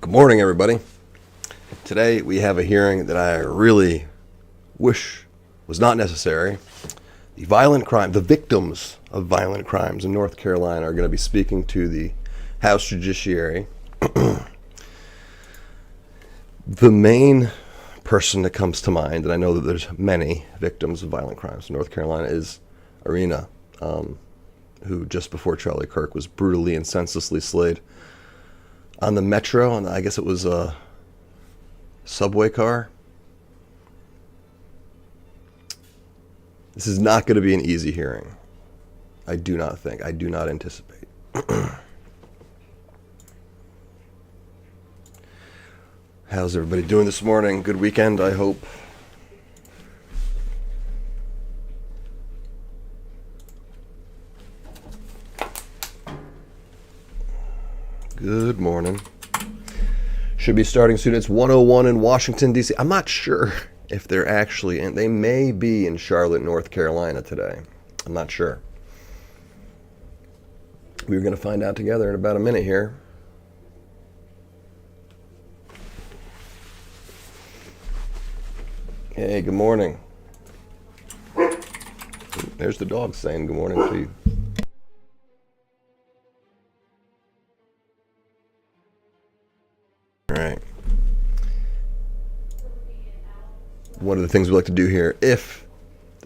Good morning, everybody. Today we have a hearing that I really wish was not necessary. The victims of violent crimes in North Carolina are going to be speaking to the House Judiciary. The main person that comes to mind, and I know that there's many victims of violent crimes in North Carolina, is Arena, who just before Charlie Kirk was brutally and senselessly slayed on the metro, and I guess it was a subway car. This is not going to be an easy hearing. I do not anticipate. How's everybody doing this morning? Good weekend, I hope. Good morning. Should be starting soon. It's 1:01 in Washington, D.C. I'm not sure if they're actually in. They may be in Charlotte, North Carolina today. I'm not sure. We're going to find out together in about a minute here. Hey, good morning. There's the dog saying good morning to you. All right. One of the things we like to do here, if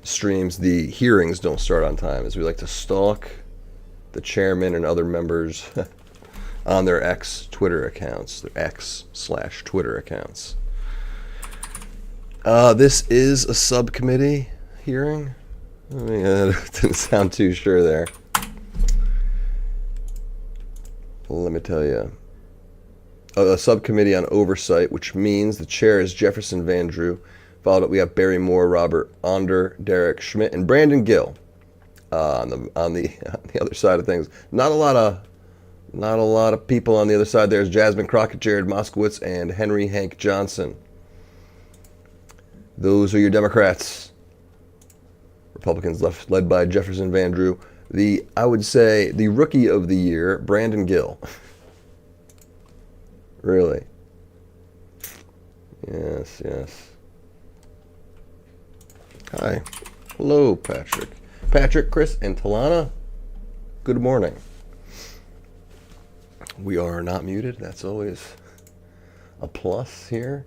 the hearings don't start on time, is we like to stalk the chairman and other members on their Twitter accounts, their X/Twitter accounts. This is a subcommittee hearing. I mean, didn't sound too sure there. Well, let me tell you. A subcommittee on Oversight, which means the chair is Jefferson Van Drew. Followed up, we have Barry Moore, Robert Onder, Derek Schmidt, and Brandon Gill on the other side of things. Not a lot of people on the other side. There's Jasmine Crockett, Jared Moskowitz, and Henry Hank Johnson. Those are your Democrats. Republicans led by Jefferson Van Drew. I would say the rookie of the year, Brandon Gill. Really? Yes. Hi. Hello, Patrick. Patrick, Chris, and Talana, good morning. We are not muted. That's always a plus here.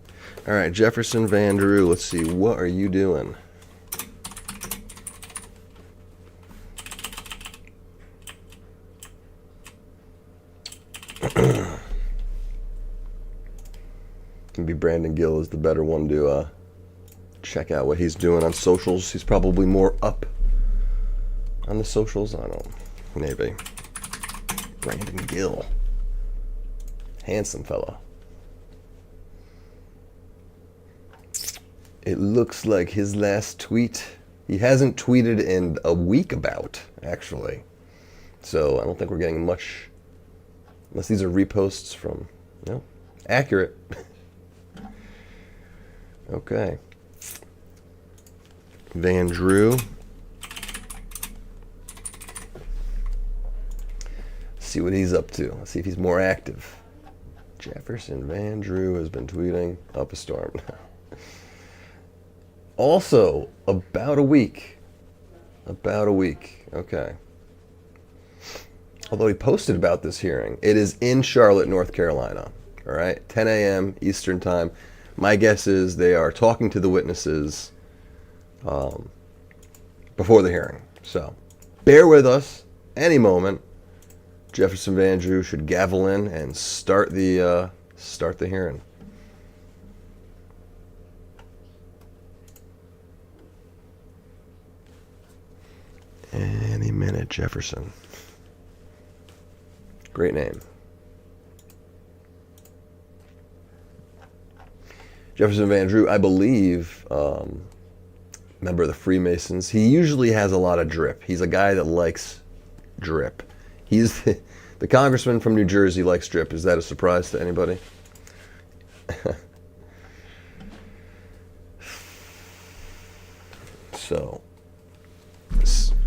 All right, Jefferson Van Drew, let's see. What are you doing? Maybe Brandon Gill is the better one to check out what he's doing on socials. He's probably more up on the socials. I don't know. Maybe. Brandon Gill. Handsome fella. It looks like his last tweet, he hasn't tweeted in a week about, actually. So I don't think we're getting much, unless these are reposts from, accurate. Okay. Van Drew. See what he's up to. Let's see if he's more active. Jefferson Van Drew has been tweeting up a storm. Also, about a week. Okay. Although he posted about this hearing. It is in Charlotte, North Carolina. All right, 10 a.m. Eastern Time. My guess is they are talking to the witnesses before the hearing. So, bear with us. Any moment, Jefferson Van Drew should gavel in and start the hearing. Any minute, Jefferson. Great name. Jefferson Van Drew, I believe, member of the Freemasons. He usually has a lot of drip. He's a guy that likes drip. He's the congressman from New Jersey likes drip. Is that a surprise to anybody? So,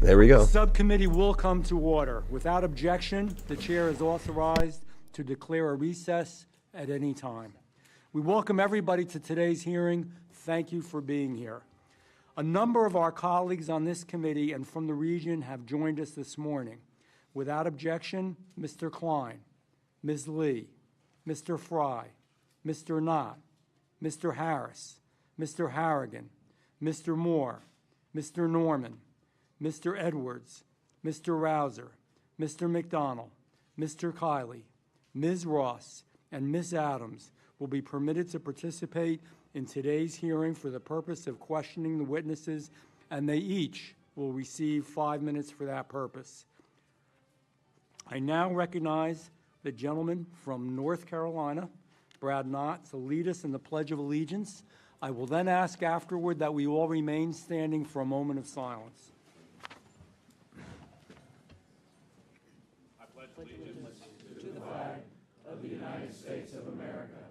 there we go. The subcommittee will come to order. Without objection, the chair is authorized to declare a recess at any time. We welcome everybody to today's hearing. Thank you for being here. A number of our colleagues on this committee and from the region have joined us this morning. Without objection, Mr. Klein, Ms. Lee, Mr. Fry, Mr. Knott, Mr. Harris, Mr. Harrigan, Mr. Moore, Mr. Norman, Mr. Edwards, Mr. Rouser, Mr. McDonald, Mr. Kiley, Ms. Ross, and Ms. Adams will be permitted to participate in today's hearing for the purpose of questioning the witnesses, and they each will receive 5 minutes for that purpose. I now recognize the gentleman from North Carolina, Brad Knott, to lead us in the Pledge of Allegiance. I will then ask afterward that we all remain standing for a moment of silence. I pledge allegiance to the flag of the United States of America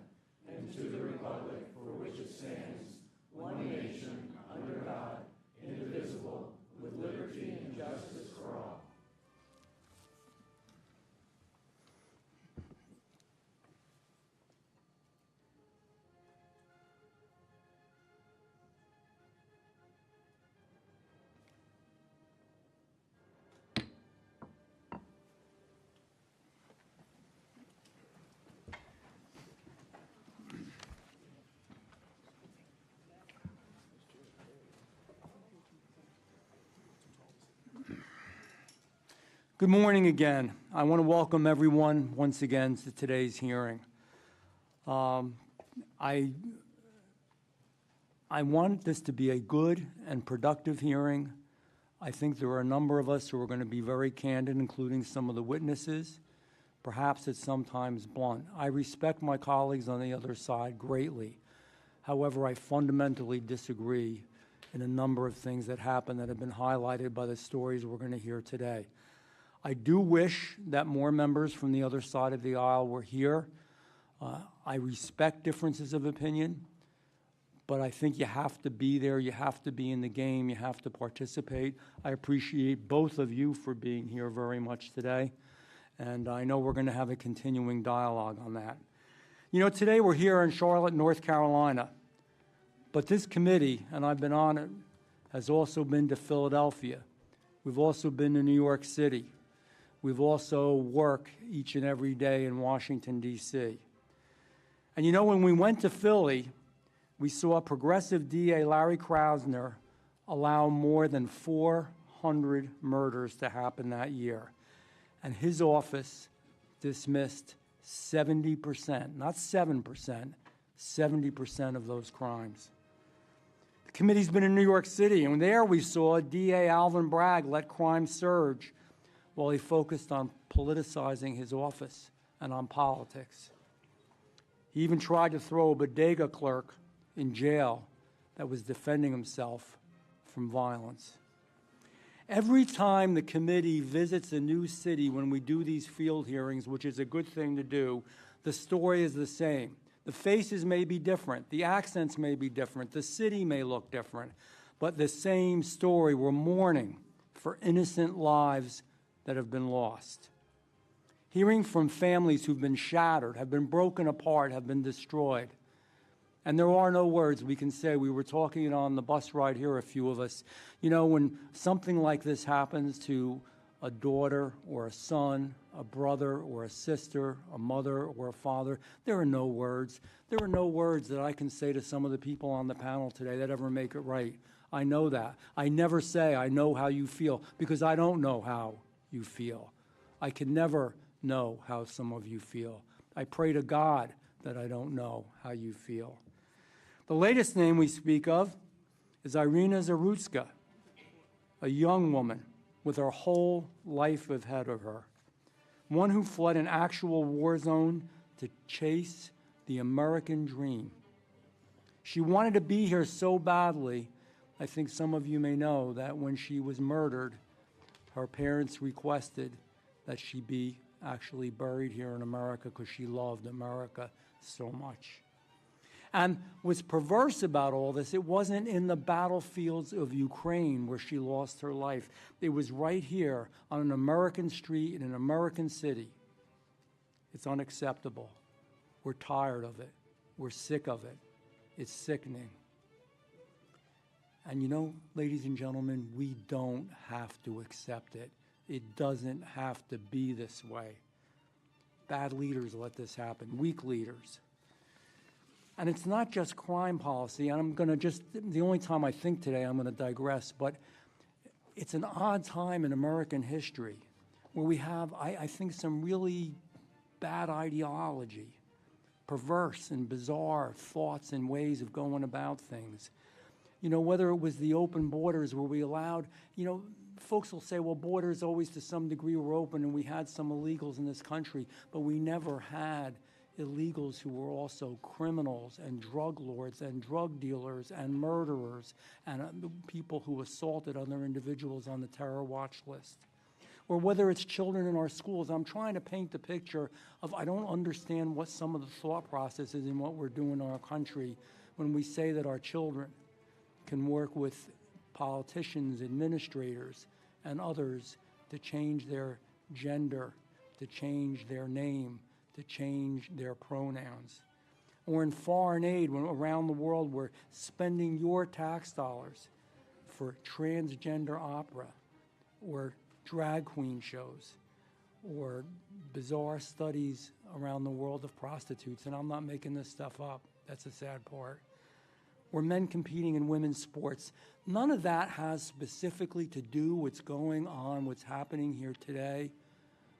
and to the republic for which it stands, one nation, under God, indivisible, with liberty and justice for all. Good morning again. I want to welcome everyone once again to today's hearing. I want this to be a good and productive hearing. I think there are a number of us who are going to be very candid, including some of the witnesses. Perhaps it's sometimes blunt. I respect my colleagues on the other side greatly. However, I fundamentally disagree in a number of things that happen that have been highlighted by the stories we're going to hear today. I do wish that more members from the other side of the aisle were here. I respect differences of opinion, but I think you have to be there, you have to be in the game, you have to participate. I appreciate both of you for being here very much today, and I know we're going to have a continuing dialogue on that. You know, today we're here in Charlotte, North Carolina, but this committee, and I've been on it, has also been to Philadelphia. We've also been to New York City. We've also worked each and every day in Washington, D.C. And you know, when we went to Philly, we saw progressive DA Larry Krasner allow more than 400 murders to happen that year. And his office dismissed 70%, not 7%, 70% of those crimes. The committee's been in New York City, and there we saw DA Alvin Bragg let crime surge while he focused on politicizing his office and on politics. He even tried to throw a bodega clerk in jail that was defending himself from violence. Every time the committee visits a new city when we do these field hearings, which is a good thing to do, the story is the same. The faces may be different, the accents may be different, the city may look different, but the same story. We're mourning for innocent lives that have been lost. Hearing from families who've been shattered, have been broken apart, have been destroyed. And there are no words we can say. We were talking on the bus ride here, a few of us. You know, when something like this happens to a daughter or a son, a brother or a sister, a mother or a father, there are no words. There are no words that I can say to some of the people on the panel today that ever make it right. I know that. I never say I know how you feel, because I don't know how you feel. I can never know how some of you feel. I pray to God that I don't know how you feel. The latest name we speak of is Irina Zarutska, a young woman with her whole life ahead of her, one who fled an actual war zone to chase the American dream. She wanted to be here so badly, I think some of you may know that when she was murdered, her parents requested that she be actually buried here in America because she loved America so much. And what's perverse about all this, it wasn't in the battlefields of Ukraine where she lost her life. It was right here on an American street in an American city. It's unacceptable. We're tired of it. We're sick of it. It's sickening. And you know, ladies and gentlemen, we don't have to accept it. It doesn't have to be this way. Bad leaders let this happen, weak leaders. And it's not just crime policy, and I'm going to just, the only time I think today I'm going to digress, but it's an odd time in American history where we have, I think, some really bad ideology, perverse and bizarre thoughts and ways of going about things. You know, whether it was the open borders where we allowed, you know, folks will say, well, borders always to some degree were open and we had some illegals in this country, but we never had illegals who were also criminals and drug lords and drug dealers and murderers and people who assaulted other individuals on the terror watch list. Or whether it's children in our schools, I'm trying to paint the picture of I don't understand what some of the thought process is in what we're doing in our country when we say that our children can work with politicians, administrators, and others to change their gender, to change their name, to change their pronouns. Or in foreign aid, when around the world we're spending your tax dollars for transgender opera, or drag queen shows, or bizarre studies around the world of prostitutes, and I'm not making this stuff up, that's the sad part. Or men competing in women's sports. None of that has specifically to do what's going on, what's happening here today,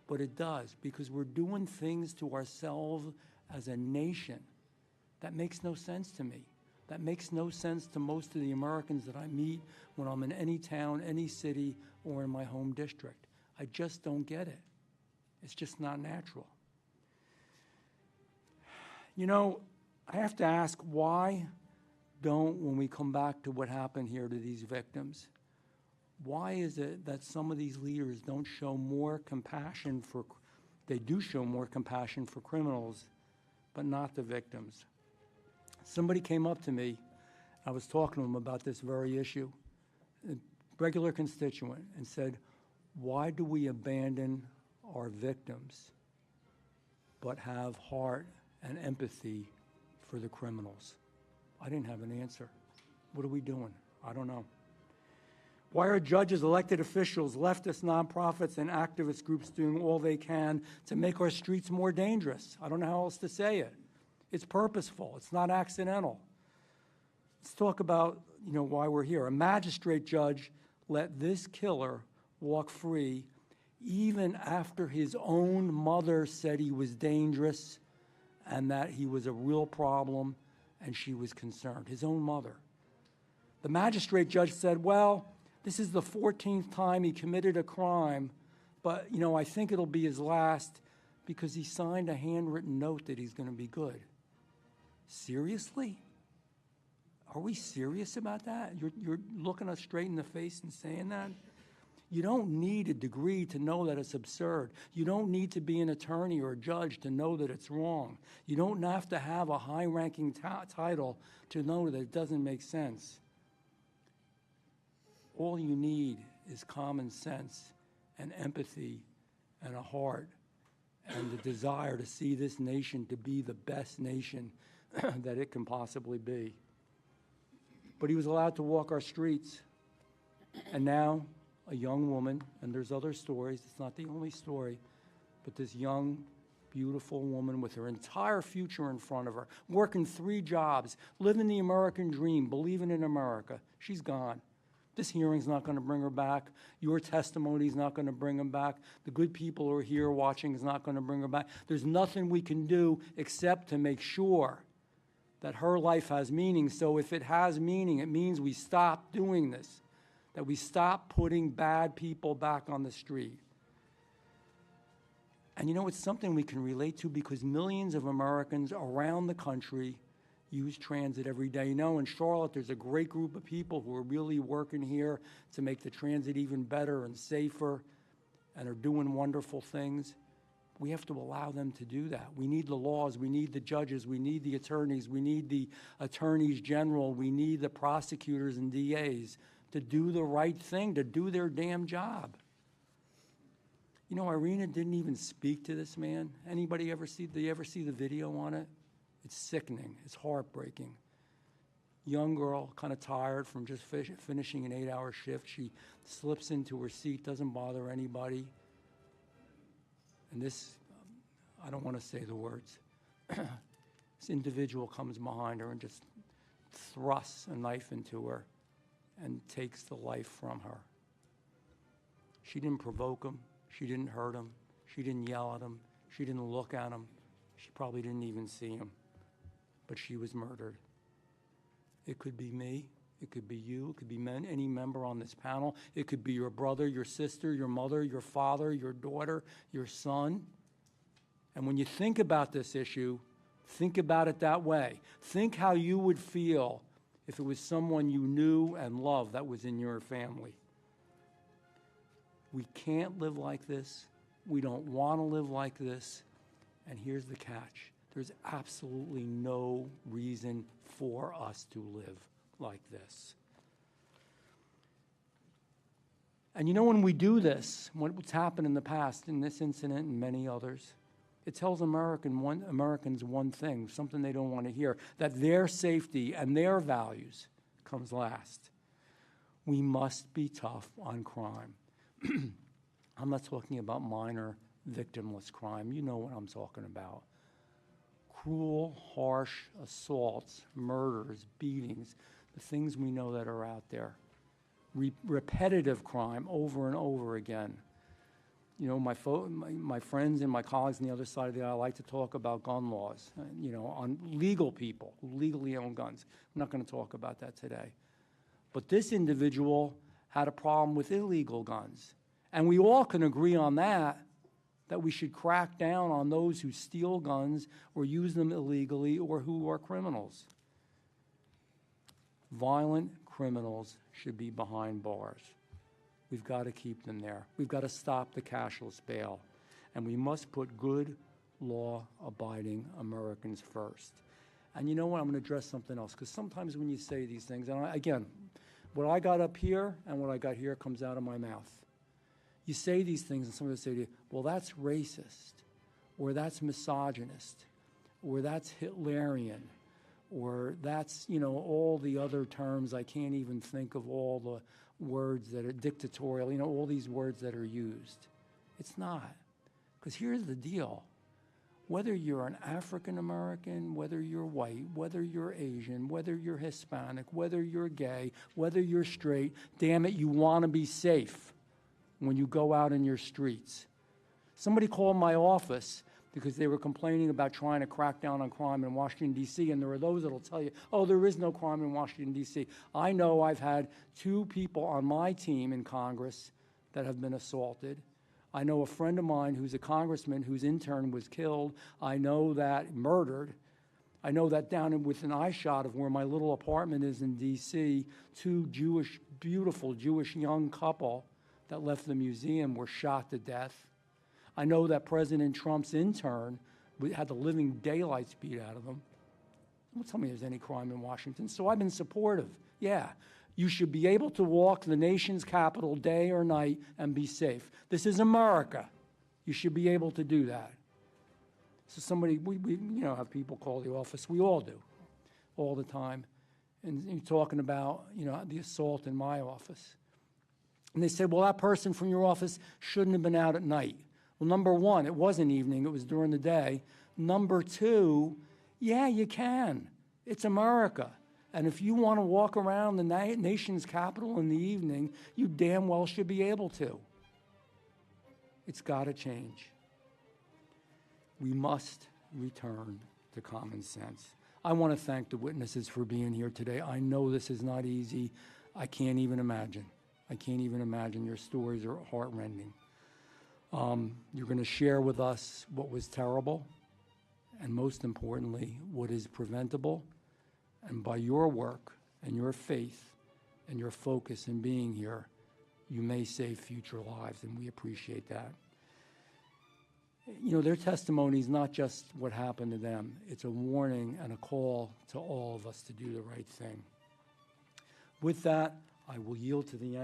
but it does, because we're doing things to ourselves as a nation that makes no sense to me. That makes no sense to most of the Americans that I meet when I'm in any town, any city, or in my home district. I just don't get it. It's just not natural. You know, I have to ask, why don't, when we come back to what happened here to these victims, why is it that some of these leaders don't show more compassion for, they do show more compassion for criminals, but not the victims? Somebody came up to me, I was talking to them about this very issue, a regular constituent, and said, why do we abandon our victims but have heart and empathy for the criminals? I didn't have an answer. What are we doing? I don't know. Why are judges, elected officials, leftist nonprofits, and activist groups doing all they can to make our streets more dangerous? I don't know how else to say it. It's purposeful. It's not accidental. Let's talk about, you know, why we're here. A magistrate judge let this killer walk free even after his own mother said he was dangerous and that he was a real problem and she was concerned. His own mother. The magistrate judge said, well, this is the 14th time he committed a crime, but, you know, I think it'll be his last because he signed a handwritten note that he's going to be good. Seriously? Are we serious about that? You're looking us straight in the face and saying that? You don't need a degree to know that it's absurd. You don't need to be an attorney or a judge to know that it's wrong. You don't have to have a high-ranking title to know that it doesn't make sense. All you need is common sense and empathy and a heart and the desire to see this nation to be the best nation that it can possibly be. But he was allowed to walk our streets. And now a young woman, and there's other stories, it's not the only story, but this young, beautiful woman with her entire future in front of her, working 3 jobs, living the American dream, believing in America, she's gone. This hearing's not going to bring her back. Your testimony's not going to bring her back. The good people who are here watching is not going to bring her back. There's nothing we can do except to make sure that her life has meaning. So if it has meaning, it means we stop doing this, that we stop putting bad people back on the street. And you know, it's something we can relate to because millions of Americans around the country use transit every day. You know, in Charlotte, there's a great group of people who are really working here to make the transit even better and safer and are doing wonderful things. We have to allow them to do that. We need the laws, we need the judges, we need the attorneys, we need the attorneys general, we need the prosecutors and DAs to do the right thing, to do their damn job. You know, Irina didn't even speak to this man. Anybody ever see, did you ever see the video on it? It's sickening, it's heartbreaking. Young girl, kind of tired from just finishing an 8-hour shift. She slips into her seat, doesn't bother anybody. And this, I don't want to say the words. This individual comes behind her and just thrusts a knife into her and takes the life from her. She didn't provoke him. She didn't hurt him. She didn't yell at him. She didn't look at him. She probably didn't even see him. But she was murdered. It could be me. It could be you. It could be any member on this panel. It could be your brother, your sister, your mother, your father, your daughter, your son. And when you think about this issue, think about it that way. Think how you would feel if it was someone you knew and loved that was in your family. We can't live like this. We don't want to live like this. And here's the catch. There's absolutely no reason for us to live like this. And you know, when we do this, what's happened in the past, in this incident and many others, it tells Americans one thing, something they don't want to hear, that their safety and their values comes last. We must be tough on crime. I'm not talking about minor victimless crime. You know what I'm talking about. Cruel, harsh assaults, murders, beatings, the things we know that are out there. Repetitive crime over and over again. You know, my friends and my colleagues on the other side of the aisle like to talk about gun laws, you know, on legal people who legally own guns. I'm not going to talk about that today. But this individual had a problem with illegal guns. And we all can agree on that we should crack down on those who steal guns or use them illegally or who are criminals. Violent criminals should be behind bars. We've got to keep them there. We've got to stop the cashless bail. And we must put good, law-abiding Americans first. And you know what? I'm going to address something else, because sometimes when you say these things, and again, what I got up here and what I got here comes out of my mouth. You say these things and somebody will say to you, well, that's racist, or that's misogynist, or that's Hitlerian, or that's, you know, all the other terms. I can't even think of all the words that are dictatorial, you know, all these words that are used. It's not. Because here's the deal. Whether you're an African American, whether you're white, whether you're Asian, whether you're Hispanic, whether you're gay, whether you're straight, damn it, you want to be safe when you go out in your streets. Somebody called my office because they were complaining about trying to crack down on crime in Washington, D.C., and there are those that will tell you, oh, there is no crime in Washington, D.C. I know I've had 2 people on my team in Congress that have been assaulted. I know a friend of mine who's a congressman whose intern was killed. I know that murdered. I know that down within eyeshot of where my little apartment is in D.C., 2 beautiful Jewish young couple that left the museum were shot to death. I know that President Trump's intern had the living daylights beat out of him. Don't tell me there's any crime in Washington. So I've been supportive. Yeah, you should be able to walk the nation's capital day or night and be safe. This is America. You should be able to do that. So somebody, we you know, have people call the office. We all do, all the time. And you're talking about, you know, the assault in my office. And they said, well, that person from your office shouldn't have been out at night. Well, number one, it wasn't evening, it was during the day. Number two, yeah, you can. It's America. And if you want to walk around the nation's capital in the evening, you damn well should be able to. It's got to change. We must return to common sense. I want to thank the witnesses for being here today. I know this is not easy. I can't even imagine. I can't even imagine. Your stories are heartrending. You're going to share with us what was terrible, and most importantly, what is preventable. And by your work and your faith and your focus in being here, you may save future lives, and we appreciate that. You know, their testimony is not just what happened to them. It's a warning and a call to all of us to do the right thing. With that, I will yield to the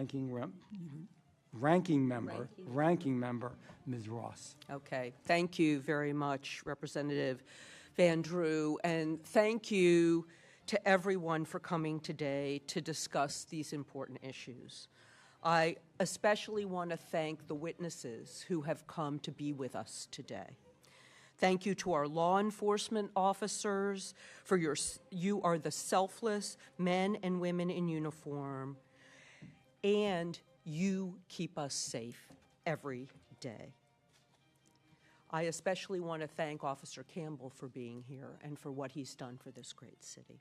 Ranking Member, Ms. Ross. Okay, thank you very much, Representative Van Drew, and thank you to everyone for coming today to discuss these important issues. I especially want to thank the witnesses who have come to be with us today. Thank you to our law enforcement officers for you are the selfless men and women in uniform, and you keep us safe every day. I especially want to thank Officer Campbell for being here and for what he's done for this great city.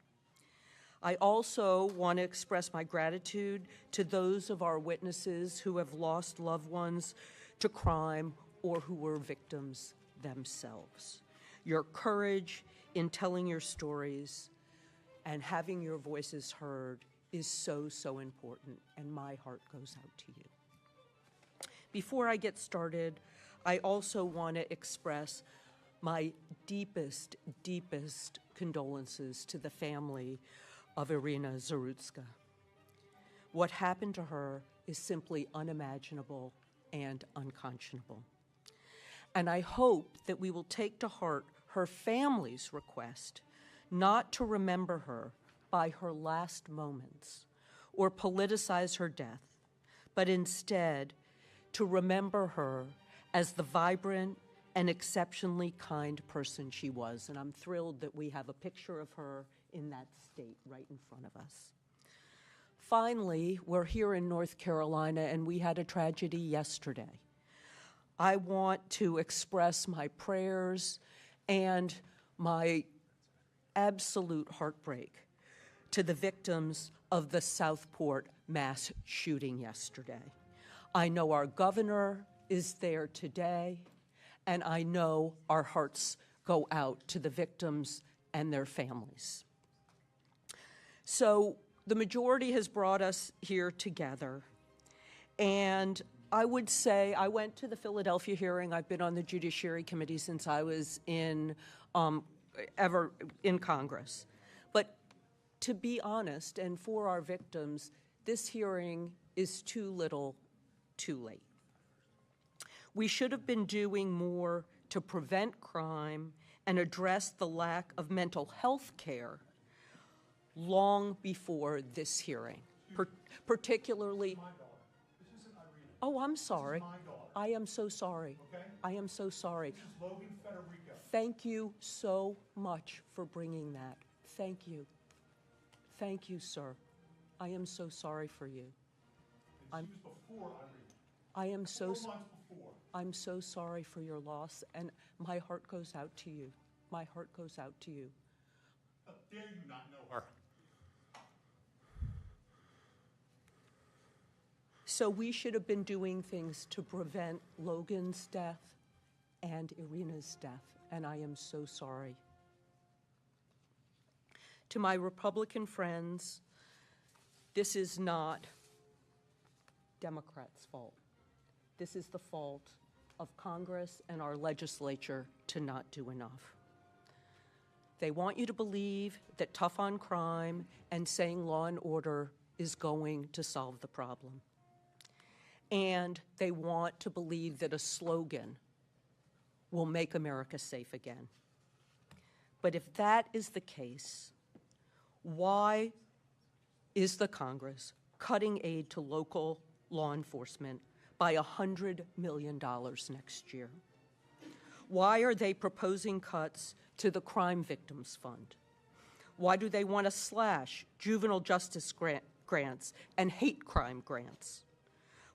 I also want to express my gratitude to those of our witnesses who have lost loved ones to crime or who were victims themselves. Your courage in telling your stories and having your voices heard is so, so important, and my heart goes out to you. Before I get started, I also want to express my deepest, deepest condolences to the family of Irina Zarutska. What happened to her is simply unimaginable and unconscionable. And I hope that we will take to heart her family's request not to remember her by her last moments or politicize her death, but instead to remember her as the vibrant and exceptionally kind person she was. And I'm thrilled that we have a picture of her in that state right in front of us. Finally, we're here in North Carolina, and we had a tragedy yesterday. I want to express my prayers and my absolute heartbreak to the victims of the Southport mass shooting yesterday. I know our governor is there today, and I know our hearts go out to the victims and their families. So the majority has brought us here together, and I would say I went to the Philadelphia hearing. I've been on the Judiciary Committee since I was ever in Congress. But to be honest, and for our victims, this hearing is too little, too late. We should have been doing more to prevent crime and address the lack of mental health care long before this hearing, particularly. Oh, I'm sorry. I am so sorry. Okay? I am so sorry. This is Logan Federico. Thank you so much for bringing that. Thank you. Thank you, sir. I am so sorry for you. And she was before Irene. I am so 4 months before. I'm so sorry for your loss, and my heart goes out to you. My heart goes out to you. How dare you not know her? So we should have been doing things to prevent Logan's death and Irina's death, and I am so sorry. To my Republican friends, this is not Democrats' fault. This is the fault of Congress and our legislature to not do enough. They want you to believe that tough on crime and saying law and order is going to solve the problem. And they want to believe that a slogan will make America safe again. But if that is the case, why is the Congress cutting aid to local law enforcement by $100 million next year? Why are they proposing cuts to the Crime Victims Fund? Why do they want to slash juvenile justice grants and hate crime grants?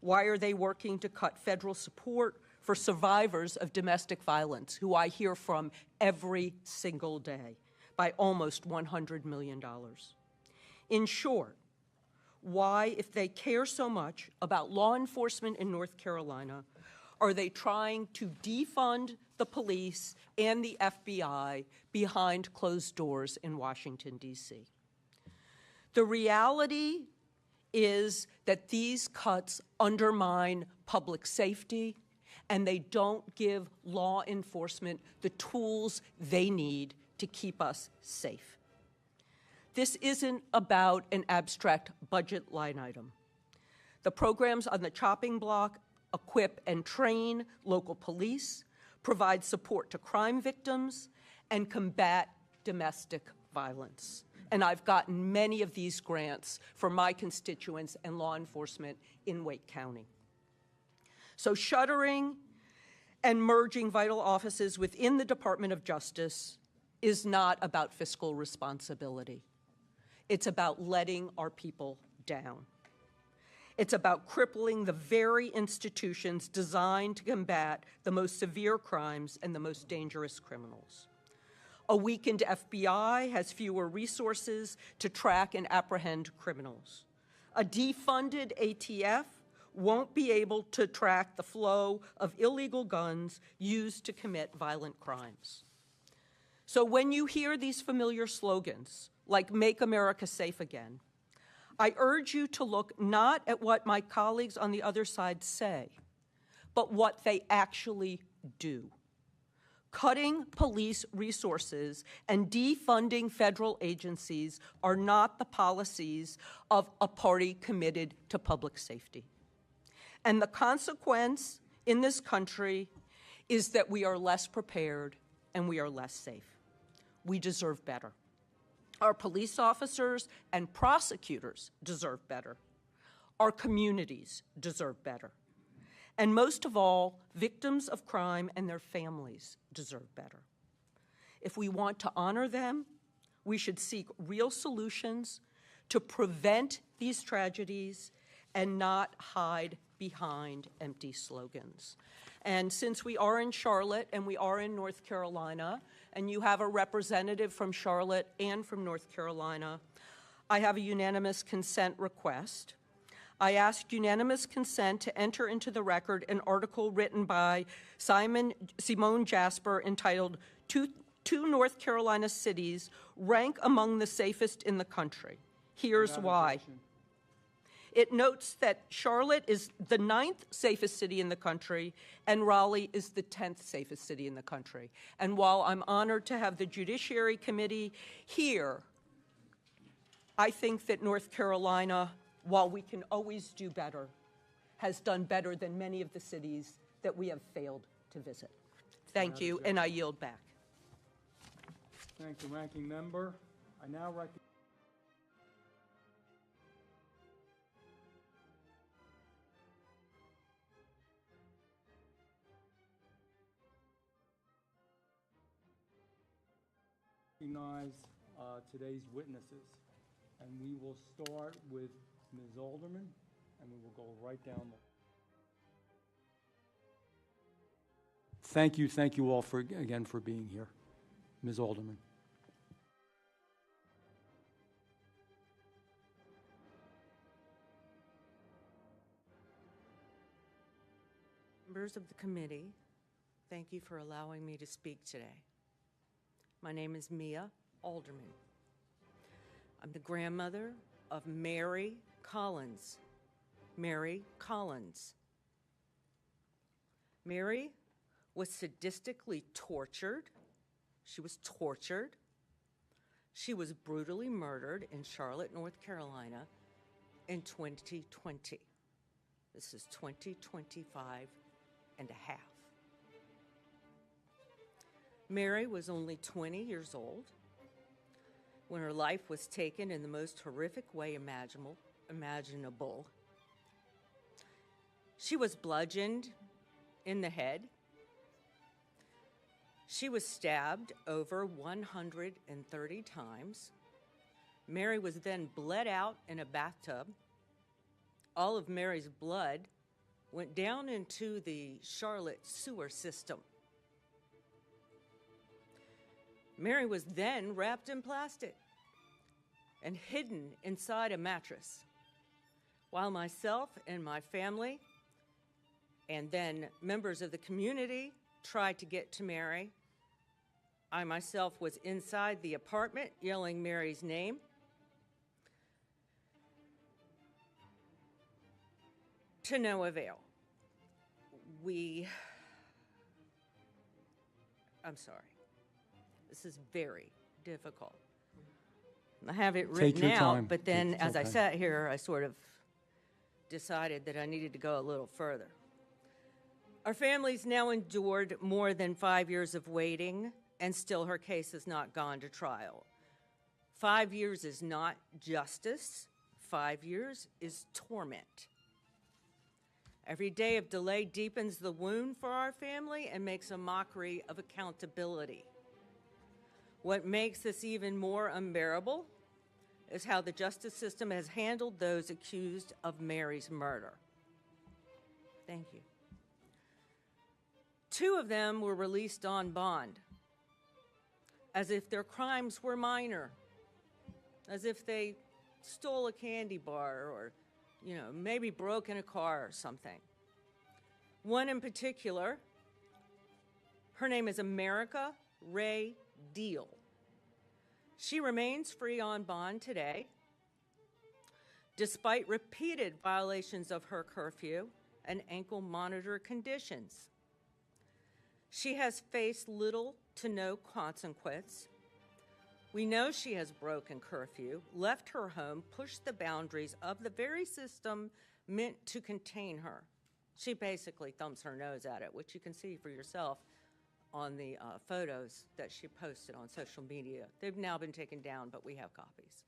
Why are they working to cut federal support for survivors of domestic violence, who I hear from every single day, by almost $100 million? In short, why, if they care so much about law enforcement in North Carolina, are they trying to defund the police and the FBI behind closed doors in Washington, D.C.? The reality is that these cuts undermine public safety, and they don't give law enforcement the tools they need to keep us safe. This isn't about an abstract budget line item. The programs on the chopping block equip and train local police, provide support to crime victims, and combat domestic violence. And I've gotten many of these grants for my constituents and law enforcement in Wake County. So shuttering and merging vital offices within the Department of Justice is not about fiscal responsibility. It's about letting our people down. It's about crippling the very institutions designed to combat the most severe crimes and the most dangerous criminals. A weakened FBI has fewer resources to track and apprehend criminals. A defunded ATF won't be able to track the flow of illegal guns used to commit violent crimes. So when you hear these familiar slogans, like "Make America Safe Again," I urge you to look not at what my colleagues on the other side say, but what they actually do. Cutting police resources and defunding federal agencies are not the policies of a party committed to public safety. And the consequence in this country is that we are less prepared and we are less safe. We deserve better. Our police officers and prosecutors deserve better. Our communities deserve better. And most of all, victims of crime and their families deserve better. If we want to honor them, we should seek real solutions to prevent these tragedies and not hide behind empty slogans. And since we are in Charlotte and we are in North Carolina, and you have a representative from Charlotte and from North Carolina, I have a unanimous consent request. I ask unanimous consent to enter into the record an article written by Simone Jasper entitled Two North Carolina Cities Rank Among the Safest in the Country. Here's why. It notes that Charlotte is the 9th safest city in the country, and Raleigh is the 10th safest city in the country. And while I'm honored to have the Judiciary Committee here, I think that North Carolina, while we can always do better, has done better than many of the cities that we have failed to visit. Thank you, and I yield back. Thank you, Ranking Member. I now recognize today's witnesses. And we will start with Ms. Alderman, and we will go right down the... Thank you all again for being here. Ms. Alderman. Members of the committee, thank you for allowing me to speak today. My name is Mia Alderman. I'm the grandmother of Mary Collins. Mary Collins. Mary was sadistically tortured. She was tortured. She was brutally murdered in Charlotte, North Carolina in 2020. This is 2025 and a half. Mary was only 20 years old when her life was taken in the most horrific way imaginable. She was bludgeoned in the head. She was stabbed over 130 times. Mary was then bled out in a bathtub. All of Mary's blood went down into the Charlotte sewer system. Mary was then wrapped in plastic and hidden inside a mattress, while myself and my family, and then members of the community, tried to get to Mary. I myself was inside the apartment yelling Mary's name. To no avail. I'm sorry. This is very difficult. I have it written out, but then as I sat here, I sort of decided that I needed to go a little further. Our family's now endured more than 5 years of waiting, and still her case has not gone to trial. 5 years is not justice. 5 years is torment. Every day of delay deepens the wound for our family and makes a mockery of accountability. What makes this even more unbearable is how the justice system has handled those accused of Mary's murder. Thank you. 2 of them were released on bond, as if their crimes were minor, as if they stole a candy bar or, maybe broke in a car or something. One in particular, her name is America Ray Deal. She remains free on bond today, despite repeated violations of her curfew and ankle monitor conditions. She has faced little to no consequence. We know she has broken curfew, left her home, pushed the boundaries of the very system meant to contain her. She basically thumbs her nose at it, which you can see for yourself on the photos that she posted on social media. They've now been taken down, but we have copies.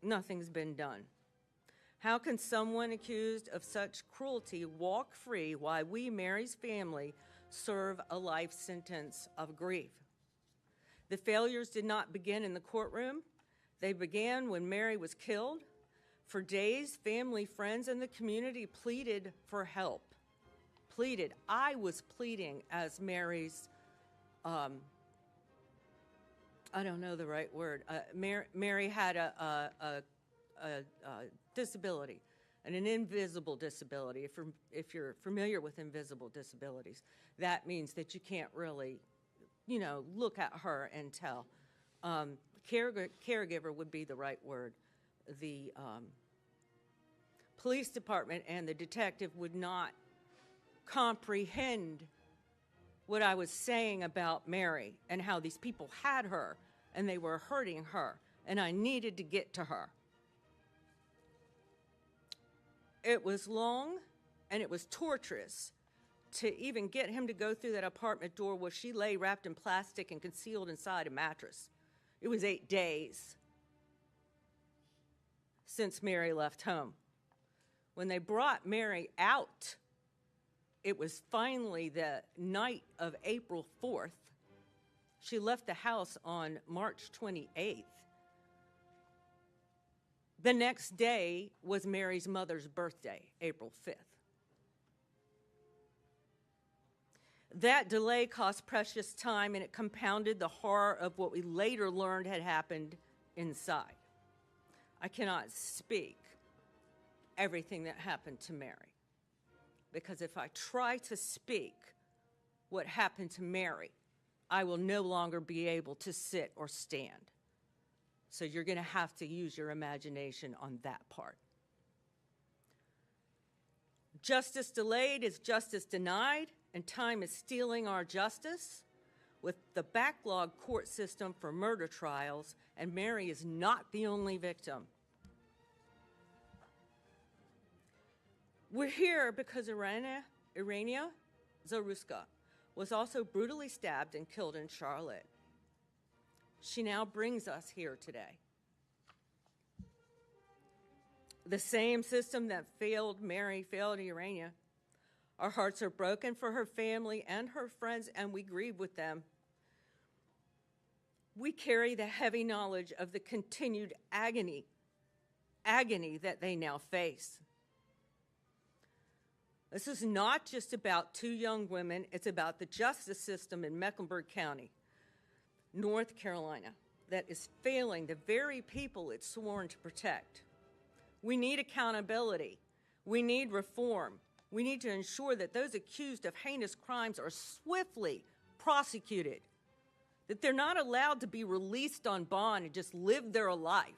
Nothing's been done. How can someone accused of such cruelty walk free while we, Mary's family, serve a life sentence of grief? The failures did not begin in the courtroom. They began when Mary was killed. For days, family, friends, and the community pleaded for help. Pleaded. I was pleading as Mary's, I don't know the right word. Mary had a disability, and an invisible disability. If you're familiar with invisible disabilities, that means that you can't really, look at her and tell. Caregiver would be the right word. The police department and the detective would not comprehend what I was saying about Mary and how these people had her and they were hurting her, and I needed to get to her. It was long and it was torturous to even get him to go through that apartment door where she lay wrapped in plastic and concealed inside a mattress. It was 8 days since Mary left home. When they brought Mary out, it was finally the night of April 4th. She left the house on March 28th. The next day was Mary's mother's birthday, April 5th. That delay cost precious time, and it compounded the horror of what we later learned had happened inside. I cannot speak everything that happened to Mary, because if I try to speak what happened to Mary, I will no longer be able to sit or stand. So you're going to have to use your imagination on that part. Justice delayed is justice denied, and time is stealing our justice with the backlog court system for murder trials, and Mary is not the only victim. We're here because Irania Zaruska was also brutally stabbed and killed in Charlotte. She now brings us here today. The same system that failed Mary failed Irania. Our hearts are broken for her family and her friends, and we grieve with them. We carry the heavy knowledge of the continued agony that they now face. This is not just about 2 young women, it's about the justice system in Mecklenburg County, North Carolina, that is failing the very people it's sworn to protect. We need accountability. We need reform. We need to ensure that those accused of heinous crimes are swiftly prosecuted, that they're not allowed to be released on bond and just live their life.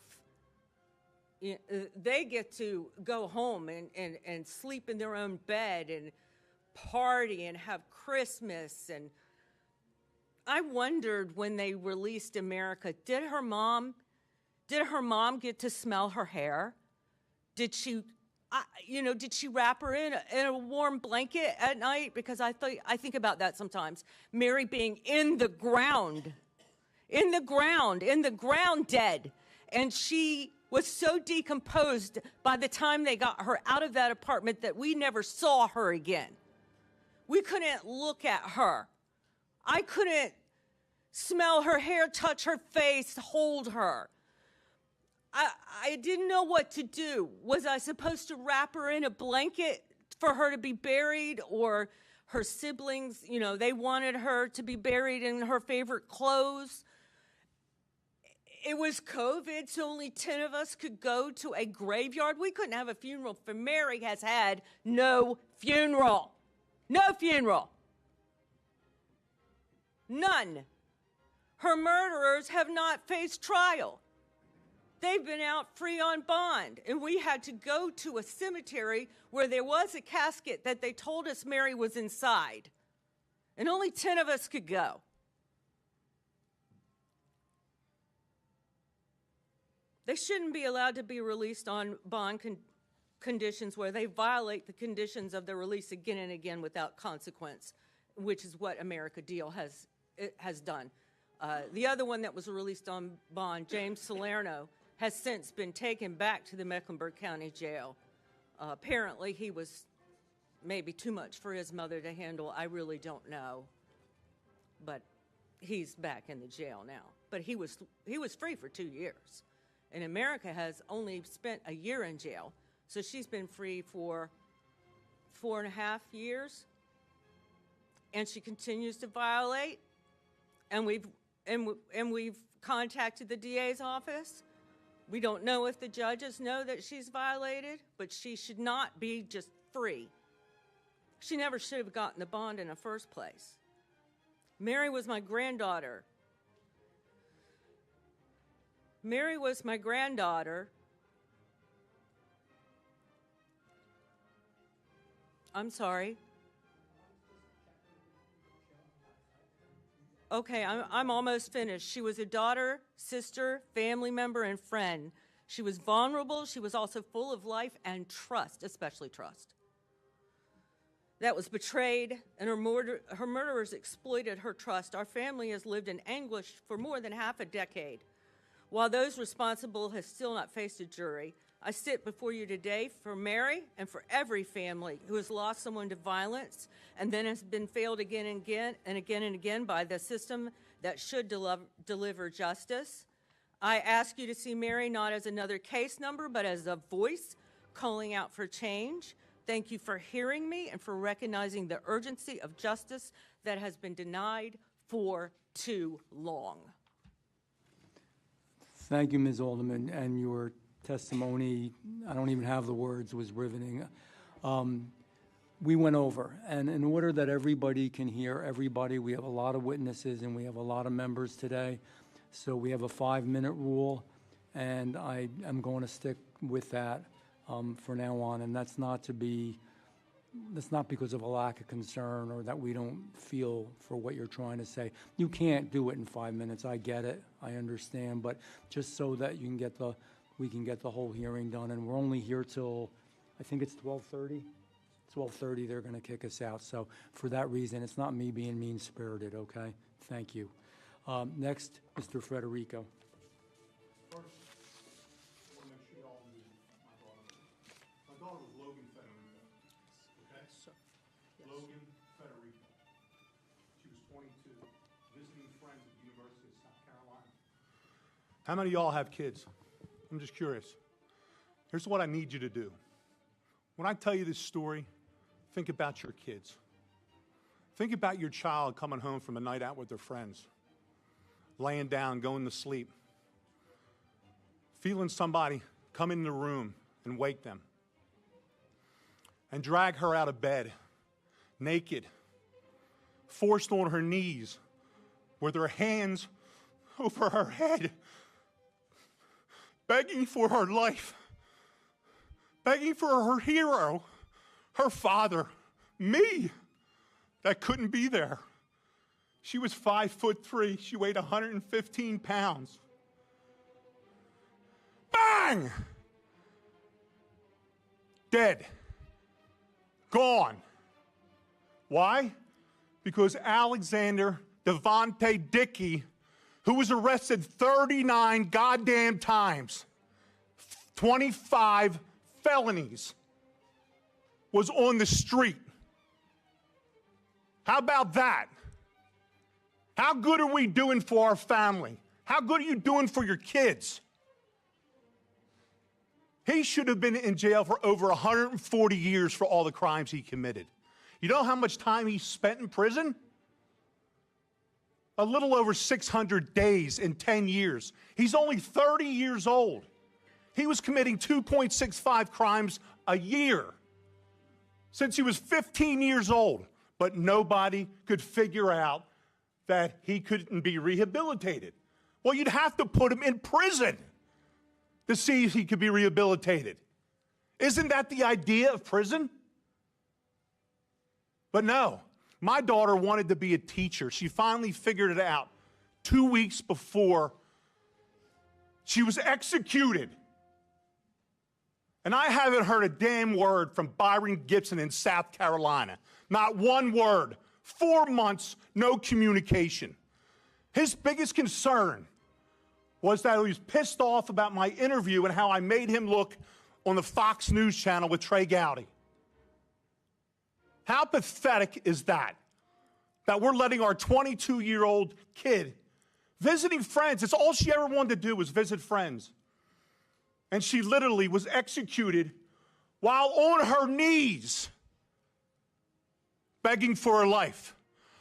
They get to go home and sleep in their own bed and party and have Christmas. And I wondered when they released America, did Did her mom get to smell her hair? Did she, did she wrap her in a warm blanket at night? Because I think about that sometimes. Mary being in the ground dead. And she was so decomposed by the time they got her out of that apartment that we never saw her again. We couldn't look at her. I couldn't smell her hair, touch her face, hold her. I didn't know what to do. Was I supposed to wrap her in a blanket for her to be buried, or her siblings, they wanted her to be buried in her favorite clothes? It was COVID, so only 10 of us could go to a graveyard. We couldn't have a funeral, for Mary has had no funeral. No funeral. None. Her murderers have not faced trial. They've been out free on bond, and we had to go to a cemetery where there was a casket that they told us Mary was inside, and only 10 of us could go. They shouldn't be allowed to be released on bond conditions where they violate the conditions of their release again and again without consequence, which is what America Deal has done. The other one that was released on bond, James Salerno, has since been taken back to the Mecklenburg County Jail. Apparently, he was maybe too much for his mother to handle. I really don't know. But he's back in the jail now. But he was free for 2 years. And America has only spent a year in jail. So she's been free for 4.5 years. And she continues to violate. And we've contacted the DA's office. We don't know if the judges know that she's violated, but she should not be just free. She never should have gotten the bond in the first place. Mary was my granddaughter. Mary was my granddaughter. I'm sorry. Okay, I'm almost finished. She was a daughter, sister, family member, and friend. She was vulnerable. She was also full of life and trust, especially trust. That was betrayed, and her murderers exploited her trust. Our family has lived in anguish for more than half a decade. While those responsible have still not faced a jury, I sit before you today for Mary and for every family who has lost someone to violence and then has been failed again and again by the system that should deliver justice. I ask you to see Mary not as another case number, but as a voice calling out for change. Thank you for hearing me and for recognizing the urgency of justice that has been denied for too long. Thank you, Ms. Alderman, and your testimony, I don't even have the words, was riveting. We went over, and in order that everybody can hear everybody, we have a lot of witnesses and we have a lot of members today. So we have a 5-minute rule, and I am going to stick with that for now on. And that's not because of a lack of concern or that we don't feel for what you're trying to say. You can't do it in 5 minutes. I get it. I understand. But just so that you can we can get the whole hearing done. And we're only here till, I think it's 12:30. 12:30, they're going to kick us out. So for that reason, it's not me being mean-spirited, okay? Thank you. Next, Mr. Federico. First, I want to make sure you all knew my daughter. My daughter was Logan Federico, okay? Logan Federico. She was 22, visiting friends at the University of South Carolina. How many of y'all have kids? I'm just curious. Here's what I need you to do. When I tell you this story, think about your kids. Think about your child coming home from a night out with their friends, laying down, going to sleep, feeling somebody come in the room and wake them, and drag her out of bed, naked, forced on her knees, with her hands over her head, begging for her life, begging for her hero, her father, me, that couldn't be there. She was 5'3". She weighed 115 pounds. bang! Dead. Gone. Why? Because Alexander Devontae Dickey, who was arrested 39 goddamn times, 25 felonies, was on the street. How about that? How good are we doing for our family? How good are you doing for your kids? He should have been in jail for over 140 years for all the crimes he committed. You know how much time he spent in prison? A little over 600 days in 10 years. He's only 30 years old. He was committing 2.65 crimes a year since he was 15 years old, but nobody could figure out that he couldn't be rehabilitated. Well, you'd have to put him in prison to see if he could be rehabilitated. Isn't that the idea of prison? But no, my daughter wanted to be a teacher. She finally figured it out 2 weeks before she was executed. And I haven't heard a damn word from Byron Gibson in South Carolina. Not one word. 4 months, no communication. His biggest concern was that he was pissed off about my interview and how I made him look on the Fox News channel with Trey Gowdy. How pathetic is that? That we're letting our 22-year-old kid visiting friends. It's all she ever wanted to do was visit friends. And she literally was executed while on her knees begging for her life.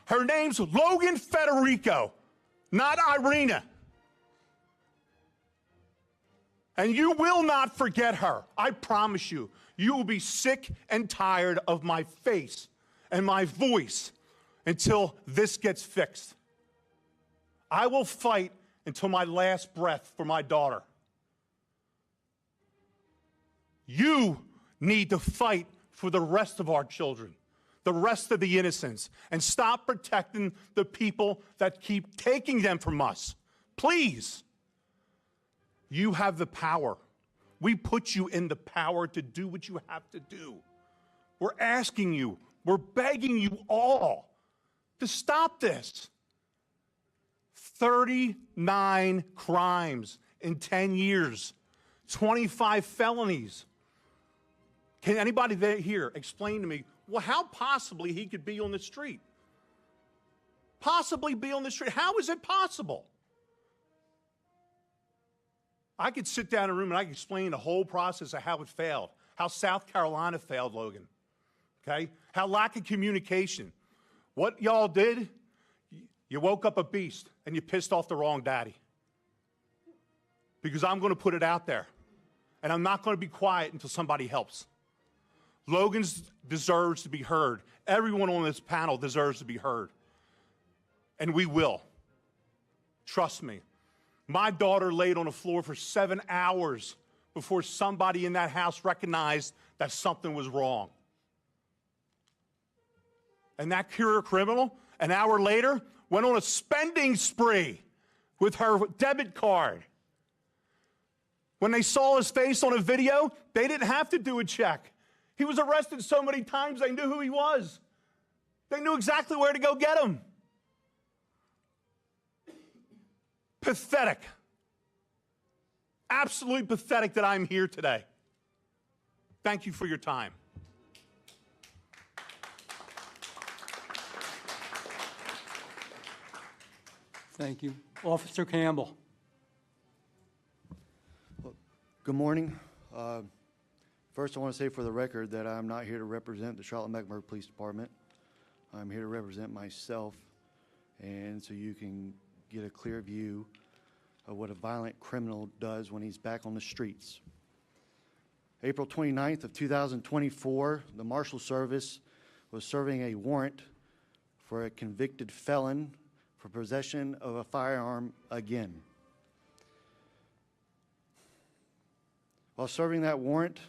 Her name's Logan Federico, not Irina. And you will not forget her. I promise you. You will be sick and tired of my face and my voice until this gets fixed. I will fight until my last breath for my daughter. You need to fight for the rest of our children, the rest of the innocents, and stop protecting the people that keep taking them from us. Please. You have the power. We put you in the power to do what you have to do. We're asking you, we're begging you all to stop this. 39 crimes in 10 years, 25 felonies. Can anybody here explain to me, well, how possibly he could be on the street? Possibly be on the street. How is it possible? I could sit down in a room and I could explain the whole process of how it failed, how South Carolina failed, Logan, okay? How lack of communication. What y'all did, you woke up a beast and you pissed off the wrong daddy. Because I'm going to put it out there, and I'm not going to be quiet until somebody helps. Logan deserves to be heard. Everyone on this panel deserves to be heard. And we will. Trust me. My daughter laid on the floor for 7 hours before somebody in that house recognized that something was wrong. And that career criminal, an hour later, went on a spending spree with her debit card. When they saw his face on a video, they didn't have to do a check. He was arrested so many times, they knew who he was. They knew exactly where to go get him. Pathetic. Absolutely pathetic that I'm here today. Thank you for your time. Thank you. Officer Campbell. Good morning. First, I want to say for the record that I'm not here to represent the Charlotte-Mecklenburg Police Department. I'm here to represent myself, and so you can get a clear view of what a violent criminal does when he's back on the streets. April 29th of 2024, the Marshal Service was serving a warrant for a convicted felon for possession of a firearm again. While serving that warrant,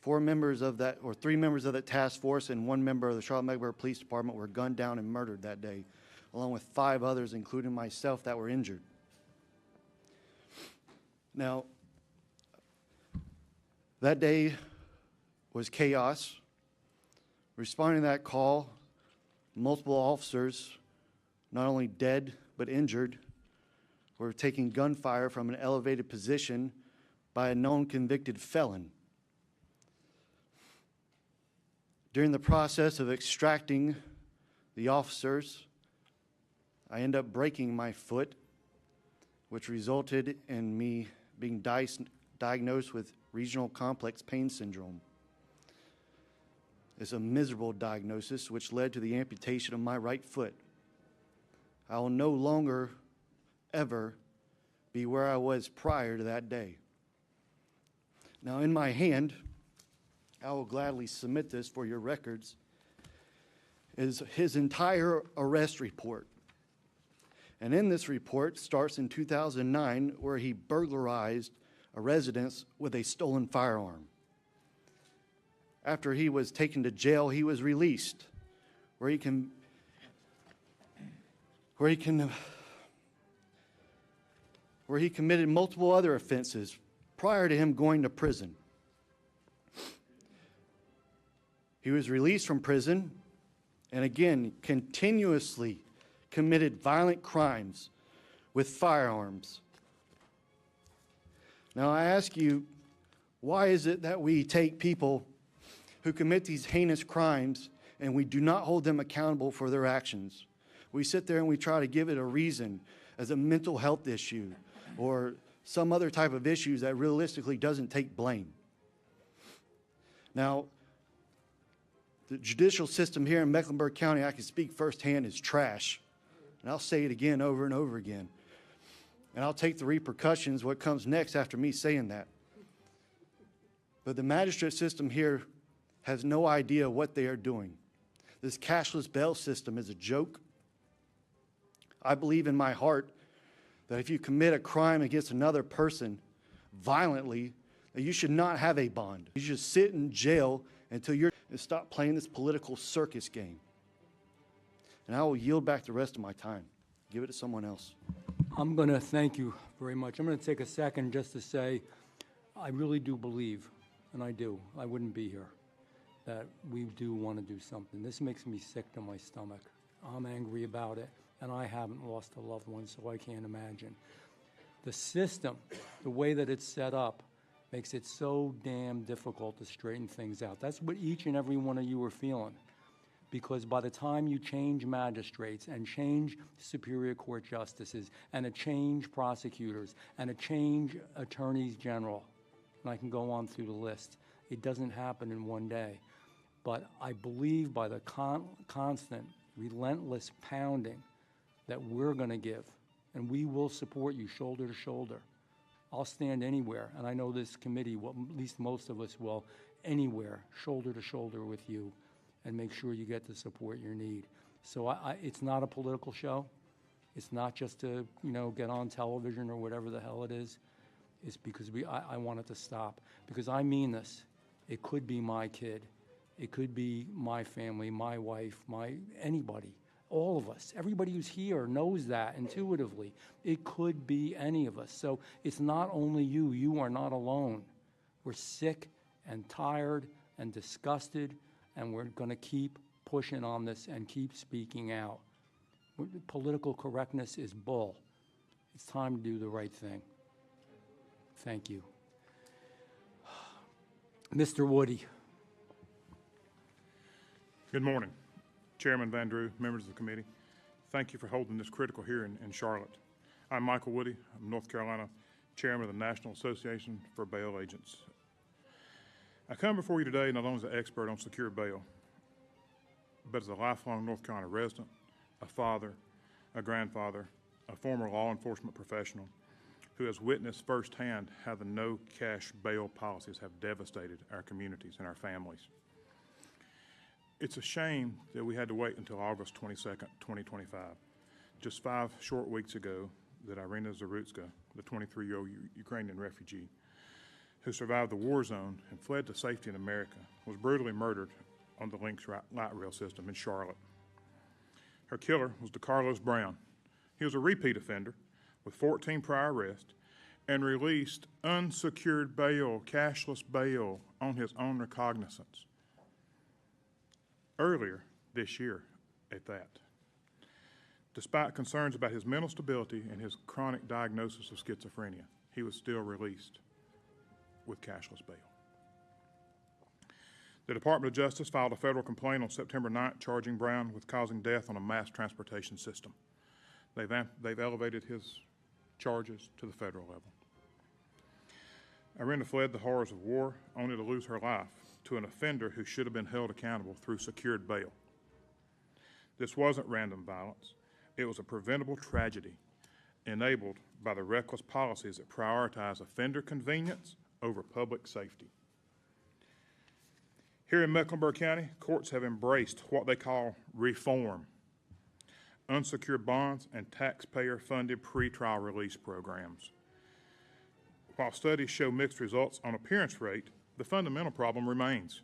three members of that task force and one member of the Charlotte-Mecklenburg Police Department were gunned down and murdered that day, along with 5 others, including myself, that were injured. Now, That day was chaos. Responding to that call, multiple officers, not only dead but injured, were taking gunfire from an elevated position by a known convicted felon. During the process of extracting the officers, I ended up breaking my foot, which resulted in me being diagnosed with regional complex pain syndrome. It's a miserable diagnosis which led to the amputation of my right foot. I will no longer, ever be where I was prior to that day. Now, in my hand, I will gladly submit this for your records, is his entire arrest report. And in this report starts in 2009, where he burglarized a residence with a stolen firearm. After he was taken to jail, he was released, where he committed multiple other offenses prior to him going to prison. He was released from prison and again continuously committed violent crimes with firearms. Now I ask you, why is it that we take people who commit these heinous crimes and we do not hold them accountable for their actions? We sit there and we try to give it a reason as a mental health issue or some other type of issues that realistically doesn't take blame. Now, the judicial system here in Mecklenburg County, I can speak firsthand, is trash. And I'll say it again over and over again. And I'll take the repercussions, what comes next after me saying that. But the magistrate system here has no idea what they are doing. This cashless bail system is a joke. I believe in my heart that if you commit a crime against another person violently, that you should not have a bond. You should sit in jail until you're and stop playing this political circus game. And I will yield back the rest of my time. Give it to someone else. I'm going to thank you very much. I'm going to take a second just to say, I really do believe, and I do, I wouldn't be here, that we do want to do something. This makes me sick to my stomach. I'm angry about it, and I haven't lost a loved one, so I can't imagine. The system, the way that it's set up, makes it so damn difficult to straighten things out. That's what each and every one of you are feeling. Because by the time you change magistrates and change Superior Court justices and to change prosecutors and to change attorneys general, and I can go on through the list, it doesn't happen in one day. But I believe by the constant, relentless pounding that we're going to give, and we will support you shoulder to shoulder. I'll stand anywhere, and I know this committee, well, at least most of us will, anywhere, shoulder to shoulder with you, and make sure you get the support you need. So it's not a political show. It's not just to, get on television or whatever the hell it is. It's because I want it to stop. Because I mean this. It could be my kid. It could be my family, my wife, anybody. All of us, everybody who's here knows that intuitively. It could be any of us. So it's not only you. You are not alone. We're sick and tired and disgusted, and we're going to keep pushing on this and keep speaking out. Political correctness is bull. It's time to do the right thing. Thank you. Mr. Woody. Good morning, Chairman Van Drew, members of the committee. Thank you for holding this critical hearing in Charlotte. I'm Michael Woody. I'm North Carolina Chairman of the National Association for Bail Agents. I come before you today not only as an expert on secure bail, but as a lifelong North Carolina resident, a father, a grandfather, a former law enforcement professional who has witnessed firsthand how the no-cash bail policies have devastated our communities and our families. It's a shame that we had to wait until August 22nd, 2025, just 5 short weeks ago, that Irina Zarutska, the 23-year-old Ukrainian refugee who survived the war zone and fled to safety in America, was brutally murdered on the Lynx light rail system in Charlotte. Her killer was DeCarlos Brown. He was a repeat offender with 14 prior arrests and released unsecured bail, cashless bail, on his own recognizance earlier this year at that. Despite concerns about his mental stability and his chronic diagnosis of schizophrenia, he was still released with cashless bail. The Department of Justice filed a federal complaint on September 9th charging Brown with causing death on a mass transportation system. They've elevated his charges to the federal level. Irina fled the horrors of war only to lose her life to an offender who should have been held accountable through secured bail. This wasn't random violence. It was a preventable tragedy enabled by the reckless policies that prioritize offender convenience over public safety. Here in Mecklenburg County, courts have embraced what they call reform, unsecured bonds, and taxpayer-funded pretrial release programs. While studies show mixed results on appearance rate, the fundamental problem remains.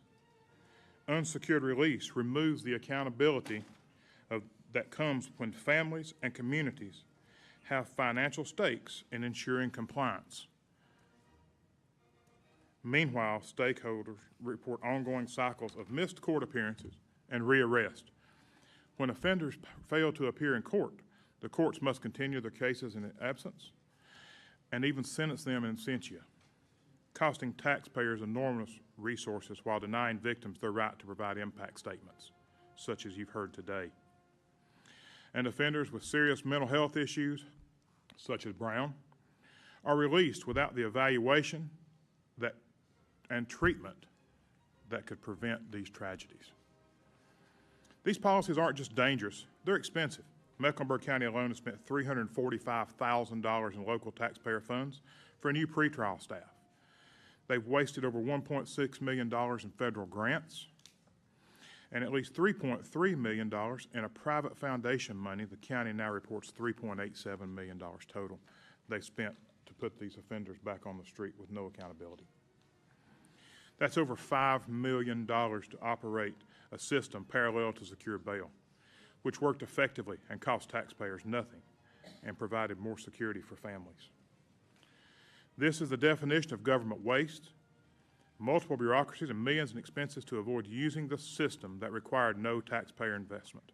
Unsecured release removes the accountability that comes when families and communities have financial stakes in ensuring compliance. Meanwhile, stakeholders report ongoing cycles of missed court appearances and rearrest. When offenders fail to appear in court, the courts must continue their cases in absence and even sentence them in absentia, costing taxpayers enormous resources while denying victims their right to provide impact statements, such as you've heard today. And offenders with serious mental health issues, such as Brown, are released without the evaluation and treatment that could prevent these tragedies. These policies aren't just dangerous, they're expensive. Mecklenburg County alone has spent $345,000 in local taxpayer funds for new pretrial staff. They've wasted over $1.6 million in federal grants and at least $3.3 million in a private foundation money. The county now reports $3.87 million total they've spent to put these offenders back on the street with no accountability. That's over $5 million to operate a system parallel to secure bail, which worked effectively and cost taxpayers nothing and provided more security for families. This is the definition of government waste, multiple bureaucracies, and millions in expenses to avoid using the system that required no taxpayer investment.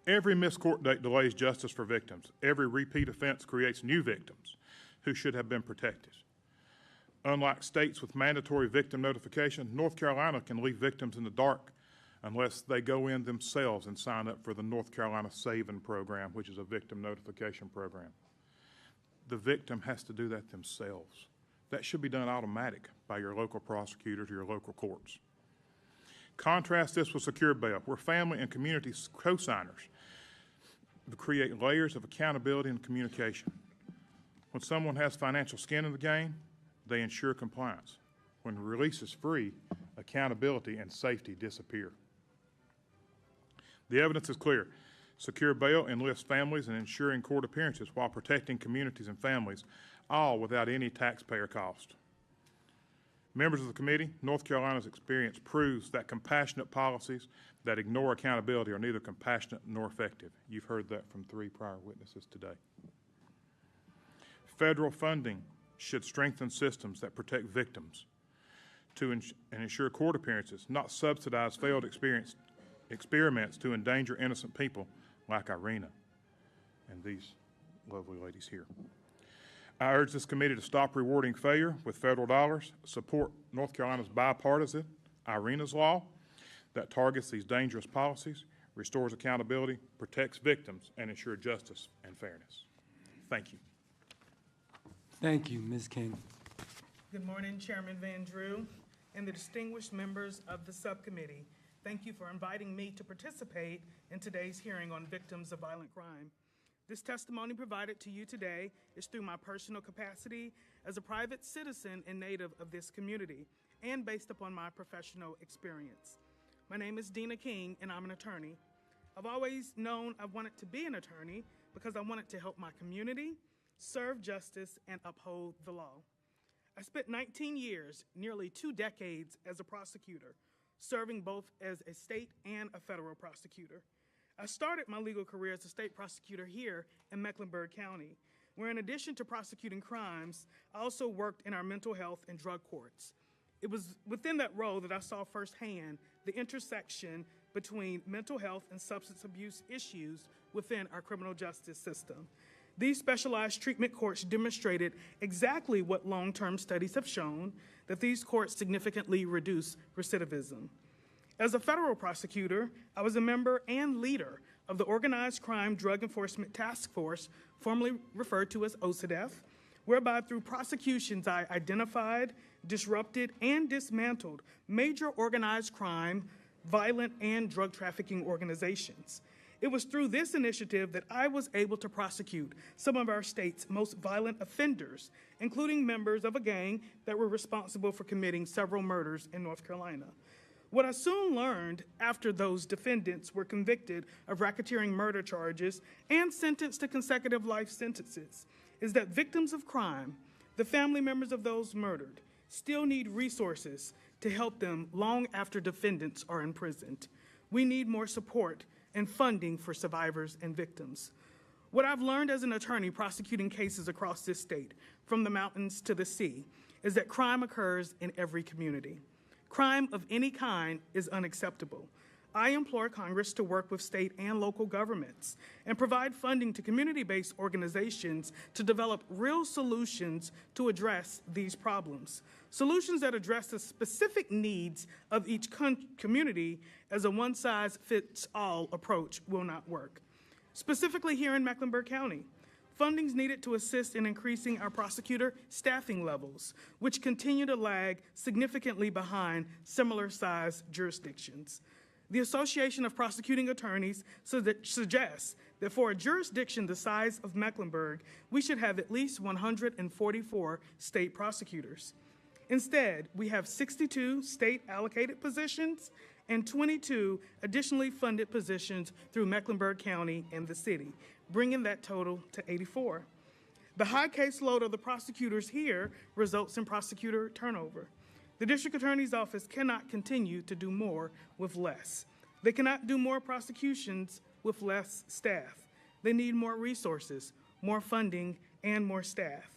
Every missed court date delays justice for victims. Every repeat offense creates new victims who should have been protected. Unlike states with mandatory victim notification, North Carolina can leave victims in the dark unless they go in themselves and sign up for the North Carolina Saving Program, which is a victim notification program. The victim has to do that themselves. That should be done automatic by your local prosecutors or your local courts. Contrast this with secure bail, where family and community co-signers create layers of accountability and communication. When someone has financial skin in the game, they ensure compliance. When release is free, accountability and safety disappear. The evidence is clear. Secure bail enlists families in ensuring court appearances while protecting communities and families, all without any taxpayer cost. Members of the committee, North Carolina's experience proves that compassionate policies that ignore accountability are neither compassionate nor effective. You've heard that from 3 prior witnesses today. Federal funding should strengthen systems that protect victims and ensure court appearances, not subsidize failed experiments to endanger innocent people like Irina and these lovely ladies here. I urge this committee to stop rewarding failure with federal dollars, support North Carolina's bipartisan Irina's Law that targets these dangerous policies, restores accountability, protects victims, and ensures justice and fairness. Thank you. Thank you, Ms. King. Good morning, Chairman Van Drew and the distinguished members of the subcommittee. Thank you for inviting me to participate in today's hearing on victims of violent crime. This testimony provided to you today is through my personal capacity as a private citizen and native of this community and based upon my professional experience. My name is Dina King and I'm an attorney. I've always known I wanted to be an attorney because I wanted to help my community, serve justice, and uphold the law. I spent 19 years, nearly 2 decades, as a prosecutor, serving both as a state and a federal prosecutor. I started my legal career as a state prosecutor here in Mecklenburg County where in addition to prosecuting crimes, I also worked in our mental health and drug courts. It was within that role that I saw firsthand the intersection between mental health and substance abuse issues within our criminal justice system. These specialized treatment courts demonstrated exactly what long-term studies have shown, that these courts significantly reduce recidivism. As a federal prosecutor, I was a member and leader of the Organized Crime Drug Enforcement Task Force, formerly referred to as OCDETF, whereby through prosecutions I identified, disrupted, and dismantled major organized crime, violent, and drug trafficking organizations. It was through this initiative that I was able to prosecute some of our state's most violent offenders, including members of a gang that were responsible for committing several murders in North Carolina. What I soon learned after those defendants were convicted of racketeering murder charges and sentenced to consecutive life sentences is that victims of crime, the family members of those murdered, still need resources to help them long after defendants are imprisoned. We need more support and funding for survivors and victims. What I've learned as an attorney prosecuting cases across this state, from the mountains to the sea, is that crime occurs in every community. Crime of any kind is unacceptable. I implore Congress to work with state and local governments and provide funding to community-based organizations to develop real solutions to address these problems. Solutions that address the specific needs of each community, as a one-size-fits-all approach will not work. Specifically here in Mecklenburg County, funding's needed to assist in increasing our prosecutor staffing levels, which continue to lag significantly behind similar-sized jurisdictions. The Association of Prosecuting Attorneys suggests that for a jurisdiction the size of Mecklenburg, we should have at least 144 state prosecutors. Instead, we have 62 state-allocated positions and 22 additionally funded positions through Mecklenburg County and the city, bringing that total to 84. The high caseload of the prosecutors here results in prosecutor turnover. The district attorney's office cannot continue to do more with less. They cannot do more prosecutions with less staff. They need more resources, more funding, and more staff.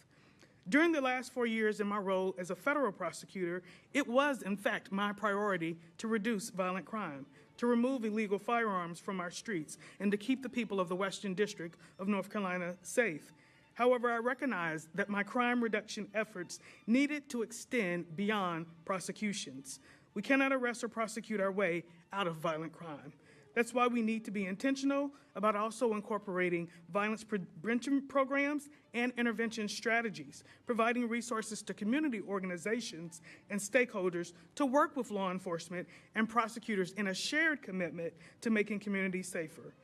During the last 4 years in my role as a federal prosecutor, it was, in fact, my priority to reduce violent crime, to remove illegal firearms from our streets, and to keep the people of the Western District of North Carolina safe. However, I recognized that my crime reduction efforts needed to extend beyond prosecutions. We cannot arrest or prosecute our way out of violent crime. That's why we need to be intentional about also incorporating violence prevention programs and intervention strategies, providing resources to community organizations and stakeholders to work with law enforcement and prosecutors in a shared commitment to making communities safer.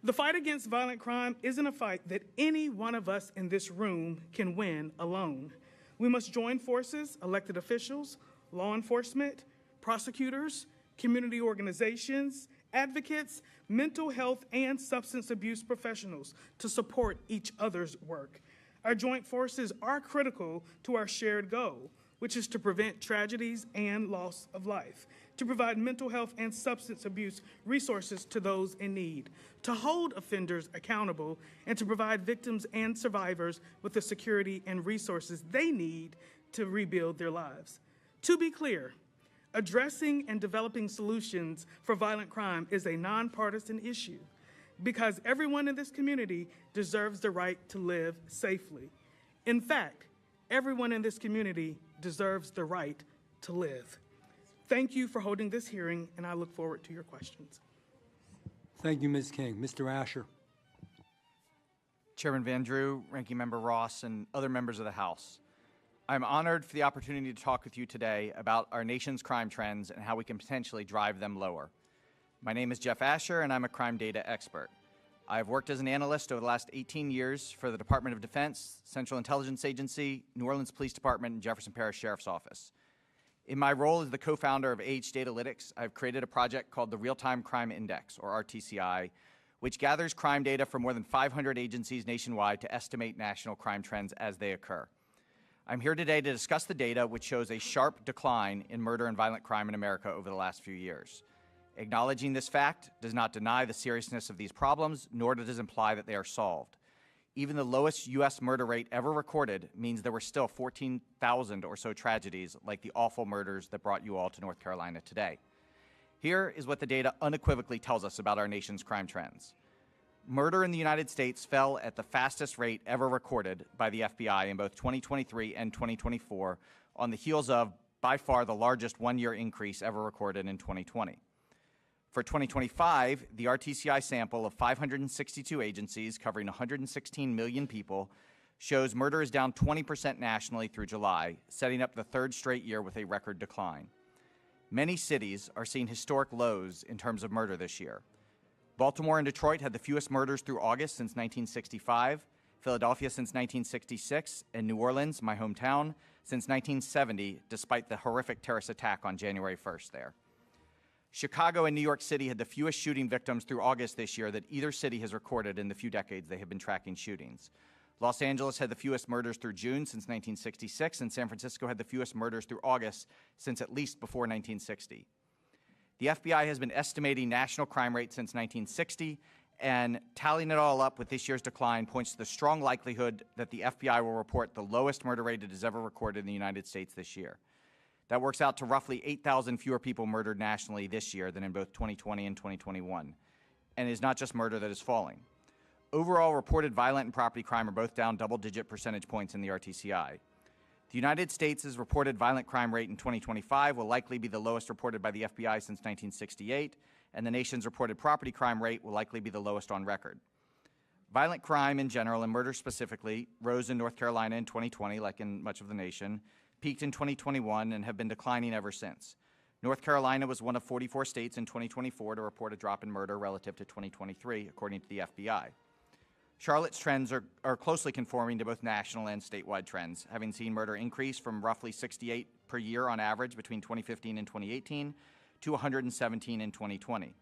The fight against violent crime isn't a fight that any one of us in this room can win alone. We must join forces, elected officials, law enforcement, prosecutors, community organizations, advocates, mental health, and substance abuse professionals to support each other's work. Our joint forces are critical to our shared goal, which is to prevent tragedies and loss of life, to provide mental health and substance abuse resources to those in need, to hold offenders accountable, and to provide victims and survivors with the security and resources they need to rebuild their lives. To be clear, addressing and developing solutions for violent crime is a nonpartisan issue because everyone in this community deserves the right to live safely. In fact, everyone in this community deserves the right to live. Thank you for holding this hearing, and I look forward to your questions. Thank you, Ms. King. Mr. Asher. Chairman Van Drew, Ranking Member Ross, and other members of the House. I'm honored for the opportunity to talk with you today about our nation's crime trends and how we can potentially drive them lower. My name is Jeff Asher, and I'm a crime data expert. I've worked as an analyst over the last 18 years for the Department of Defense, Central Intelligence Agency, New Orleans Police Department, and Jefferson Parish Sheriff's Office. In my role as the co-founder of AH Datalytics, I've created a project called the Real-Time Crime Index, or RTCI, which gathers crime data from more than 500 agencies nationwide to estimate national crime trends as they occur. I'm here today to discuss the data which shows a sharp decline in murder and violent crime in America over the last few years. Acknowledging this fact does not deny the seriousness of these problems, nor does it imply that they are solved. even the lowest U.S. murder rate ever recorded means there were still 14,000 or so tragedies like the awful murders that brought you all to North Carolina today. Here is what the data unequivocally tells us about our nation's crime trends. Murder in the United States fell at the fastest rate ever recorded by the FBI in both 2023 and 2024 on the heels of, by far, the largest one-year increase ever recorded in 2020. For 2025, the RTCI sample of 562 agencies covering 116 million people shows murder is down 20% nationally through July, setting up the third straight year with a record decline. Many cities are seeing historic lows in terms of murder this year. Baltimore and Detroit had the fewest murders through August since 1965, Philadelphia since 1966, and New Orleans, my hometown, since 1970, despite the horrific terrorist attack on January 1st there. Chicago and New York City had the fewest shooting victims through August this year that either city has recorded in the few decades they have been tracking shootings. Los Angeles had the fewest murders through June since 1966, and San Francisco had the fewest murders through August since at least before 1960. The FBI has been estimating national crime rates since 1960, and tallying it all up with this year's decline points to the strong likelihood that the FBI will report the lowest murder rate it has ever recorded in the United States this year. That works out to roughly 8,000 fewer people murdered nationally this year than in both 2020 and 2021. And it is not just murder that is falling. Overall, reported violent and property crime are both down double-digit percentage points in the RTCI. The United States' reported violent crime rate in 2025 will likely be the lowest reported by the FBI since 1968, and the nation's reported property crime rate will likely be the lowest on record. Violent crime in general, and murder specifically, rose in North Carolina in 2020, like in much of the nation, peaked in 2021, and have been declining ever since. North Carolina was one of 44 states in 2024 to report a drop in murder relative to 2023, according to the FBI. Charlotte's trends are closely conforming to both national and statewide trends, having seen murder increase from roughly 68 per year on average between 2015 and 2018 to 117 in 2020.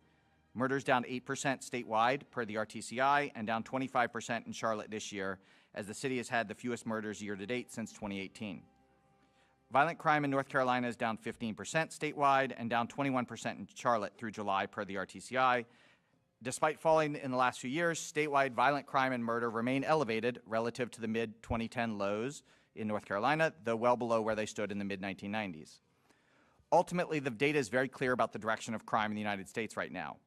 Murders down 8% statewide per the RTCI and down 25% in Charlotte this year, as the city has had the fewest murders year to date since 2018. Violent crime in North Carolina is down 15% statewide and down 21% in Charlotte through July per the RTCI. Despite falling in the last few years, statewide violent crime and murder remain elevated relative to the mid-2010 lows in North Carolina, though well below where they stood in the mid-1990s. Ultimately, the data is very clear about the direction of crime in the United States right now.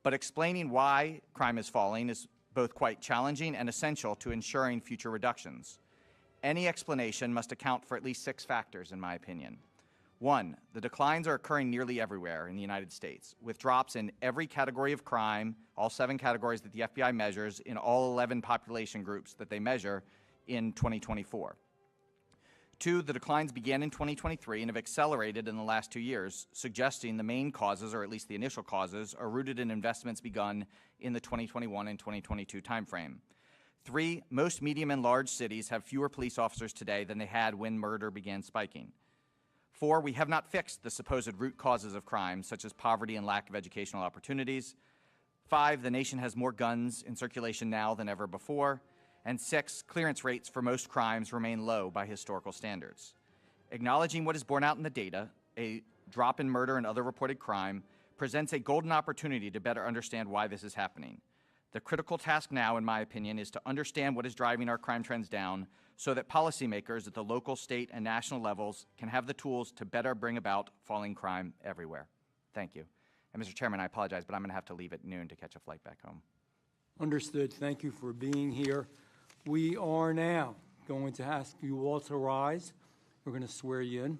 But explaining why crime is falling is both quite challenging and essential to ensuring future reductions. Any explanation must account for at least 6 factors, in my opinion. 1, the declines are occurring nearly everywhere in the United States, with drops in every category of crime, all 7 categories that the FBI measures, in all 11 population groups that they measure in 2024. 2, the declines began in 2023 and have accelerated in the last 2 years, suggesting the main causes, or at least the initial causes, are rooted in investments begun in the 2021 and 2022 timeframe. 3, most medium and large cities have fewer police officers today than they had when murder began spiking. 4, we have not fixed the supposed root causes of crime, such as poverty and lack of educational opportunities. 5, the nation has more guns in circulation now than ever before. And 6, clearance rates for most crimes remain low by historical standards. Acknowledging what is borne out in the data, a drop in murder and other reported crime presents a golden opportunity to better understand why this is happening. The critical task now, in my opinion, is to understand what is driving our crime trends down so that policymakers at the local, state, and national levels can have the tools to better bring about falling crime everywhere. Thank you. And Mr. Chairman, I apologize, but I'm going to have to leave at noon to catch a flight back home. Understood. Thank you for being here. We are now going to ask you all to rise. We're going to swear you in.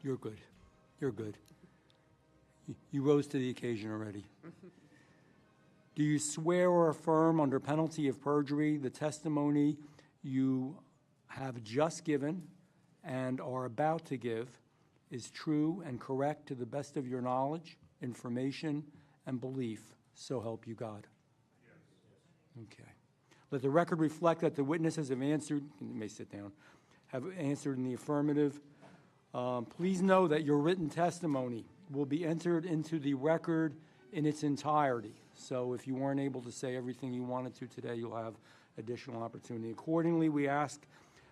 You're good. You're good. You rose to the occasion already. Do you swear or affirm under penalty of perjury the testimony you have just given and are about to give is true and correct to the best of your knowledge, information, and belief, so help you God? Yes. Okay. Let the record reflect that the witnesses have answered, you may sit down, have answered in the affirmative. Please know that your written testimony will be entered into the record in its entirety. So if you weren't able to say everything you wanted to today, you'll have additional opportunity. Accordingly, we ask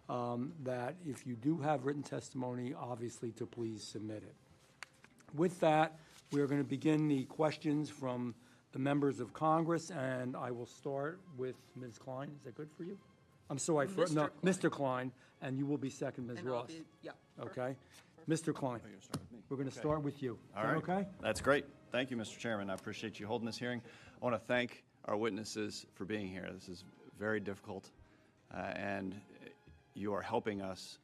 that if you do have written testimony, obviously to please submit it. With that, We are going to begin the questions from the members of Congress, and I will start with Ms. Klein. Is that good for you? I'm sorry, no, Mr. Klein, and you will be second, Ms. Ross. Okay? Mr. Klein, we're going to start with you. All right. Okay? That's great. Thank you, Mr. Chairman. I appreciate you holding this hearing. I want to thank our witnesses for being here. This is very difficult, and you are helping us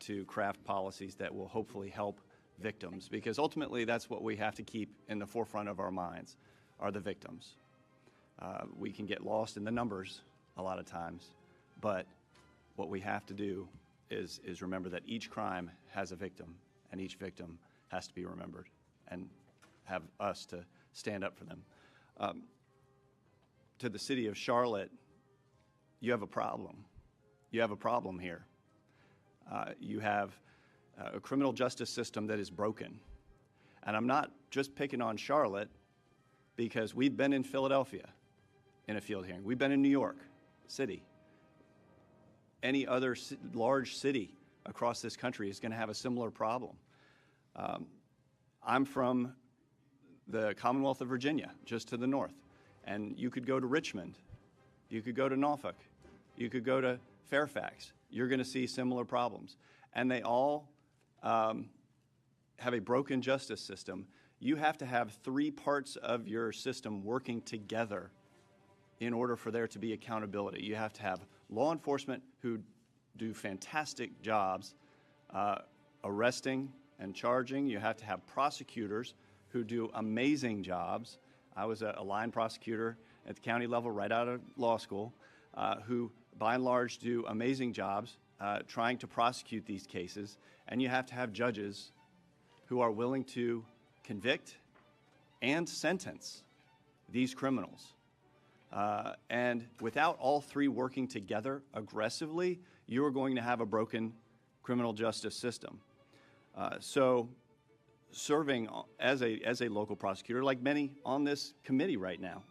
to craft policies that will hopefully help victims, because ultimately that's what we have to keep in the forefront of our minds, are the victims. We can get lost in the numbers a lot of times, but what we have to do is remember that each crime has a victim, and each victim has to be remembered, and have us to stand up for them. To the city of Charlotte, you have a problem. You have a problem here. You have a criminal justice system that is broken. And I'm not just picking on Charlotte, because we've been in Philadelphia in a field hearing. We've been in New York City. Any other large city across this country is going to have a similar problem. I'm from the Commonwealth of Virginia, just to the north. And you could go to Richmond. You could go to Norfolk. You could go to Fairfax. You're going to see similar problems. And they all have a broken justice system. You have to have three parts of your system working together in order for there to be accountability. You have to have law enforcement who do fantastic jobs arresting and charging. You have to have prosecutors who do amazing jobs. I was a line prosecutor at the county level right out of law school, who by and large do amazing jobs trying to prosecute these cases. And you have to have judges who are willing to convict and sentence these criminals. And without all three working together aggressively, you are going to have a broken criminal justice system. So serving as a local prosecutor, like many on this committee right now,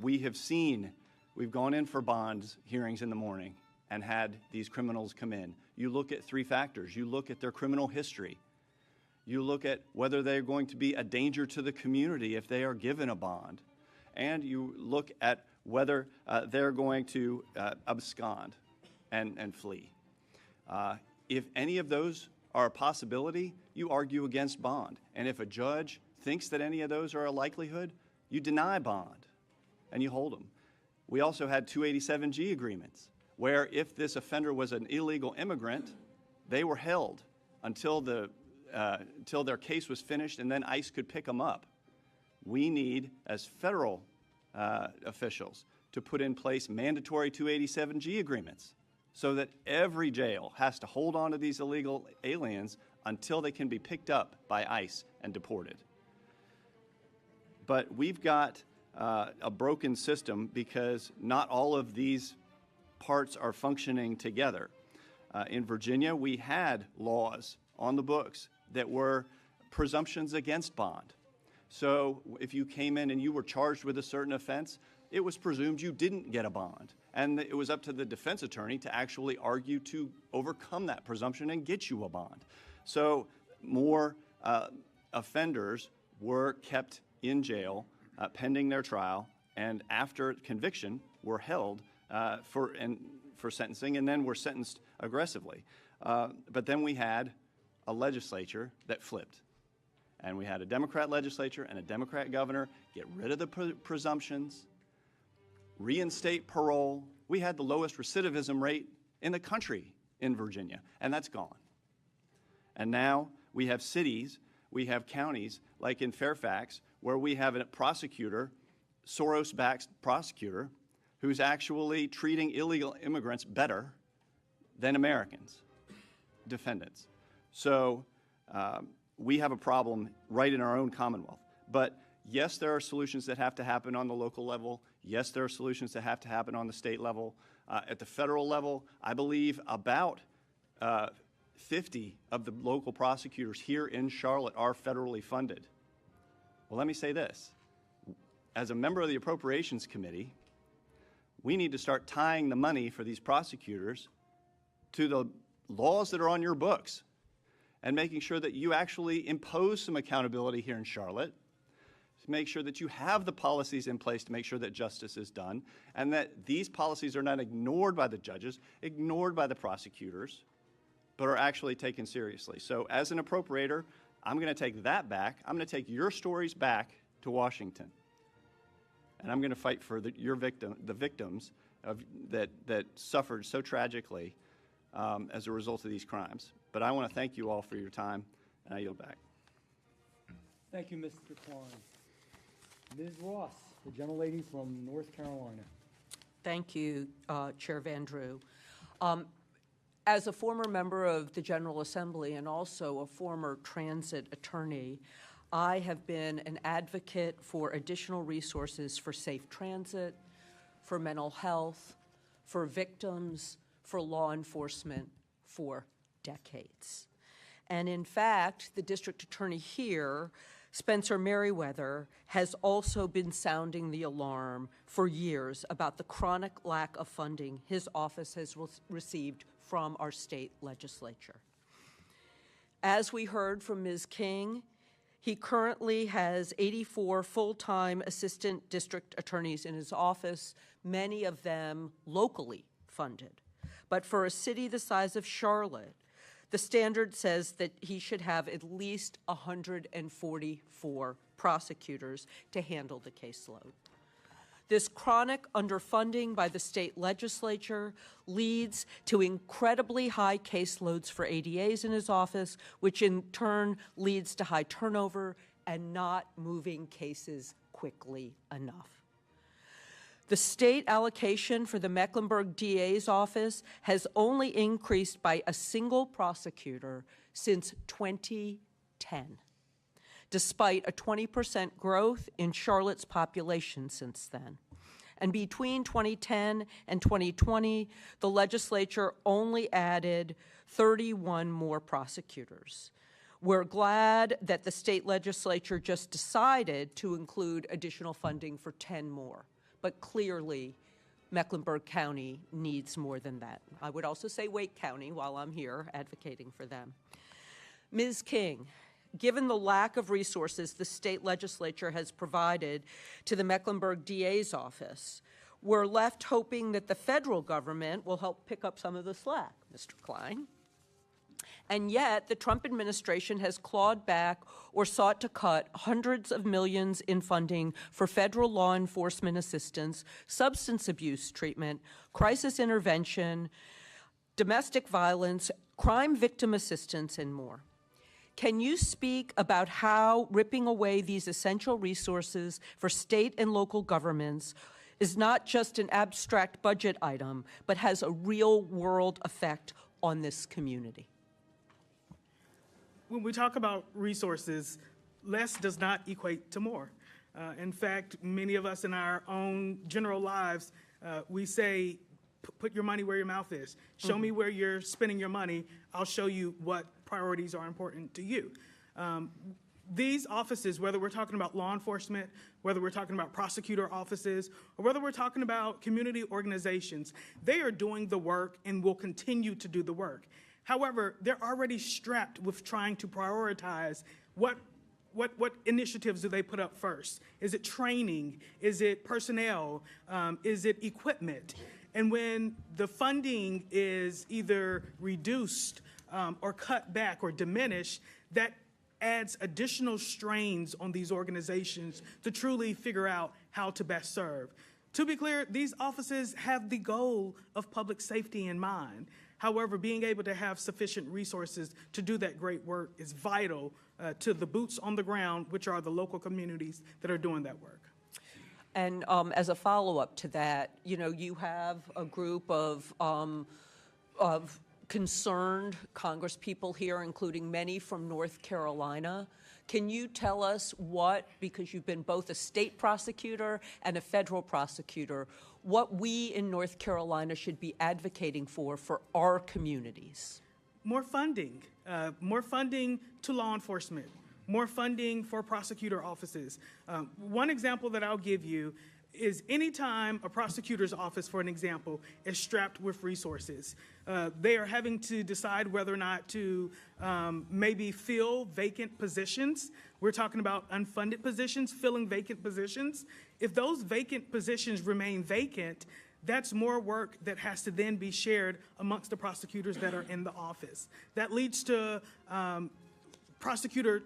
we've gone in for bonds hearings in the morning and had these criminals come in. You look at three factors. You look at their criminal history. You look at whether they're going to be a danger to the community if they are given a bond. And you look at whether they're going to abscond and flee. If any of those are a possibility, you argue against bond. And if a judge thinks that any of those are a likelihood, you deny bond and you hold them. We also had 287G agreements where if this offender was an illegal immigrant, they were held until their case was finished, and then ICE could pick them up. We need, as federal officials, to put in place mandatory 287G agreements so that every jail has to hold on to these illegal aliens until they can be picked up by ICE and deported. But we've got a broken system because not all of these parts are functioning together. In Virginia, we had laws on the books that were presumptions against bond. So if you came in and you were charged with a certain offense, it was presumed you didn't get a bond. And it was up to the defense attorney to actually argue to overcome that presumption and get you a bond. So more offenders were kept in jail pending their trial, and after conviction were held for sentencing, and then were sentenced aggressively. But then we had a legislature that flipped. And we had a Democrat legislature and a Democrat governor get rid of the presumptions, reinstate parole. We had the lowest recidivism rate in the country in Virginia, and that's gone. And now we have cities, we have counties, like in Fairfax, where we have a prosecutor, Soros-backed prosecutor, who's actually treating illegal immigrants better than Americans, defendants. So we have a problem right in our own Commonwealth. But yes, there are solutions that have to happen on the local level. Yes, there are solutions that have to happen on the state level. At the federal level, I believe about 50 of the local prosecutors here in Charlotte are federally funded. Well, let me say this. As a member of the Appropriations Committee, we need to start tying the money for these prosecutors to the laws that are on your books. and making sure that you actually impose some accountability here in Charlotte, to make sure that you have the policies in place to make sure that justice is done, and that these policies are not ignored by the judges, ignored by the prosecutors, but are actually taken seriously. So as an appropriator, I'm going to take that back. I'm going to take your stories back to Washington. And I'm going to fight for the victims that suffered so tragically as a result of these crimes. But I want to thank you all for your time, and I yield back. Thank you, Mr. Klein. Ms. Ross, the gentlelady from North Carolina. Thank you, Chair Van Drew. As a former member of the General Assembly and also a former transit attorney, I have been an advocate for additional resources for safe transit, for mental health, for victims, for law enforcement for decades. And in fact, the district attorney here, Spencer Merriweather, has also been sounding the alarm for years about the chronic lack of funding his office has received from our state legislature. As we heard from Ms. King, he currently has 84 full-time assistant district attorneys in his office, many of them locally funded. But for a city the size of Charlotte, the standard says that he should have at least 144 prosecutors to handle the caseload. This chronic underfunding by the state legislature leads to incredibly high caseloads for ADAs in his office, which in turn leads to high turnover and not moving cases quickly enough. The state allocation for the Mecklenburg DA's office has only increased by a single prosecutor since 2010, despite a 20% growth in Charlotte's population since then. And between 2010 and 2020, the legislature only added 31 more prosecutors. We're glad that the state legislature just decided to include additional funding for 10 more. But clearly, Mecklenburg County needs more than that. I would also say Wake County while I'm here advocating for them. Ms. King, given the lack of resources the state legislature has provided to the Mecklenburg DA's office, we're left hoping that the federal government will help pick up some of the slack, Mr. Klein. And yet, the Trump administration has clawed back or sought to cut hundreds of millions in funding for federal law enforcement assistance, substance abuse treatment, crisis intervention, domestic violence, crime victim assistance, and more. Can you speak about how ripping away these essential resources for state and local governments is not just an abstract budget item, but has a real-world effect on this community? When we talk about resources, less does not equate to more. In fact, many of us in our own general lives, we say, put your money where your mouth is. Show me where you're spending your money. I'll show you what priorities are important to you. These offices, whether we're talking about law enforcement, whether we're talking about prosecutor offices, or whether we're talking about community organizations, they are doing the work and will continue to do the work. However, they're already strapped with trying to prioritize what initiatives do they put up first? Is it training? Is it personnel? Is it equipment? And when the funding is either reduced or cut back or diminished, that adds additional strains on these organizations to truly figure out how to best serve. To be clear, these offices have the goal of public safety in mind. However, being able to have sufficient resources to do that great work is vital to the boots on the ground, which are the local communities that are doing that work. And as a follow-up to that, you know, you have a group of concerned Congresspeople here, including many from North Carolina. Can you tell us what, because you've been both a state prosecutor and a federal prosecutor, what we in North Carolina should be advocating for our communities? More funding to law enforcement, more funding for prosecutor offices. One example that I'll give you is anytime a prosecutor's office, for an example, is strapped with resources, they are having to decide whether or not to maybe fill vacant positions. We're talking about unfunded positions, filling vacant positions. If those vacant positions remain vacant, that's more work that has to then be shared amongst the prosecutors that are in the office. That leads to prosecutor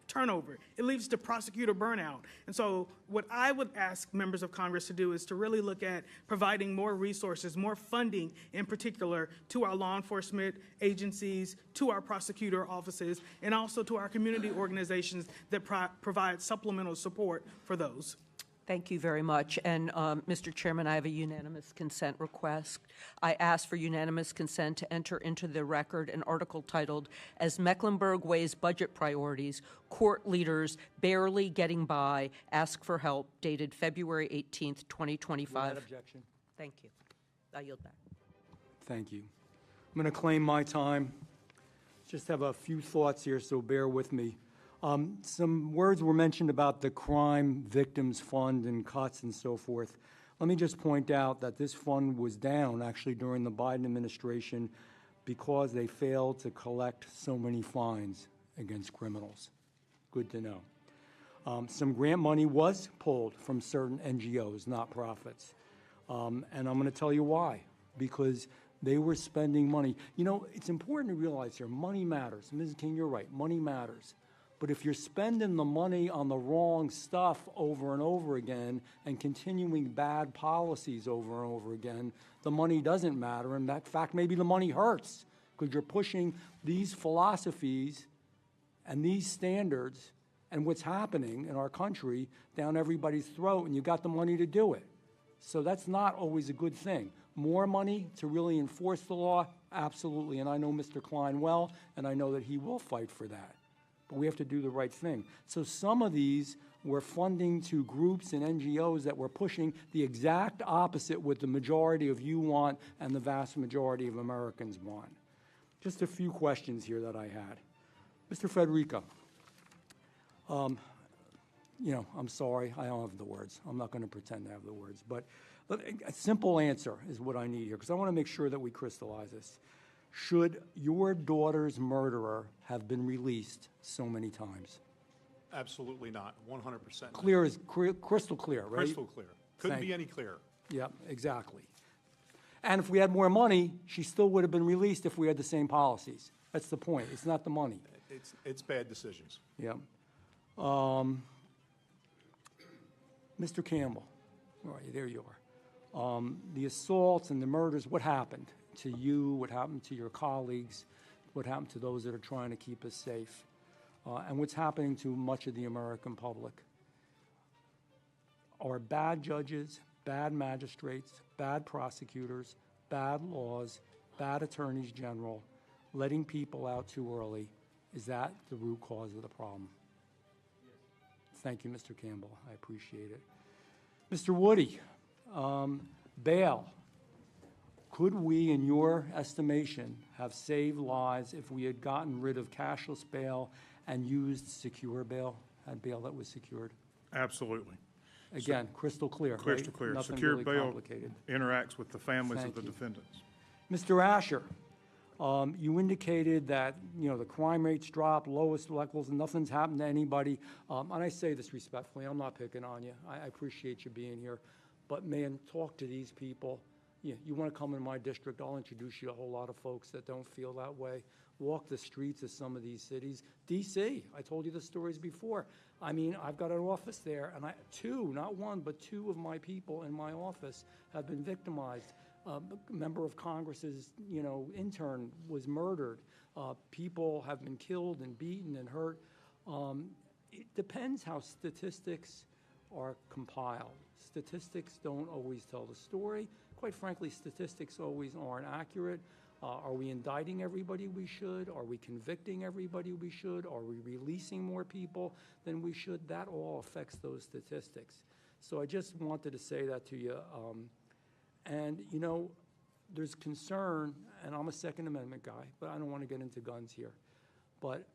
turnover. It leads to prosecutor burnout. And so what I would ask members of Congress to do is to really look at providing more resources, more funding in particular to our law enforcement agencies, to our prosecutor offices, and also to our community organizations that provide supplemental support for those. Thank you very much. And, Mr. Chairman, I have a unanimous consent request. I ask for unanimous consent to enter into the record an article titled, "As Mecklenburg Weighs Budget Priorities, Court Leaders Barely Getting By Ask for Help," dated February 18th, 2025. Without objection. Thank you. I yield back. Thank you. I'm going to claim my time. Just have a few thoughts here, so bear with me. Some words were mentioned about the Crime Victims Fund and cuts and so forth. Let me just point out that this fund was down actually during the Biden administration because they failed to collect so many fines against criminals. Good to know. Some grant money was pulled from certain NGOs, not profits. And I'm going to tell you why. Because they were spending money. You know, it's important to realize here, money matters. Ms. King, you're right, money matters. But if you're spending the money on the wrong stuff over and over again and continuing bad policies over and over again, the money doesn't matter. In fact, maybe the money hurts because you're pushing these philosophies and these standards and what's happening in our country down everybody's throat, and you got the money to do it. So that's not always a good thing. More money to really enforce the law? Absolutely. And I know Mr. Klein well, and I know that he will fight for that. But we have to do the right thing. So some of these were funding to groups and NGOs that were pushing the exact opposite what the majority of you want and the vast majority of Americans want. Just a few questions here that I had. Mr. Federico, you know, I'm sorry, I don't have the words. I'm not going to pretend to have the words. But a simple answer is what I need here, because I want to make sure that we crystallize this. Should your daughter's murderer have been released so many times? Absolutely not, 100%. Clear is crystal clear, right? Crystal clear. Couldn't be any clearer. Yep, exactly. And if we had more money, she still would have been released if we had the same policies. That's the point. It's not the money. It's bad decisions. Yep. Mr. Campbell, all right, there you are. The assaults and the murders, what happened to you? What happened to your colleagues? What happened to those that are trying to keep us safe? And what's happening to much of the American public? Are bad judges, bad magistrates, bad prosecutors, bad laws, bad attorneys general, letting people out too early, is that the root cause of the problem? Thank you, Mr. Campbell. I appreciate it. Mr. Woody, bail. Could we, in your estimation, have saved lives if we had gotten rid of cashless bail and used secure bail, had bail that was secured? Absolutely. Again, crystal clear, right? Crystal clear. Nothing Secure really bail complicated. interacts with the families Thank of the you. defendants. Mr. Asher, you indicated that, you know, the crime rates dropped, lowest levels, and nothing's happened to anybody. And I say this respectfully, I'm not picking on you. I appreciate you being here. But man, talk to these people. You want to come in my district, I'll introduce you to a whole lot of folks that don't feel that way. Walk the streets of some of these cities. D.C., I told you the stories before. I mean, I've got an office there, and two, not one, but two of my people in my office have been victimized. A member of Congress's, you know, intern was murdered. People have been killed and beaten and hurt. It depends how statistics are compiled. Statistics don't always tell the story. Quite frankly, statistics always aren't accurate. Are we indicting everybody we should? Are we convicting everybody we should? Are we releasing more people than we should? That all affects those statistics. So I just wanted to say that to you. And, you know, there's concern, and I'm a Second Amendment guy, but I don't want to get into guns here. But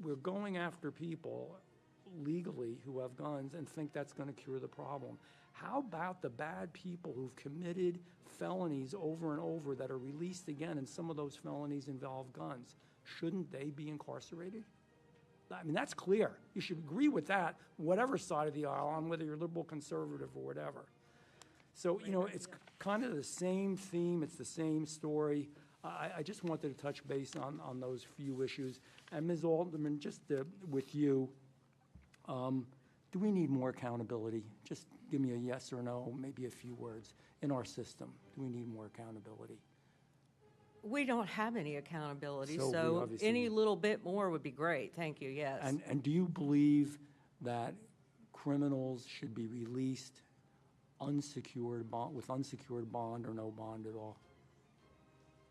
we're going after people legally who have guns and think that's going to cure the problem. How about the bad people who've committed felonies over and over that are released again, and some of those felonies involve guns? Shouldn't they be incarcerated? I mean, that's clear. You should agree with that, whatever side of the aisle on, whether you're liberal, conservative, or whatever. So, you know, it's kind of the same theme, it's the same story. I just wanted to touch base on those few issues. And Ms. Alderman, just with you, do we need more accountability? Just give me a yes or no, maybe a few words. In our system, do we need more accountability? We don't have any accountability, So we so obviously any need- little bit more would be great. Thank you, yes. And do you believe that criminals should be released unsecured bond, with unsecured bond or no bond at all?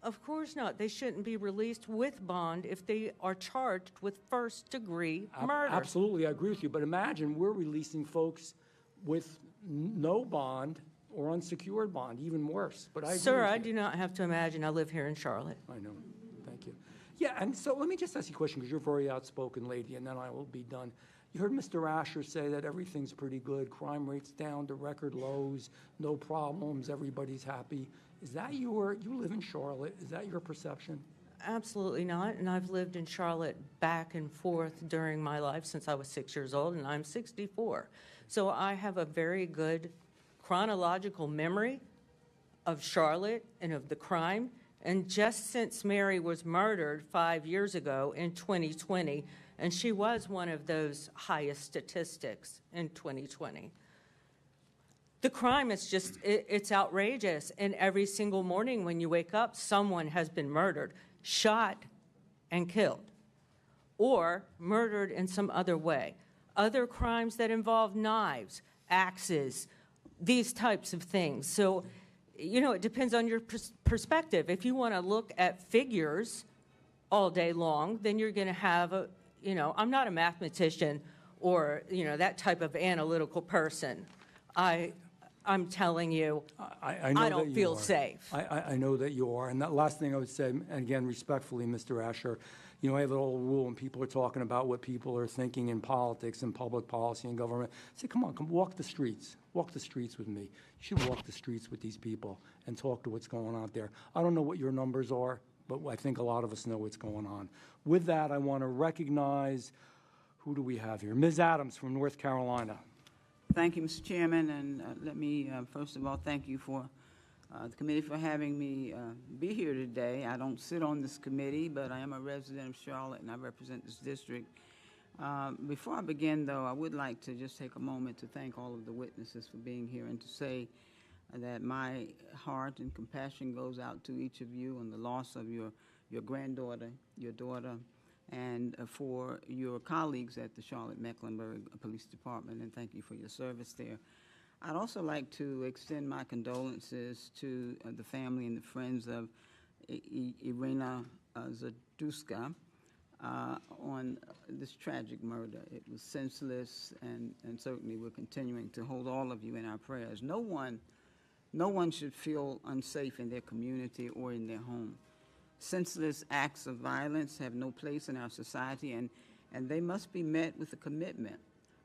Of course not. They shouldn't be released with bond if they are charged with first-degree murder. Absolutely, I agree with you. But imagine we're releasing folks with no bond or unsecured bond, even worse. But I agree Sir, with I you. do not have to imagine. I live here in Charlotte. I know. Thank you. Yeah, and so let me just ask you a question, because you're a very outspoken lady, and then I will be done. You heard Mr. Asher say that everything's pretty good, crime rates down to record lows, no problems, everybody's happy. Is that you live in Charlotte, is that your perception? Absolutely not, and I've lived in Charlotte back and forth during my life since I was 6 years old, and I'm 64. So I have a very good chronological memory of Charlotte and of the crime. And just since Mary was murdered 5 years ago in 2020, and she was one of those highest statistics in 2020, the crime is just, it's outrageous. And every single morning when you wake up, someone has been murdered, shot and killed, or murdered in some other way. Other crimes that involve knives, axes, these types of things. So, you know, it depends on your perspective. If you want to look at figures all day long, then you're going to have a, you know, I'm not a mathematician or, you know, that type of analytical person. I'm telling you, I know I don't that you feel are. safe. I know that you are. And that last thing I would say, and again, respectfully, Mr. Asher, you know, I have an old rule when people are talking about what people are thinking in politics and public policy and government. I say, come on, come walk the streets. Walk the streets with me. You should walk the streets with these people and talk to what's going on out there. I don't know what your numbers are, but I think a lot of us know what's going on. With that, I want to recognize, who do we have here? Ms. Adams from North Carolina. Thank you, Mr. Chairman, and let me, first of all, thank you for the committee for having me be here today. I don't sit on this committee, but I am a resident of Charlotte, and I represent this district. Before I begin, though, I would like to just take a moment to thank all of the witnesses for being here and to say that my heart and compassion goes out to each of you on the loss of your granddaughter, your daughter, and for your colleagues at the Charlotte-Mecklenburg Police Department, and thank you for your service there. I'd also like to extend my condolences to the family and the friends of Irina Zaduska on this tragic murder. It was senseless, and certainly we're continuing to hold all of you in our prayers. No one should feel unsafe in their community or in their home. Senseless acts of violence have no place in our society, and they must be met with a commitment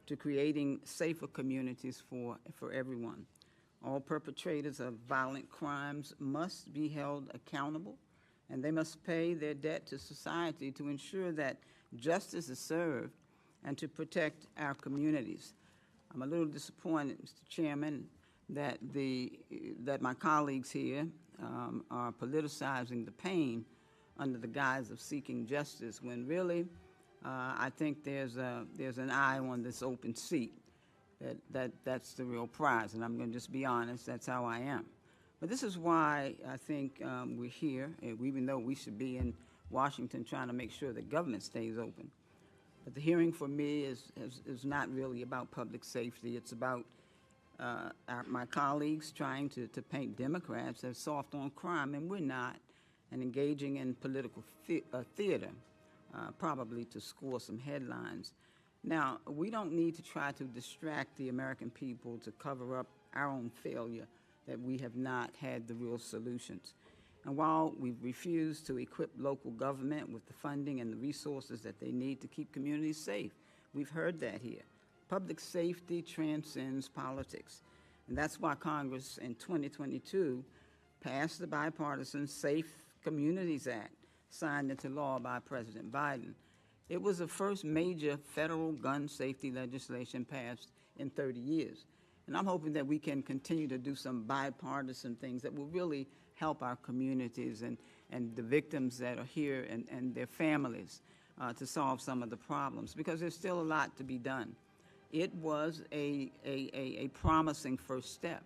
to creating safer communities for everyone. All perpetrators of violent crimes must be held accountable, and they must pay their debt to society to ensure that justice is served and to protect our communities. I'm a little disappointed, Mr. Chairman, that my colleagues here are politicizing the pain under the guise of seeking justice, when really I think there's an eye on this open seat. That's the real prize, and I'm going to just be honest, that's how I am. But this is why I think we're here, even though we should be in Washington trying to make sure that government stays open. But the hearing for me is not really about public safety. It's about my colleagues trying to paint Democrats as soft on crime, and we're not, and engaging in political theater, probably to score some headlines. Now, we don't need to try to distract the American people to cover up our own failure, that we have not had the real solutions. And while we've refused to equip local government with the funding and the resources that they need to keep communities safe, We've heard that here. Public safety transcends politics. And that's why Congress in 2022 passed the bipartisan Safe Communities Act, signed into law by President Biden. It was the first major federal gun safety legislation passed in 30 years. And I'm hoping that we can continue to do some bipartisan things that will really help our communities and the victims that are here and their families to solve some of the problems, because there's still a lot to be done. It was a promising first step.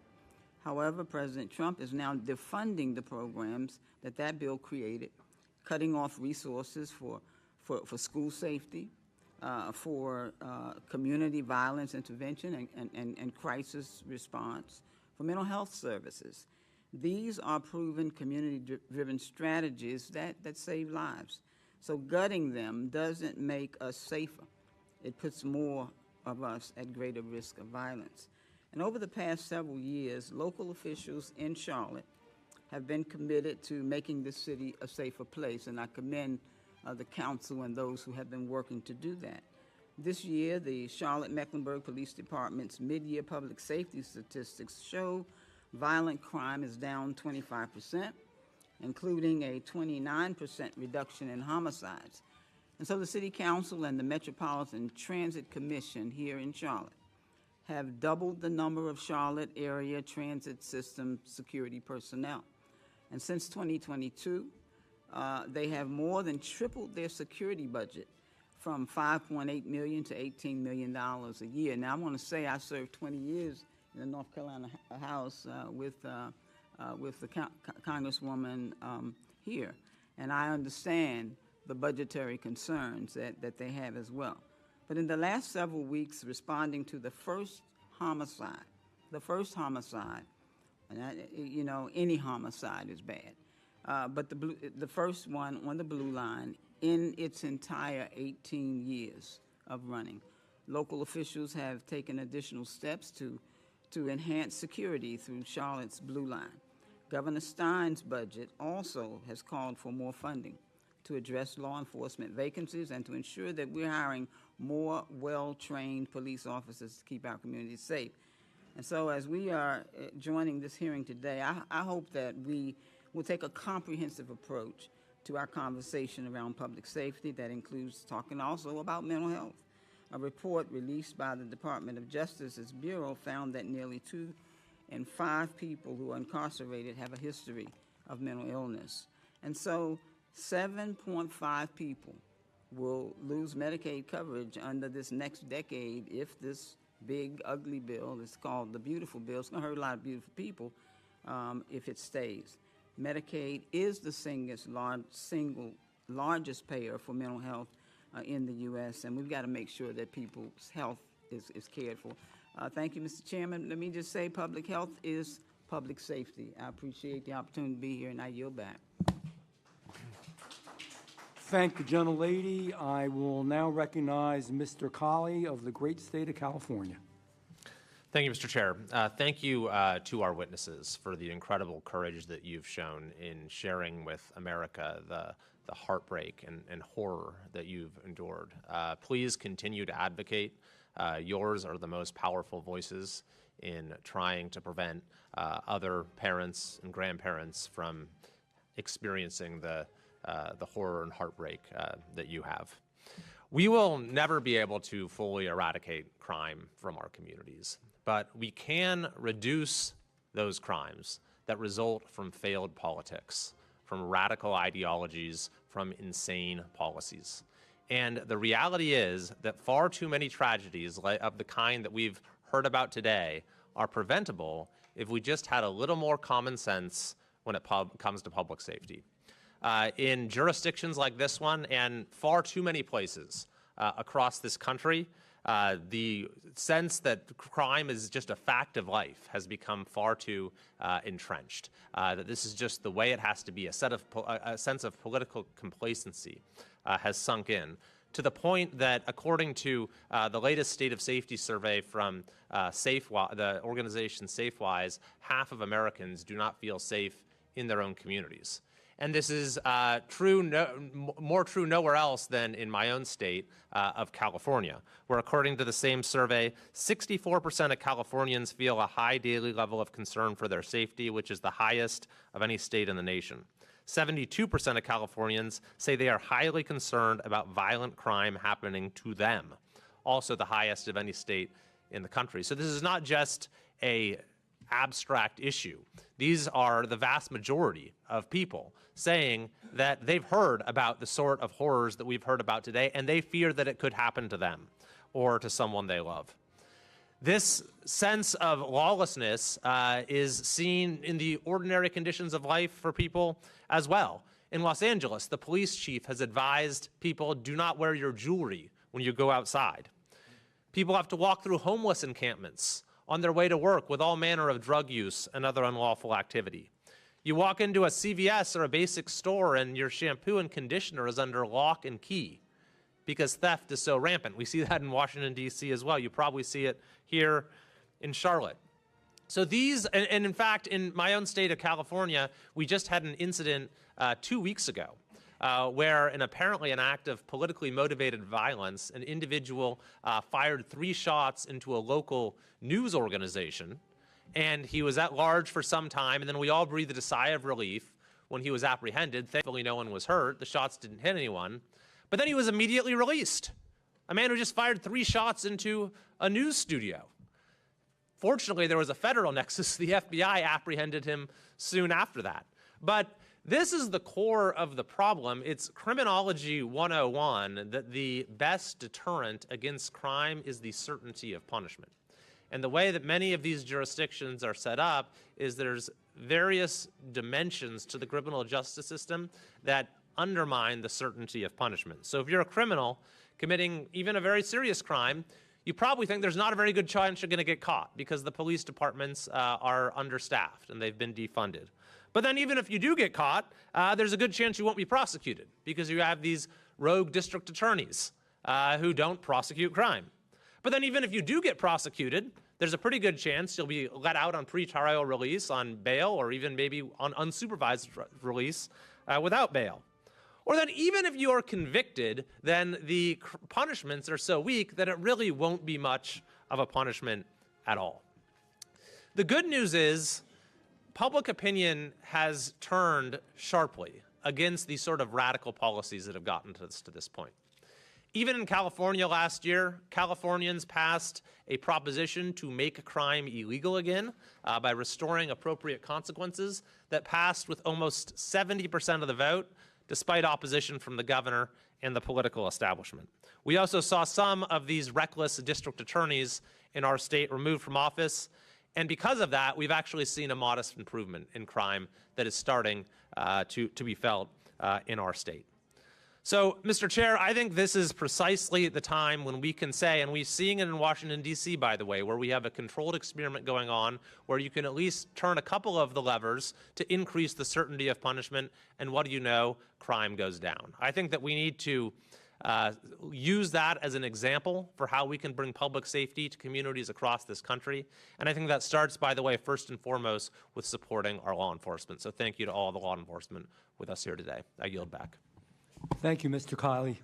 However, President Trump is now defunding the programs that bill created, cutting off resources for school safety, for community violence intervention and crisis response, for mental health services. These are proven community-driven strategies that save lives. So gutting them doesn't make us safer. It puts more of us at greater risk of violence. And over the past several years, local officials in Charlotte have been committed to making this city a safer place, and I commend the council and those who have been working to do that. This year, the Charlotte-Mecklenburg Police Department's mid-year public safety statistics show violent crime is down 25%, including a 29% reduction in homicides. And so the City Council and the Metropolitan Transit Commission here in Charlotte have doubled the number of Charlotte area transit system security personnel. And since 2022, they have more than tripled their security budget from $5.8 million to $18 million a year. Now, I want to say I served 20 years in the North Carolina House with the Congresswoman here, and I understand the budgetary concerns that they have as well. But in the last several weeks, responding to the first homicide, and you know, any homicide is bad, but the first one on the blue line in its entire 18 years of running, local officials have taken additional steps to enhance security through Charlotte's Blue Line. Governor Stein's budget also has called for more funding to address law enforcement vacancies and to ensure that we're hiring more well-trained police officers to keep our communities safe. And so as we are joining this hearing today, I hope that we will take a comprehensive approach to our conversation around public safety that includes talking also about mental health. A report released by the Department of Justice's Bureau found that nearly 2 in 5 people who are incarcerated have a history of mental illness. And so 7.5 people will lose Medicaid coverage under this next decade if this big, ugly bill, it's called the Beautiful Bill, it's going to hurt a lot of beautiful people if it stays. Medicaid is the single largest payer for mental health in the U.S., and we've got to make sure that people's health is cared for. Thank you, Mr. Chairman. Let me just say public health is public safety. I appreciate the opportunity to be here, and I yield back. Thank the gentlelady. I will now recognize Mr. Colley of the great state of California. Thank you, Mr. Chair. Thank you to our witnesses for the incredible courage that you've shown in sharing with America the heartbreak and horror that you've endured. Please continue to advocate. Yours are the most powerful voices in trying to prevent other parents and grandparents from experiencing the horror and heartbreak that you have. We will never be able to fully eradicate crime from our communities, but we can reduce those crimes that result from failed politics, from radical ideologies, from insane policies. And the reality is that far too many tragedies of the kind that we've heard about today are preventable if we just had a little more common sense when it comes to public safety. In jurisdictions like this one and far too many places across this country, the sense that crime is just a fact of life has become far too entrenched, that this is just the way it has to be. A sense of political complacency has sunk in, to the point that, according to the latest state of safety survey from the organization SafeWise, half of Americans do not feel safe in their own communities. And this is more true nowhere else than in my own state of California, where according to the same survey, 64% of Californians feel a high daily level of concern for their safety, which is the highest of any state in the nation. 72% of Californians say they are highly concerned about violent crime happening to them, also the highest of any state in the country. So this is not just a abstract issue. These are the vast majority of people saying that they've heard about the sort of horrors that we've heard about today, and they fear that it could happen to them or to someone they love. This sense of lawlessness is seen in the ordinary conditions of life for people as well. In Los Angeles, the police chief has advised people, do not wear your jewelry when you go outside. People have to walk through homeless encampments on their way to work with all manner of drug use and other unlawful activity. You walk into a CVS or a basic store and your shampoo and conditioner is under lock and key because theft is so rampant. We see that in Washington, D.C. as well. You probably see it here in Charlotte. So these, and in fact, in my own state of California, we just had an incident 2 weeks ago where, in apparently an act of politically motivated violence, an individual fired 3 shots into a local news organization, and he was at large for some time, and then we all breathed a sigh of relief when he was apprehended. Thankfully, no one was hurt. The shots didn't hit anyone. But then he was immediately released. A man who just fired 3 shots into a news studio. Fortunately, there was a federal nexus. The FBI apprehended him soon after that. But this is the core of the problem. It's criminology 101 that the best deterrent against crime is the certainty of punishment. And the way that many of these jurisdictions are set up is there's various dimensions to the criminal justice system that undermine the certainty of punishment. So if you're a criminal committing even a very serious crime, you probably think there's not a very good chance you're going to get caught because the police departments are understaffed and they've been defunded. But then even if you do get caught, there's a good chance you won't be prosecuted because you have these rogue district attorneys who don't prosecute crime. But then even if you do get prosecuted, there's a pretty good chance you'll be let out on pretrial release, on bail, or even maybe on unsupervised release without bail. Or then even if you are convicted, then the punishments are so weak that it really won't be much of a punishment at all. The good news is public opinion has turned sharply against these sort of radical policies that have gotten us to this point. Even in California last year, Californians passed a proposition to make crime illegal again by restoring appropriate consequences that passed with almost 70% of the vote, despite opposition from the governor and the political establishment. We also saw some of these reckless district attorneys in our state removed from office, and because of that, we've actually seen a modest improvement in crime that is starting to be felt in our state. So, Mr. Chair, I think this is precisely the time when we can say, and we're seeing it in Washington, D.C., by the way, where we have a controlled experiment going on, where you can at least turn a couple of the levers to increase the certainty of punishment, and what do you know? Crime goes down. I think that we need to use that as an example for how we can bring public safety to communities across this country. And I think that starts, by the way, first and foremost, with supporting our law enforcement. So thank you to all the law enforcement with us here today. I yield back. Thank you, Mr. Kiley.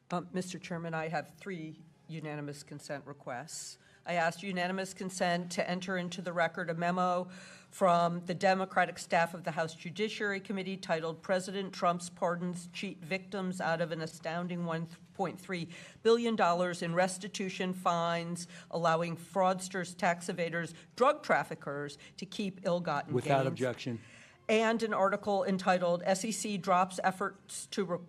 Mr. Chairman, I have 3 unanimous consent requests. I ask unanimous consent to enter into the record a memo from the Democratic staff of the House Judiciary Committee titled President Trump's Pardons Cheat Victims Out of an Astounding $1.3 billion in restitution fines, allowing fraudsters, tax evaders, drug traffickers to keep ill-gotten gains. Without objection. And an article entitled SEC Drops Efforts to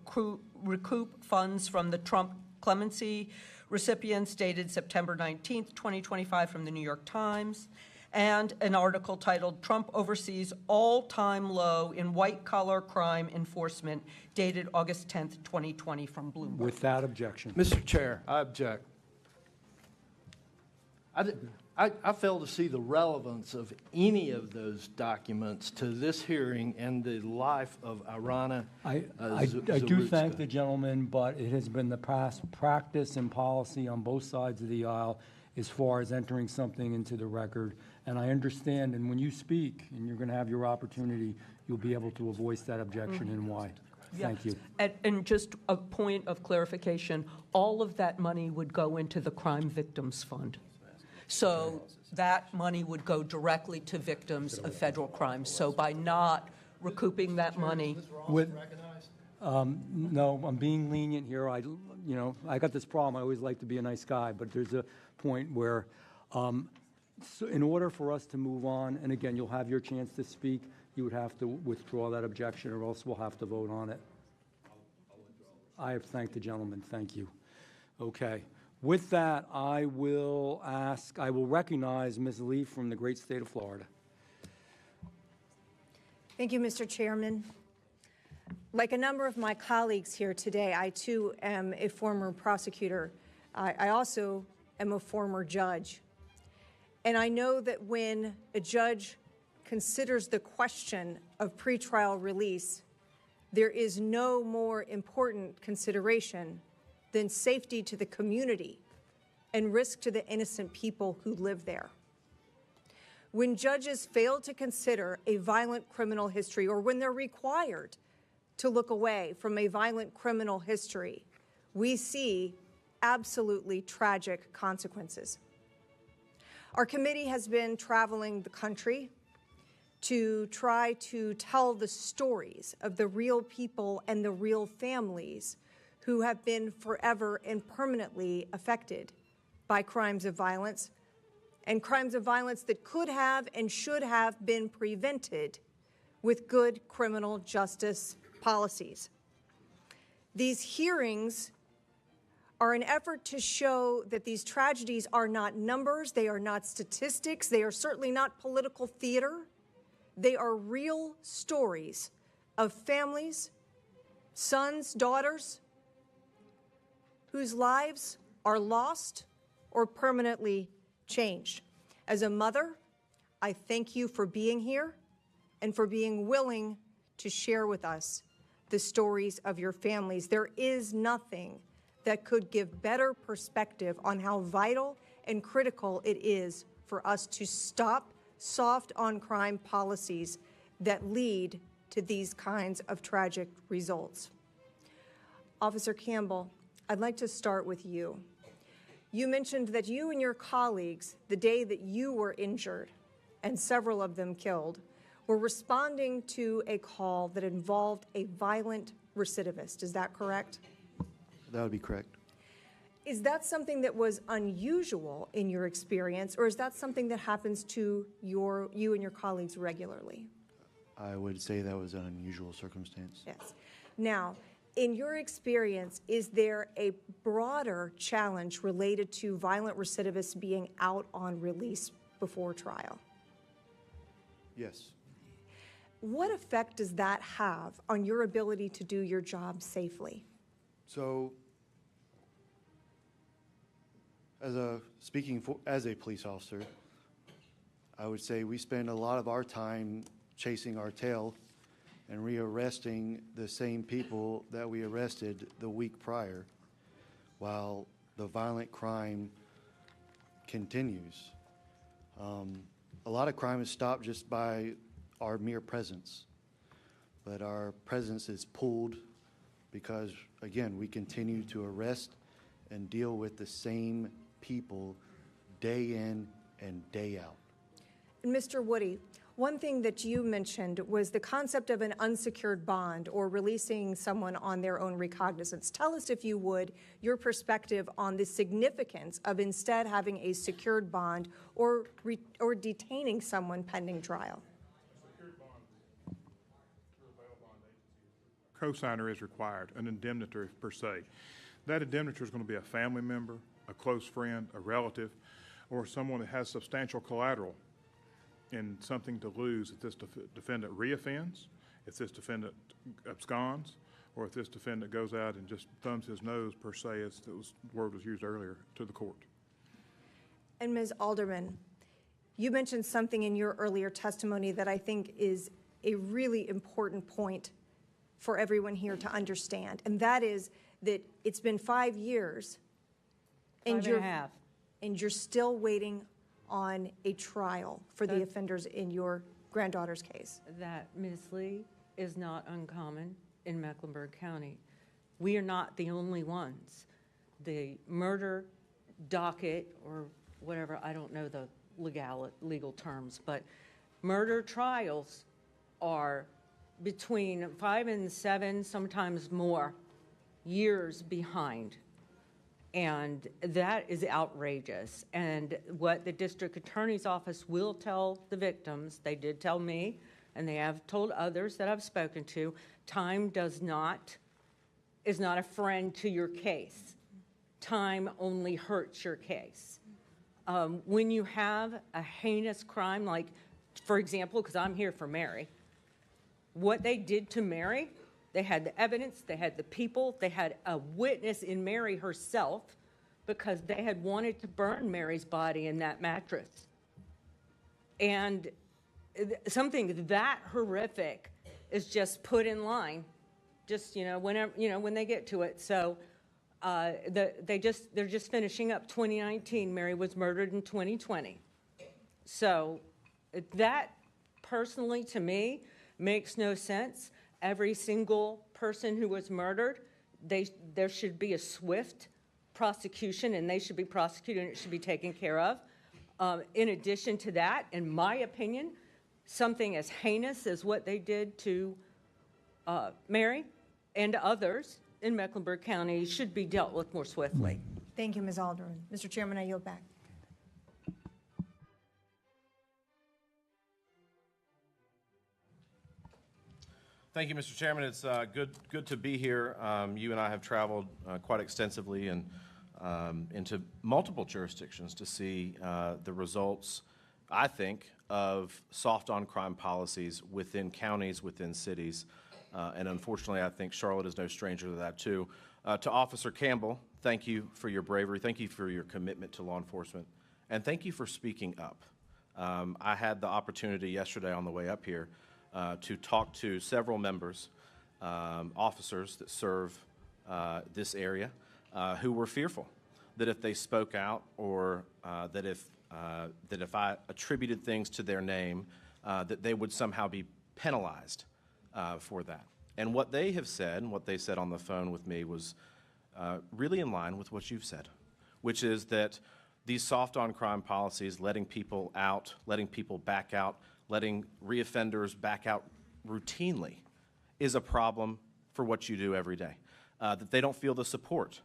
Recoup Funds from the Trump Clemency Recipients, dated September 19th, 2025, from the New York Times, and an article titled Trump Oversees All-Time Low in White-Collar Crime Enforcement, dated August 10th, 2020, from Bloomberg. Without objection. Mr. Chair, I object. I fail to see the relevance of any of those documents to this hearing and the life of Irana I do thank the gentleman, but it has been the past practice and policy on both sides of the aisle as far as entering something into the record. And I understand, and when you speak, and you're going to have your opportunity you'll be able to voice that objection and why. Thank you. And just a point of clarification, all of that money would go into the Crime Victims Fund. So that money would go directly to victims of federal crimes. So by not recouping that money. No, I'm being lenient here. I got this problem. I always like to be a nice guy, but there's a point where, so in order for us to move on, and again, you'll have your chance to speak, you would have to withdraw that objection, or else we'll have to vote on it. I have thanked the gentleman. Thank you. Okay. With that, I will recognize Ms. Lee from the great state of Florida. Thank you, Mr. Chairman. Like a number of my colleagues here today, I too am a former prosecutor. I also am a former judge. And I know that when a judge considers the question of pretrial release, there is no more important consideration than safety to the community and risk to the innocent people who live there. When judges fail to consider a violent criminal history, or when they're required to look away from a violent criminal history, we see absolutely tragic consequences. Our committee has been traveling the country to try to tell the stories of the real people and the real families who have been forever and permanently affected by crimes of violence, and crimes of violence that could have and should have been prevented with good criminal justice policies. These hearings are an effort to show that these tragedies are not numbers, they are not statistics, they are certainly not political theater. They are real stories of families, sons, daughters, whose lives are lost or permanently changed. As a mother, I thank you for being here and for being willing to share with us the stories of your families. There is nothing that could give better perspective on how vital and critical it is for us to stop soft on crime policies that lead to these kinds of tragic results. Officer Campbell, I'd like to start with you. You mentioned that you and your colleagues, the day that you were injured and several of them killed, were responding to a call that involved a violent recidivist. Is that correct? That would be correct. Is that something that was unusual in your experience, or is that something that happens to you and your colleagues regularly? I would say that was an unusual circumstance. Yes. Now, in your experience, is there a broader challenge related to violent recidivists being out on release before trial? Yes. What effect does that have on your ability to do your job safely? So, as a police officer, I would say we spend a lot of our time chasing our tail and rearresting the same people that we arrested the week prior, while the violent crime continues. A lot of crime is stopped just by our mere presence, but our presence is pulled because, again, we continue to arrest and deal with the same people day in and day out. And Mr. Woody, one thing that you mentioned was the concept of an unsecured bond or releasing someone on their own recognizance. Tell us, if you would, your perspective on the significance of instead having a secured bond or detaining someone pending trial. Secured bond, through a bail bond agency, cosigner is required, an indemnitor per se. That indemnitor is going to be a family member, a close friend, a relative, or someone that has substantial collateral and something to lose if this defendant reoffends, if this defendant absconds, or if this defendant goes out and just thumbs his nose, per se, as the word was used earlier, to the court. And Ms. Alderman, you mentioned something in your earlier testimony that I think is a really important point for everyone here to understand, and that is that it's been 5 years and you're still waiting on a trial for the offenders in your granddaughter's case. That, Ms. Lee, is not uncommon in Mecklenburg County. We are not the only ones. The murder docket, or whatever, I don't know the legal terms, but murder trials are between 5 and 7, sometimes more, years behind. And that is outrageous. And what the district attorney's office will tell the victims, they did tell me, and they have told others that I've spoken to, time is not a friend to your case. Time only hurts your case. When you have a heinous crime, like, for example, because I'm here for Mary, what they did to Mary, they had the evidence, they had the people, they had a witness in Mary herself, because they had wanted to burn Mary's body in that mattress. And something that horrific is just put in line, just, whenever, when they get to it. So they're just finishing up 2019. Mary was murdered in 2020. So that, personally, to me, makes no sense. Every single person who was murdered, there should be a swift prosecution, and they should be prosecuted, and it should be taken care of. In addition to that, in my opinion, something as heinous as what they did to Mary and others in Mecklenburg County should be dealt with more swiftly. Thank you, Ms. Alderman. Mr. Chairman, I yield back. Thank you, Mr. Chairman. It's good to be here. You and I have traveled quite extensively and into multiple jurisdictions to see the results, I think, of soft on crime policies within counties, within cities. And unfortunately, I think Charlotte is no stranger to that, too. To Officer Campbell, thank you for your bravery. Thank you for your commitment to law enforcement. And thank you for speaking up. I had the opportunity yesterday on the way up here to talk to several members, officers that serve this area, who were fearful that if they spoke out, or that if I attributed things to their name, that they would somehow be penalized for that. And what they have said, and what they said on the phone with me, was really in line with what you've said, which is that these soft on crime policies, letting people out, letting people back out, letting reoffenders back out routinely, is a problem for what you do every day. That they don't feel the support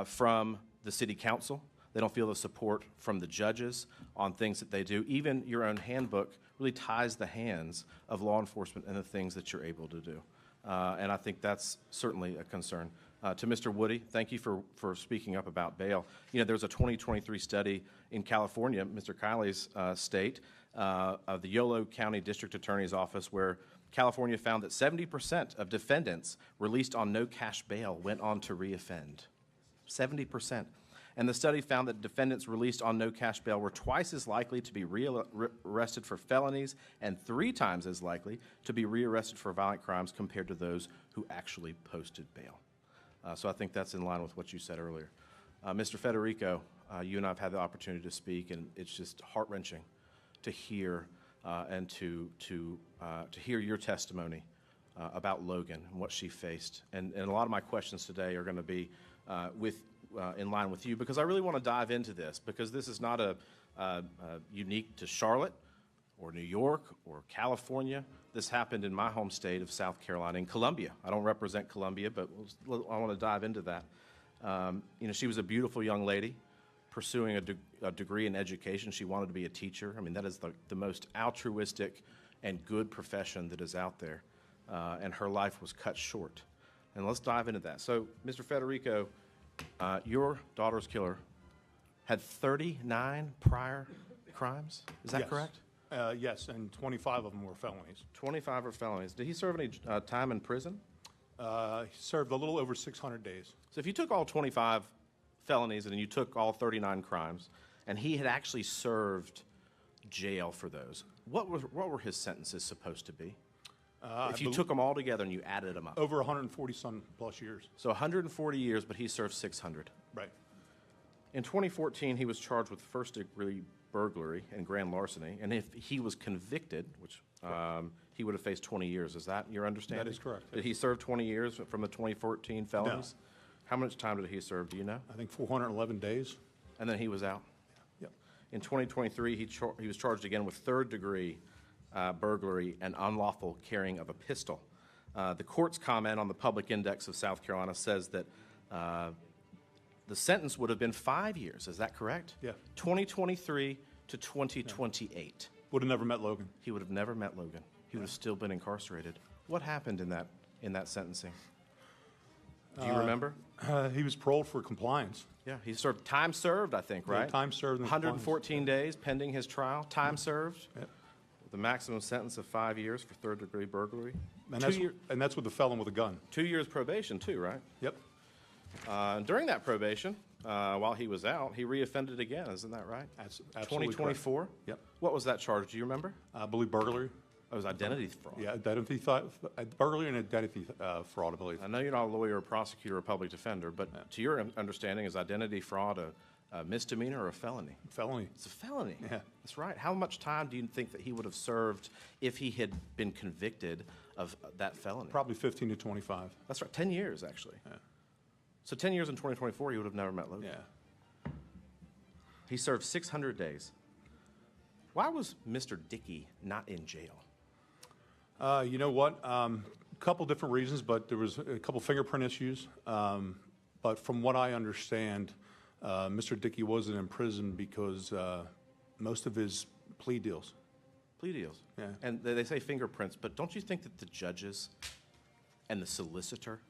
from the city council. They don't feel the support from the judges on things that they do. Even your own handbook really ties the hands of law enforcement in the things that you're able to do. And I think that's certainly a concern. To Mr. Woody, thank you for speaking up about bail. There's a 2023 study in California, Mr. Kiley's state, of the Yolo County District Attorney's Office, where California found that 70% of defendants released on no cash bail went on to reoffend. 70%. And the study found that defendants released on no cash bail were twice as likely to be rearrested for felonies and 3 times as likely to be rearrested for violent crimes compared to those who actually posted bail. So I think that's in line with what you said earlier. Mr. Federico, you and I have had the opportunity to speak, and it's just heart-wrenching to hear and to hear your testimony about Logan and what she faced. And a lot of my questions today are going to be in line with you, because I really want to dive into this, because this is not unique to Charlotte or New York or California. This happened in my home state of South Carolina, in Columbia. I don't represent Columbia, but I want to dive into that. She was a beautiful young lady pursuing a degree in education. She wanted to be a teacher. I mean, that is the most altruistic and good profession that is out there. And her life was cut short. And let's dive into that. So, Mr. Federico, your daughter's killer had 39 prior crimes. Is that correct? Yes, and 25 of them were felonies. 25 are felonies. Did he serve any time in prison? He served a little over 600 days. So if you took all 25 felonies and you took all 39 crimes, and he had actually served jail for those, what were his sentences supposed to be? If you took them all together and you added them up. Over 140 some plus years. So 140 years, but he served 600. Right. In 2014, he was charged with first-degree burglary and grand larceny, and if he was convicted, which he would have faced 20 years. Is that your understanding? That is correct. Did he serve 20 years from the 2014 felonies? No. How much time did he serve? Do you know? I think 411 days. And then he was out? Yep. In 2023, he was charged again with third-degree burglary and unlawful carrying of a pistol. The court's comment on the public index of South Carolina says that the sentence would have been 5 years. Is that correct? Yeah. 2023 to 2028. Yeah. Would have never met Logan. He would have never met Logan. He would have still been incarcerated. What happened in that sentencing? Do you remember? He was paroled for compliance. Yeah, he served time served, I think, right? Yeah, time served. 114 days pending his trial. Time served. Yep. The maximum sentence of 5 years for third-degree burglary. And that's with the felon with a gun. 2 years probation, too, right? Yep. During that probation, while he was out, he reoffended again. Isn't that right? That's absolutely 2024? correct. Yep. What was that charge? Do you remember? I believe burglary. It was identity fraud. Yeah, identity burglary and identity fraud, I believe. I know you're not a lawyer, a prosecutor, or a public defender, but to your understanding, is identity fraud a misdemeanor or a felony? Felony. It's a felony. Yeah. That's right. How much time do you think that he would have served if he had been convicted of that felony? Probably 15 to 25. That's right. 10 years, actually. Yeah. So 10 years in 2024, he would have never met Logan. Yeah. He served 600 days. Why was Mr. Dickey not in jail? You know what? A couple different reasons, but there was a couple fingerprint issues. But from what I understand, Mr. Dickey wasn't in prison because most of his plea deals. Plea deals. Yeah. And they say fingerprints, but don't you think that the judges and the solicitor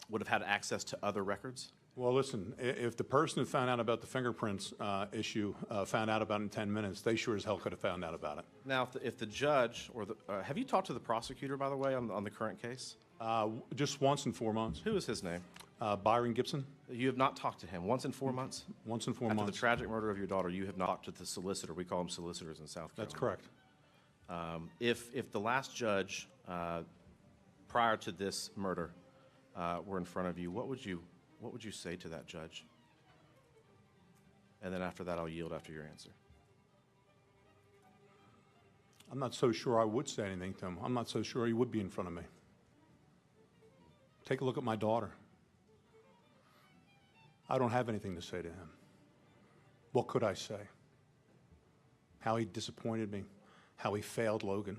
would have had access to other records? Well, listen, if the person who found out about the fingerprints issue found out about it in 10 minutes, they sure as hell could have found out about it. Now, if the judge or the have you talked to the prosecutor, by the way, on the current case? Just once in 4 months. Who is his name? Byron Gibson. You have not talked to him once in 4 months? Once in 4 After months. the tragic murder of your daughter, you have not talked to the solicitor. We call them solicitors in South Carolina. That's correct. If the last judge prior to this murder were in front of you, what would you say to that judge? And then after that, I'll yield after your answer. I'm not so sure I would say anything to him. I'm not so sure he would be in front of me. Take a look at my daughter. I don't have anything to say to him. What could I say? How he disappointed me, how he failed Logan,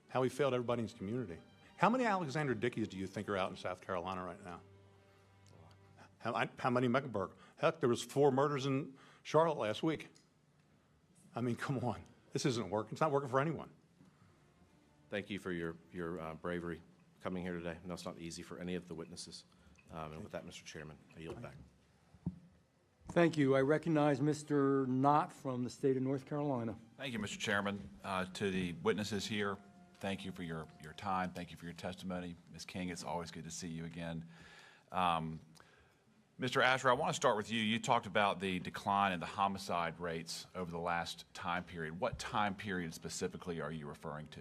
how he failed everybody in his community. How many Alexander Dickeys do you think are out in South Carolina right now? How many in Mecklenburg? Heck, there was 4 murders in Charlotte last week. I mean, come on. This isn't working. It's not working for anyone. Thank you for your bravery coming here today. I know it's not easy for any of the witnesses. And with that, Mr. Chairman, I yield back. Thank you. I recognize Mr. Knott from the state of North Carolina. Thank you, Mr. Chairman. To the witnesses here, thank you for your time. Thank you for your testimony. Ms. King, it's always good to see you again. Mr. Asher, I want to start with you. You talked about the decline in the homicide rates over the last time period. What time period specifically are you referring to?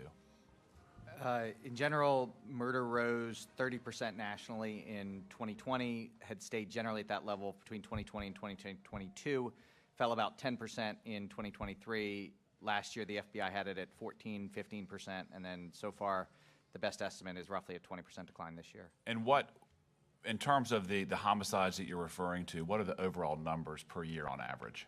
In general, murder rose 30% nationally in 2020, had stayed generally at that level between 2020 and 2022, fell about 10% in 2023. Last year, the FBI had it at 14, 15%, and then so far, the best estimate is roughly a 20% decline this year. And what, in terms of the homicides that you're referring to, what are the overall numbers per year on average?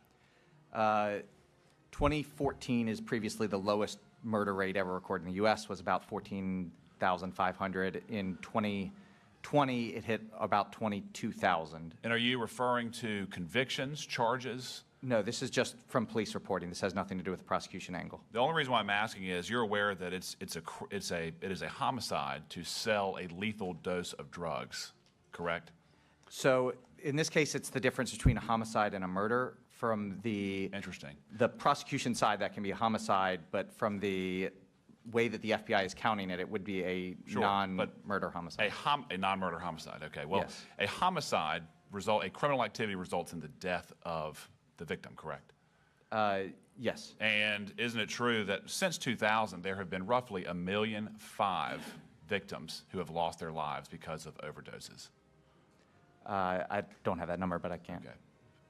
2014 is previously the lowest murder rate ever recorded in the U.S., was about 14,500. In 2020, it hit about 22,000. And are you referring to convictions, charges? No, this is just from police reporting. This has nothing to do with the prosecution angle. The only reason why I'm asking is you're aware that it is a homicide to sell a lethal dose of drugs, correct? So in this case, it's the difference between a homicide and a murder. From the prosecution side, that can be a homicide, but from the way that the FBI is counting it, it would be a non-murder homicide. A non-murder homicide. Okay. Well, yes. A homicide a criminal activity results in the death of the victim, correct? Yes. And isn't it true that since 2000 there have been roughly 1.5 million victims who have lost their lives because of overdoses? I don't have that number, but I can. Okay.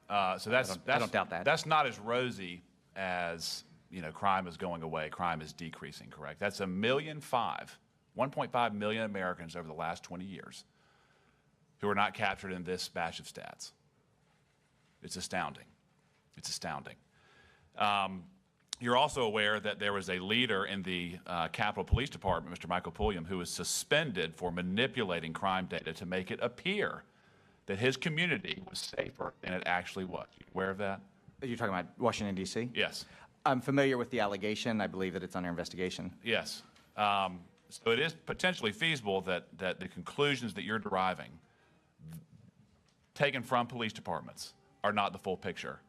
So that's I don't doubt that. That's not as rosy as, crime is going away, crime is decreasing, correct? That's 1.5 million Americans over the last 20 years who are not captured in this batch of stats. It's astounding. It's astounding. You're also aware that there was a leader in the Capitol Police Department, Mr. Michael Pulliam, who was suspended for manipulating crime data to make it appear that his community was safer than it actually was. You aware of that? Are you talking about Washington, D.C.? Yes. I'm familiar with the allegation. I believe that it's under investigation. Yes. So it is potentially feasible that the conclusions that you're deriving, taken from police departments, are not the full picture.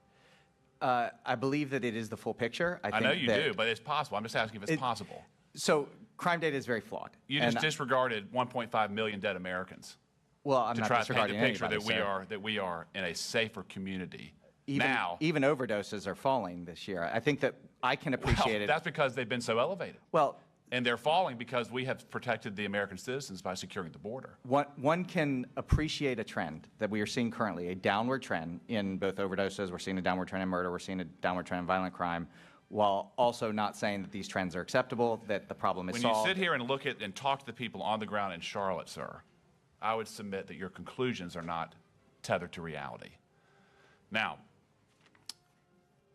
I believe that it is the full picture. I know you do, but it's possible. I'm just asking if it's possible. So crime data is very flawed. You just disregarded 1.5 million dead Americans. Well, I'm to not try to paint the disregarding picture anybody, that we are in a safer community now. Even overdoses are falling this year. I think that I can appreciate it. That's because they've been so elevated. Well, and they're falling because we have protected the American citizens by securing the border. One can appreciate a trend that we are seeing currently, a downward trend in both overdoses. We're seeing a downward trend in murder. We're seeing a downward trend in violent crime, while also not saying that these trends are acceptable, that the problem is solved. When you sit here and look at and talk to the people on the ground in Charlotte, sir, I would submit that your conclusions are not tethered to reality. Now,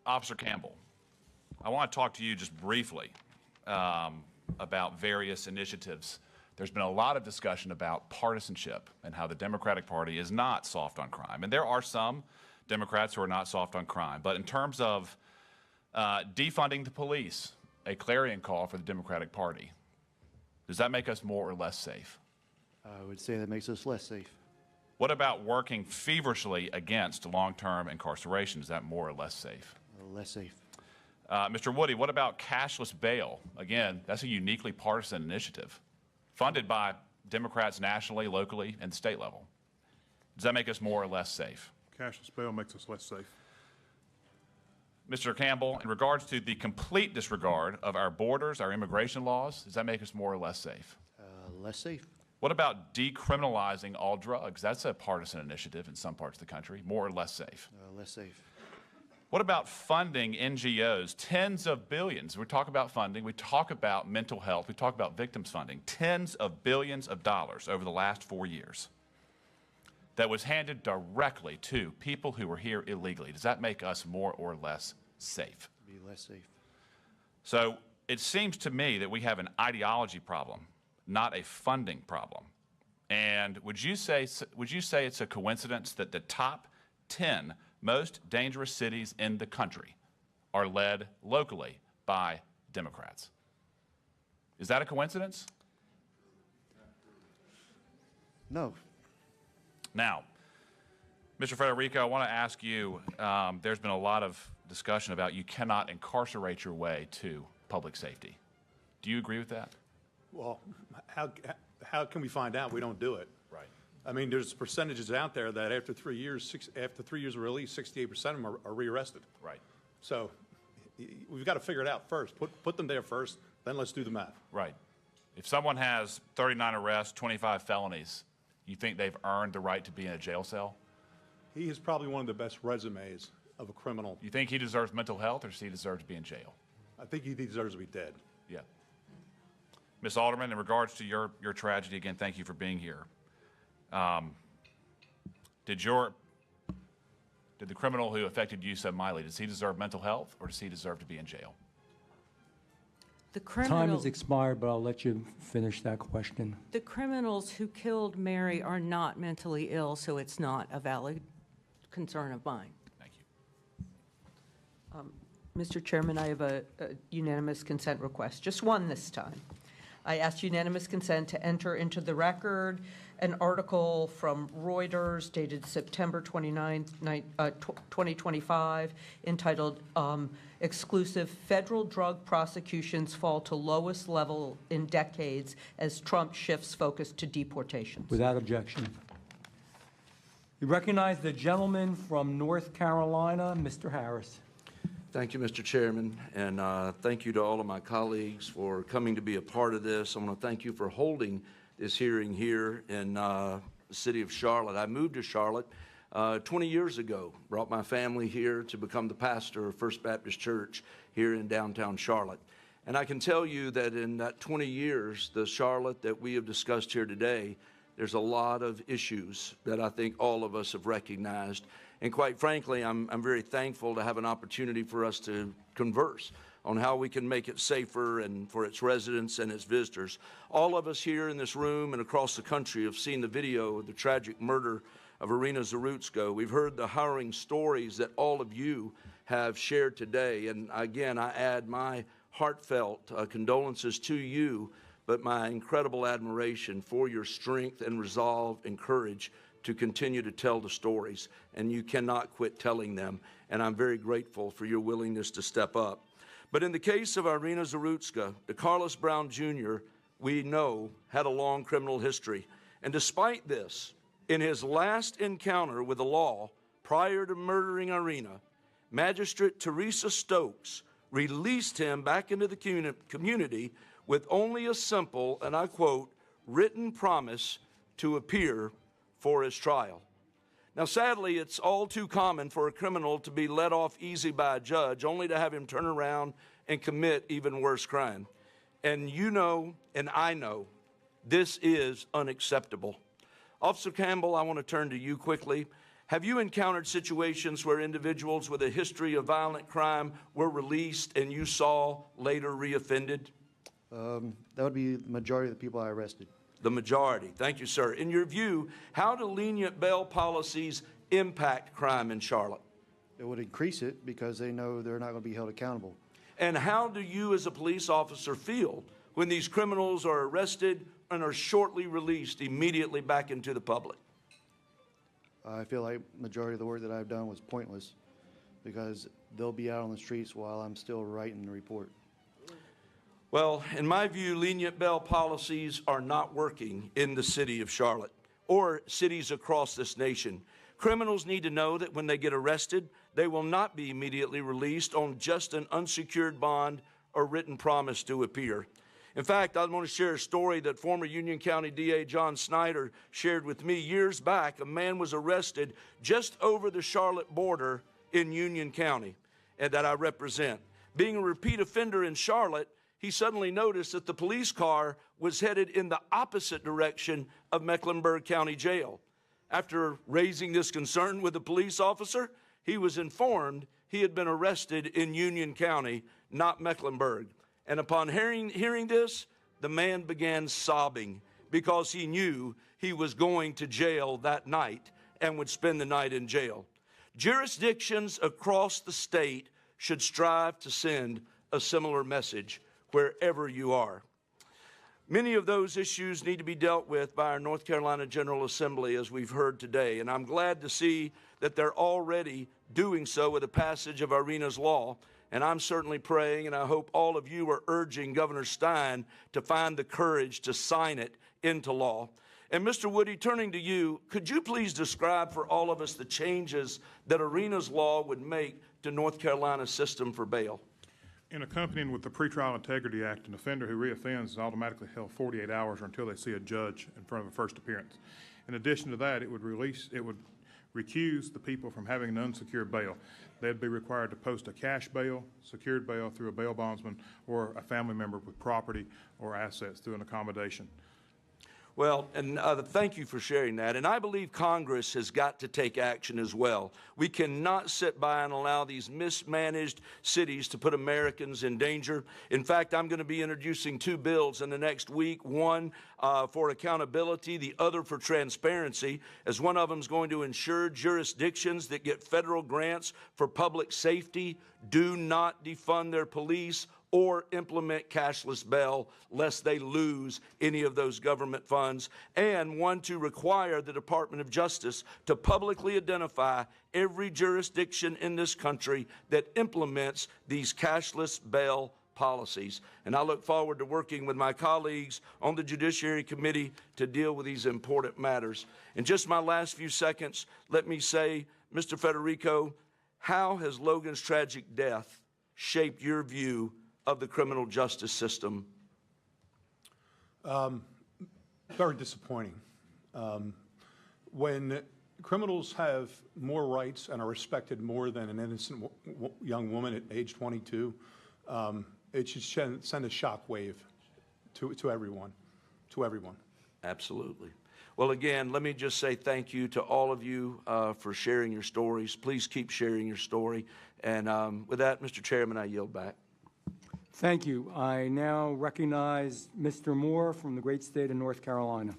Officer Campbell, I want to talk to you just briefly about various initiatives. There's been a lot of discussion about partisanship and how the Democratic Party is not soft on crime. And there are some Democrats who are not soft on crime. But in terms of defunding the police, a clarion call for the Democratic Party, does that make us more or less safe? I would say that makes us less safe. What about working feverishly against long-term incarceration? Is that more or less safe? Less safe. Mr. Woody, what about cashless bail? Again, that's a uniquely partisan initiative, funded by Democrats nationally, locally, and the state level. Does that make us more or less safe? Cashless bail makes us less safe. Mr. Campbell, in regards to the complete disregard of our borders, our immigration laws, does that make us more or less safe? Less safe. What about decriminalizing all drugs? That's a partisan initiative in some parts of the country. More or less safe? Less safe. What about funding NGOs? Tens of billions. We talk about funding. We talk about mental health. We talk about victims funding. Tens of billions of dollars over the last 4 years that was handed directly to people who were here illegally. Does that make us more or less safe? Be less safe. So it seems to me that we have an ideology problem, not a funding problem. And would you say it's a coincidence that the top 10 most dangerous cities in the country are led locally by Democrats? Is that a coincidence? No. Now, Mr. Federico, I want to ask you, there's been a lot of discussion about you cannot incarcerate your way to public safety. Do you agree with that? Well, how can we find out? We don't do it. Right. I mean, there's percentages out there that after 3 years, after 3 years of release, 68% of them are rearrested. Right. So we've got to figure it out first. Put them there first, then let's do the math. Right. If someone has 39 arrests, 25 felonies, you think they've earned the right to be in a jail cell? He is probably one of the best resumes of a criminal. You think he deserves mental health, or does he deserve to be in jail? I think he deserves to be dead. Yeah. Ms. Alderman, in regards to your tragedy, again, thank you for being here. Did the criminal who affected you so mightily, does he deserve mental health, or does he deserve to be in jail? The criminal, Time has expired, but I'll let you finish that question. the criminals who killed Mary are not mentally ill, so it's not a valid concern of mine. Thank you. Mr. Chairman, I have a unanimous consent request, just one this time. I ask unanimous consent to enter into the record an article from Reuters dated September 29, 2025, entitled Exclusive Federal Drug Prosecutions Fall to Lowest Level in Decades as Trump Shifts Focus to Deportations. Without objection. We recognize the gentleman from North Carolina, Mr. Harris. Thank you, Mr. Chairman, and thank you to all of my colleagues for coming to be a part of this. I want to thank you for holding this hearing here in the city of Charlotte. I moved to Charlotte 20 years ago, brought my family here to become the pastor of First Baptist Church here in downtown Charlotte. And I can tell you that in that 20 years, the Charlotte that we have discussed here today, there's a lot of issues that I think all of us have recognized. And quite frankly, I'm very thankful to have an opportunity for us to converse on how we can make it safer and for its residents and its visitors. All of us here in this room and across the country have seen the video of the tragic murder of Irina Zarutsko. We've heard the harrowing stories that all of you have shared today. And again, I add my heartfelt condolences to you, but my incredible admiration for your strength and resolve and courage to continue to tell the stories. And you cannot quit telling them. And I'm very grateful for your willingness to step up. But in the case of Irina Zarutska, DeCarlos Brown Jr., we know, had a long criminal history. And despite this, in his last encounter with the law prior to murdering Irina, Magistrate Teresa Stokes released him back into the community with only a simple, and I quote, written promise to appear for his trial. Now, sadly, it's all too common for a criminal to be let off easy by a judge, only to have him turn around and commit even worse crime. And you know, and I know, this is unacceptable. Officer Campbell, I want to turn to you quickly. Have you encountered situations where individuals with a history of violent crime were released and you saw later reoffended? That would be the majority of the people I arrested. The majority. Thank you, sir. In your view, how do lenient bail policies impact crime in Charlotte? It would increase it because they know they're not going to be held accountable. And how do you as a police officer feel when these criminals are arrested and are shortly released immediately back into the public? I feel like the majority of the work that I've done was pointless because they'll be out on the streets while I'm still writing the report. Well, in my view, lenient bail policies are not working in the city of Charlotte or cities across this nation. Criminals need to know that when they get arrested, they will not be immediately released on just an unsecured bond or written promise to appear. In fact, I want to share a story that former Union County DA John Snyder shared with me years back. A man was arrested just over the Charlotte border in Union County and that I represent. Being a repeat offender in Charlotte, he suddenly noticed that the police car was headed in the opposite direction of Mecklenburg County Jail. After raising this concern with the police officer, he was informed he had been arrested in Union County, not Mecklenburg. And upon hearing this, the man began sobbing because he knew he was going to jail that night and would spend the night in jail. Jurisdictions across the state should strive to send a similar message wherever you are. Many of those issues need to be dealt with by our North Carolina General Assembly, as we've heard today, and I'm glad to see that they're already doing so with the passage of Irina's law. And I'm certainly praying, and I hope all of you are urging Governor Stein to find the courage to sign it into law. And Mr. Woody, turning to you, could you please describe for all of us the changes that Irina's law would make to North Carolina's system for bail? In accompanying with the Pretrial Integrity Act, an offender who reoffends is automatically held 48 hours or until they see a judge in front of a first appearance. In addition to that, it would recuse the people from having an unsecured bail. They'd be required to post a cash bail, secured bail through a bail bondsman, or a family member with property or assets through an accommodation. Well, and thank you for sharing that. And I believe Congress has got to take action as well. We cannot sit by and allow these mismanaged cities to put Americans in danger. In fact, I'm going to be introducing two bills in the next week, one for accountability, the other for transparency, as one of them is going to ensure jurisdictions that get federal grants for public safety do not defund their police or implement cashless bail lest they lose any of those government funds, and one to require the Department of Justice to publicly identify every jurisdiction in this country that implements these cashless bail policies. And I look forward to working with my colleagues on the Judiciary Committee to deal with these important matters. In just my last few seconds, let me say, Mr. Federico, how has Logan's tragic death shaped your view of the criminal justice system? Very disappointing. When criminals have more rights and are respected more than an innocent young woman at age 22. It should send a shock wave to everyone, Absolutely. Well, again, let me just say thank you to all of you for sharing your stories. Please keep sharing your story. And with that, Mr. Chairman, I yield back. Thank you. I now recognize Mr. Moore from the great state of North Carolina.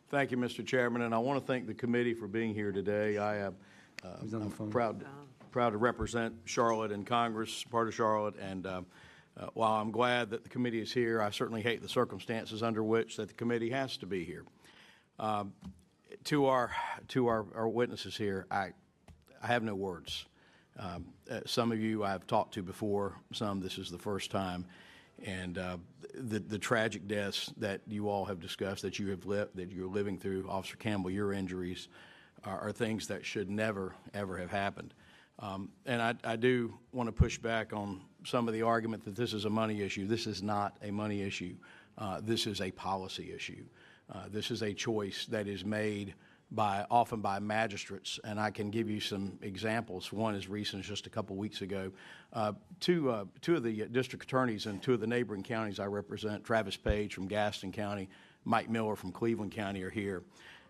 Thank you, Mr. Chairman, and I want to thank the committee for being here today. I'm proud to represent Charlotte in Congress, part of Charlotte, and while I'm glad that the committee is here, I certainly hate the circumstances under which that the committee has to be here. To our witnesses here, I have no words. Some of you I've talked to before, some this is the first time, and the tragic deaths that you all have discussed, that you're living through, Officer Campbell, your injuries are things that should never, ever have happened. And I do want to push back on some of the argument that this is a money issue. This is not a money issue. This is a policy issue. This is a choice that is made often by magistrates, and I can give you some examples. One as recent as just a couple weeks ago. Two of the district attorneys in two of the neighboring counties I represent, Travis Page from Gaston County, Mike Miller from Cleveland County, are here.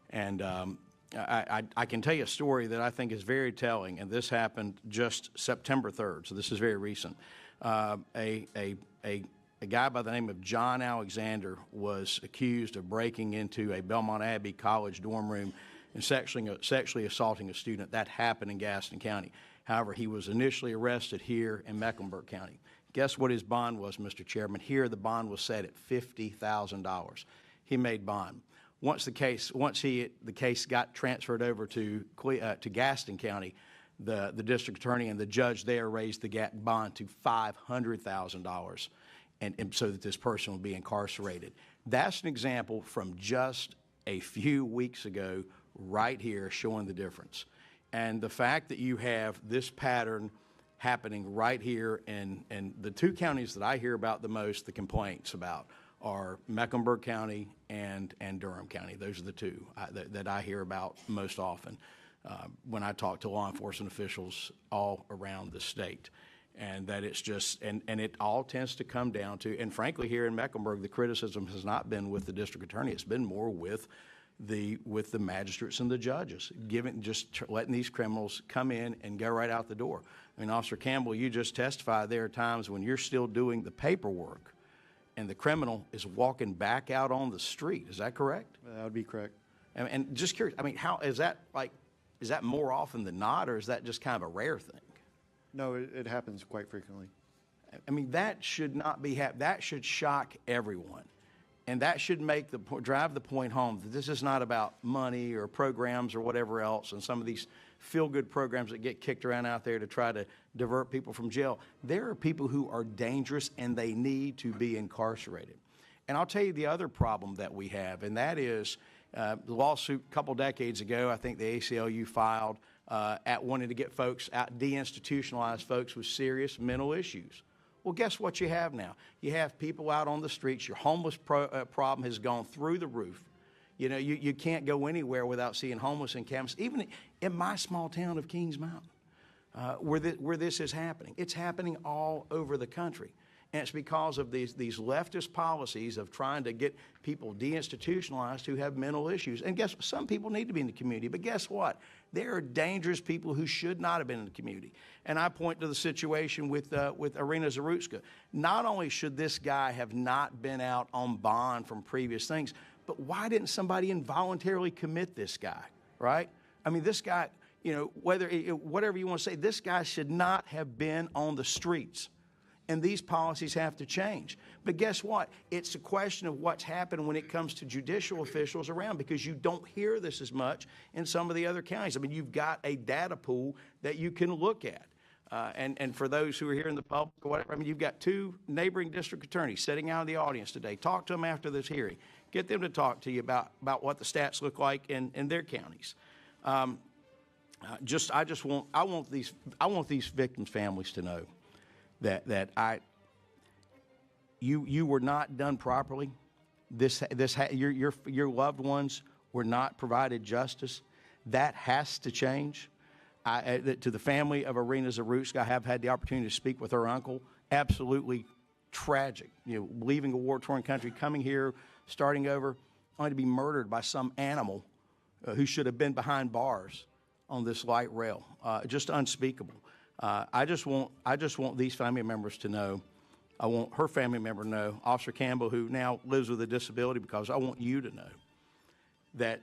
And I can tell you a story that I think is very telling, and this happened just September 3rd, so this is very recent. A guy by the name of John Alexander was accused of breaking into a Belmont Abbey College dorm room and sexually assaulting a student. That happened in Gaston County. However, he was initially arrested here in Mecklenburg County. Guess what his bond was, Mr. Chairman? Here, the bond was set at $50,000. He made bond. Once the case got transferred over to Gaston County, the district attorney and the judge there raised the bond to $500,000. And so that this person will be incarcerated. That's an example from just a few weeks ago right here showing the difference. And the fact that you have this pattern happening right here in the two counties that I hear about the most, the complaints about, are Mecklenburg County and Durham County. Those are the two that I hear about most often when I talk to law enforcement officials all around the state. And that it's just, and it all tends to come down to, and frankly here in Mecklenburg, the criticism has not been with the district attorney, it's been more with the magistrates and the judges, letting these criminals come in and go right out the door. I mean, Officer Campbell, you just testified there are times when you're still doing the paperwork and the criminal is walking back out on the street. Is that correct? That would be correct. And just curious, I mean, is that more often than not, or is that just kind of a rare thing? No, it happens quite frequently. I mean, that should not be that should shock everyone. And that should drive the point home that this is not about money or programs or whatever else and some of these feel-good programs that get kicked around out there to try to divert people from jail. There are people who are dangerous and they need to be incarcerated. And I'll tell you the other problem that we have, and that is the lawsuit a couple decades ago, I think the ACLU filed at wanting to get folks out, deinstitutionalize folks with serious mental issues. Well, guess what you have now? You have people out on the streets. Your homeless problem has gone through the roof. You know, you can't go anywhere without seeing homeless encampments. Even in my small town of Kings Mountain, where this is happening. It's happening all over the country. And it's because of these leftist policies of trying to get people deinstitutionalized who have mental issues. And guess what? Some people need to be in the community, but guess what? There are dangerous people who should not have been in the community. And I point to the situation with Irina Zarutska. Not only should this guy have not been out on bond from previous things, but why didn't somebody involuntarily commit this guy, right? I mean, this guy, you know, whatever you want to say, this guy should not have been on the streets. And these policies have to change. But guess what? It's a question of what's happened when it comes to judicial officials around, because you don't hear this as much in some of the other counties. I mean, you've got a data pool that you can look at. And for those who are here in the public or whatever, I mean, you've got two neighboring district attorneys sitting out in the audience today. Talk to them after this hearing. Get them to talk to you about what the stats look like in their counties. I want these victims' families to know that you were not done properly. Your loved ones were not provided justice. That has to change. To the family of Irina Zarutska, I have had the opportunity to speak with her uncle. Absolutely tragic. Leaving a war-torn country, coming here, starting over, only to be murdered by some animal who should have been behind bars on this light rail. Just unspeakable. I just want these family members to know. I want her family member to know, Officer Campbell, who now lives with a disability, because I want you to know that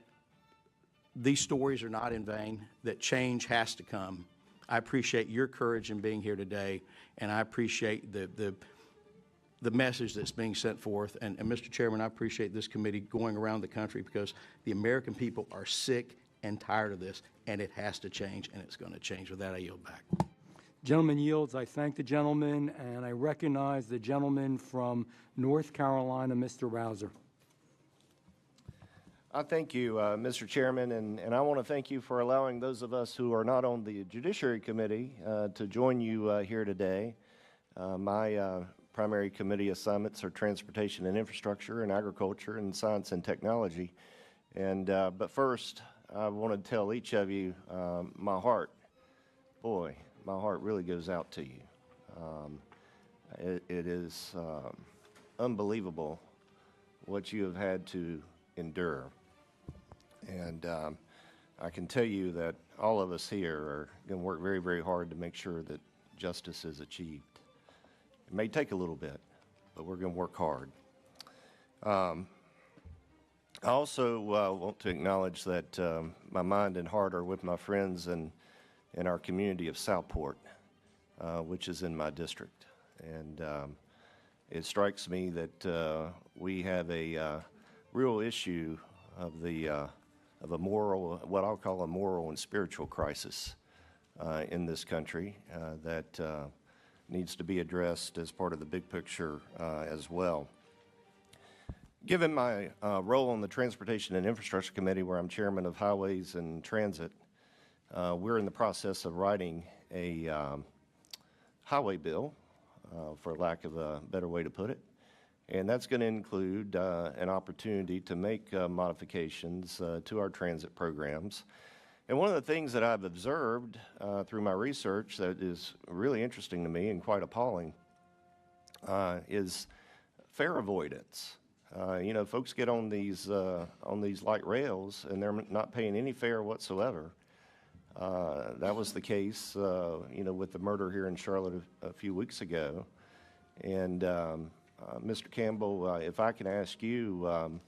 these stories are not in vain, that change has to come. I appreciate your courage in being here today, and I appreciate the message that's being sent forth. And Mr. Chairman, I appreciate this committee going around the country, because the American people are sick and tired of this, and it has to change, and it's going to change. With that, I yield back. Gentleman yields. I thank the gentleman, and I recognize the gentleman from North Carolina, Mr. Rouser. I thank you, Mr. Chairman, and I want to thank you for allowing those of us who are not on the Judiciary Committee to join you here today. My primary committee assignments are Transportation and Infrastructure, and Agriculture, and Science and Technology. But first, I want to tell each of you my heart really goes out to you. It is unbelievable what you have had to endure. And I can tell you that all of us here are going to work very, very hard to make sure that justice is achieved. It may take a little bit, but we're going to work hard. I also want to acknowledge that my mind and heart are with my friends in our community of Southport, which is in my district. And it strikes me that we have a real issue of a moral, what I'll call a moral and spiritual crisis in this country that needs to be addressed as part of the big picture as well. Given my role on the Transportation and Infrastructure Committee, where I'm chairman of Highways and Transit, we're in the process of writing a highway bill, for lack of a better way to put it. And that's going to include an opportunity to make modifications to our transit programs. And one of the things that I've observed through my research that is really interesting to me and quite appalling is fare avoidance. Folks get on these light rails and they're not paying any fare whatsoever. That was the case, with the murder here in Charlotte a few weeks ago. And Mr. Campbell, if I can ask you,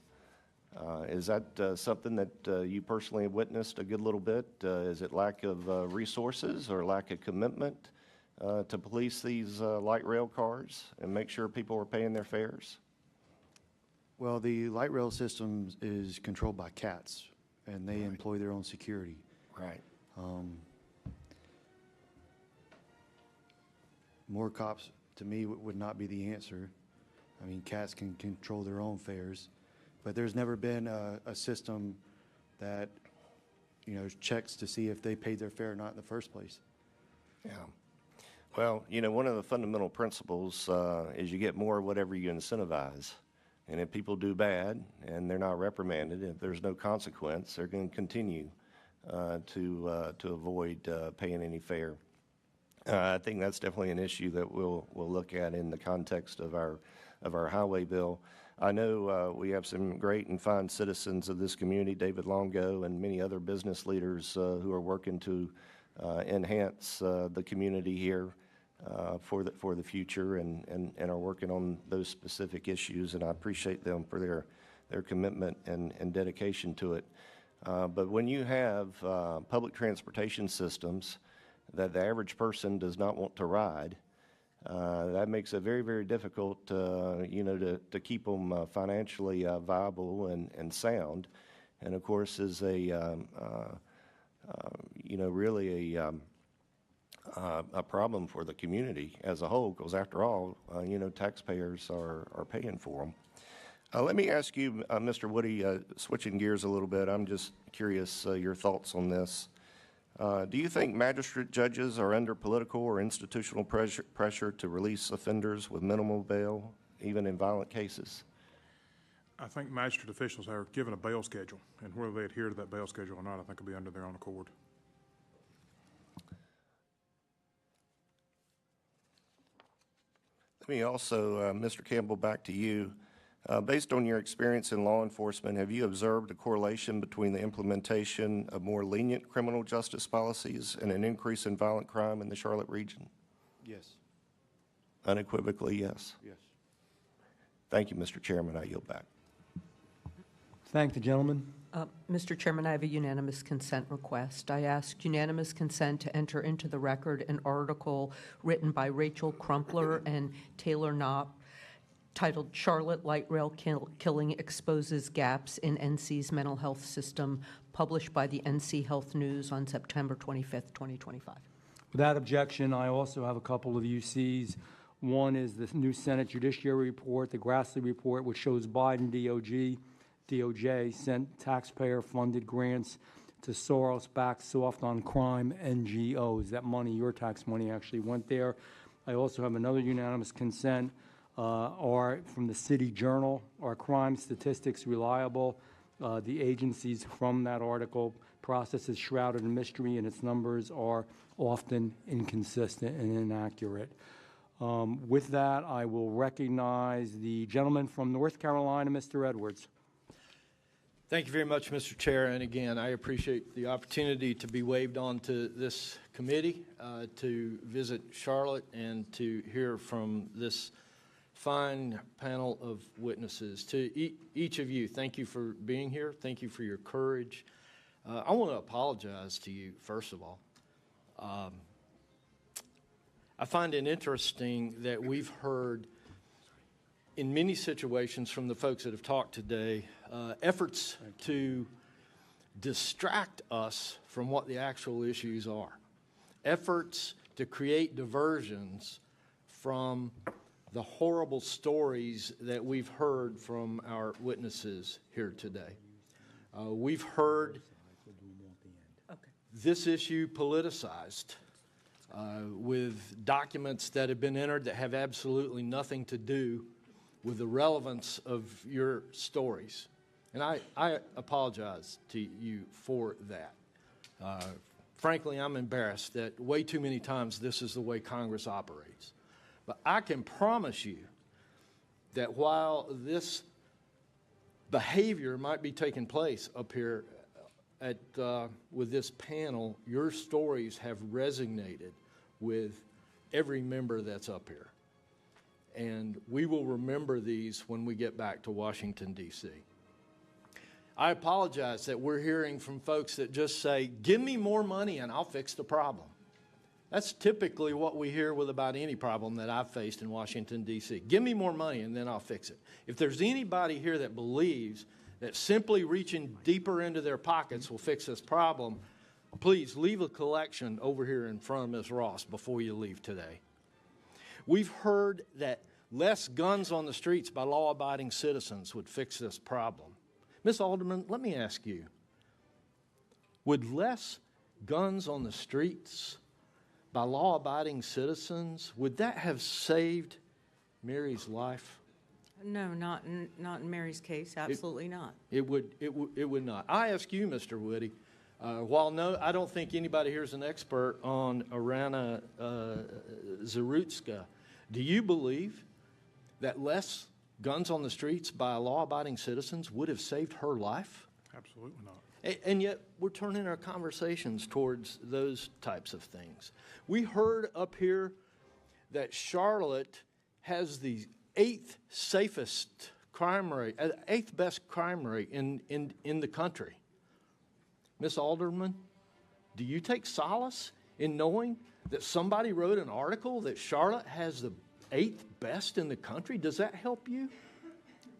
is that something that you personally have witnessed a good little bit? Is it lack of resources or lack of commitment to police these light rail cars and make sure people are paying their fares? Well, the light rail system is controlled by CATS, and they employ their own security. Right. More cops, to me, would not be the answer. I mean, CATS can control their own fares, but there's never been a system that, checks to see if they paid their fare or not in the first place. Yeah. Well, one of the fundamental principles is you get more of whatever you incentivize. And if people do bad and they're not reprimanded, if there's no consequence, they're going to continue to avoid paying any fare. I think that's definitely an issue that we'll look at in the context of our highway bill. I know we have some great and fine citizens of this community, David Longo and many other business leaders who are working to enhance the community here for the future and are working on those specific issues, and I appreciate them for their commitment and dedication to it. But when you have public transportation systems that the average person does not want to ride, that makes it very, very difficult, to keep them financially viable and sound. And of course, is really a problem for the community as a whole, because after all, taxpayers are paying for them. Let me ask you, Mr. Woody, switching gears a little bit, I'm just curious your thoughts on this. Do you think magistrate judges are under political or institutional pressure to release offenders with minimal bail, even in violent cases? I think magistrate officials are given a bail schedule, and whether they adhere to that bail schedule or not, I think will be under their own accord. Let me also, Mr. Campbell, back to you. Based on your experience in law enforcement, have you observed a correlation between the implementation of more lenient criminal justice policies and an increase in violent crime in the Charlotte region? Yes. Unequivocally, yes. Yes. Thank you, Mr. Chairman. I yield back. Thank the gentleman. Mr. Chairman, I have a unanimous consent request. I ask unanimous consent to enter into the record an article written by Rachel Crumpler and Taylor Knopp titled Charlotte Light Rail Killing Exposes Gaps in NC's Mental Health System, published by the NC Health News on September 25th, 2025. Without objection, I also have a couple of UCs. One is the new Senate Judiciary Report, the Grassley Report, which shows Biden DOJ sent taxpayer-funded grants to Soros-backed soft-on-crime NGOs. That money, your tax money, actually went there. I also have another unanimous consent from the City Journal. Are crime statistics reliable? The agencies from that article process is shrouded in mystery, and its numbers are often inconsistent and inaccurate. With that, I will recognize the gentleman from North Carolina, Mr. Edwards. Thank you very much, Mr. Chair. And again, I appreciate the opportunity to be waived onto this committee, to visit Charlotte and to hear from this fine panel of witnesses. To each of you, thank you for being here. Thank you for your courage. I want to apologize to you, first of all. I find it interesting that we've heard in many situations from the folks that have talked today, efforts to distract us from what the actual issues are, efforts to create diversions from the horrible stories that we've heard from our witnesses here today. We've heard this issue politicized with documents that have been entered that have absolutely nothing to do with the relevance of your stories. And I apologize to you for that. Frankly, I'm embarrassed that way too many times this is the way Congress operates. But I can promise you that while this behavior might be taking place up here with this panel, your stories have resonated with every member that's up here. And we will remember these when we get back to Washington, D.C. I apologize that we're hearing from folks that just say, give me more money and I'll fix the problem. That's typically what we hear with about any problem that I've faced in Washington, D.C. Give me more money and then I'll fix it. If there's anybody here that believes that simply reaching deeper into their pockets will fix this problem, please leave a collection over here in front of Ms. Ross before you leave today. We've heard that less guns on the streets by law-abiding citizens would fix this problem. Ms. Alderman, let me ask you, would less guns on the streets by law-abiding citizens, would that have saved Mary's life? No, not in Mary's case, absolutely not. It would not. I ask you, Mr. Woody, while I don't think anybody here is an expert on Arana Zarutska, do you believe that less guns on the streets by law-abiding citizens would have saved her life? Absolutely not. And yet we're turning our conversations towards those types of things. We heard up here that Charlotte has the eighth best crime rate in the country. Ms. Alderman, do you take solace in knowing that somebody wrote an article that Charlotte has the 8th best in the country? Does that help you?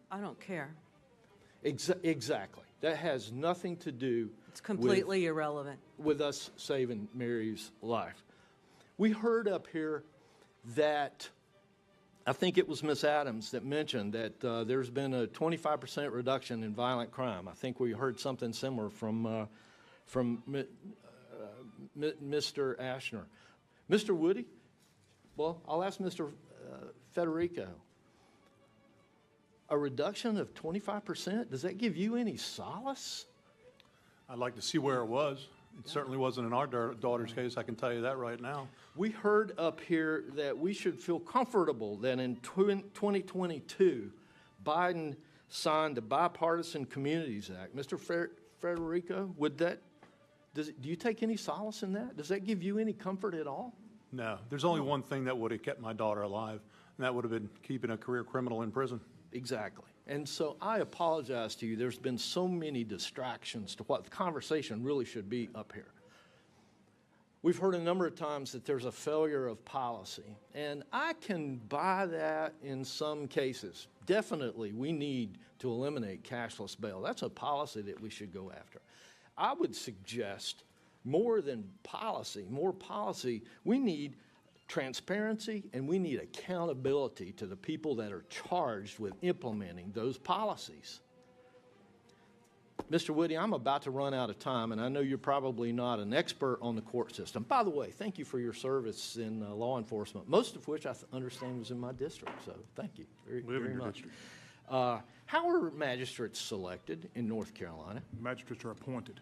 I don't care. Exactly. That has nothing to do It's completely irrelevant. with us saving Mary's life. We heard up here that, I think it was Ms. Adams that mentioned that there's been a 25% reduction in violent crime. I think we heard something similar from Mr. Ashner. Mr. Woody? Well, I'll ask Mr. Federico. a reduction of 25%, does that give you any solace? I'd like to see where it was. It certainly wasn't in our daughter's case, I can tell you that right now. We heard up here that we should feel comfortable that in 2022, Biden signed the Bipartisan Communities Act. Mr. Federico, do you take any solace in that? Does that give you any comfort at all? No, there's only one thing that would have kept my daughter alive, and that would have been keeping a career criminal in prison. Exactly. And so I apologize to you. There's been so many distractions to what the conversation really should be up here. We've heard a number of times that there's a failure of policy, and I can buy that in some cases. Definitely, we need to eliminate cashless bail. That's a policy that we should go after. I would suggest more than policy, we need transparency and we need accountability to the people that are charged with implementing those policies. Mr. Woody, I'm about to run out of time, and I know you're probably not an expert on the court system. By the way, thank you for your service in law enforcement, most of which I understand was in my district, so thank you very much. How are magistrates selected in North Carolina? Magistrates are appointed.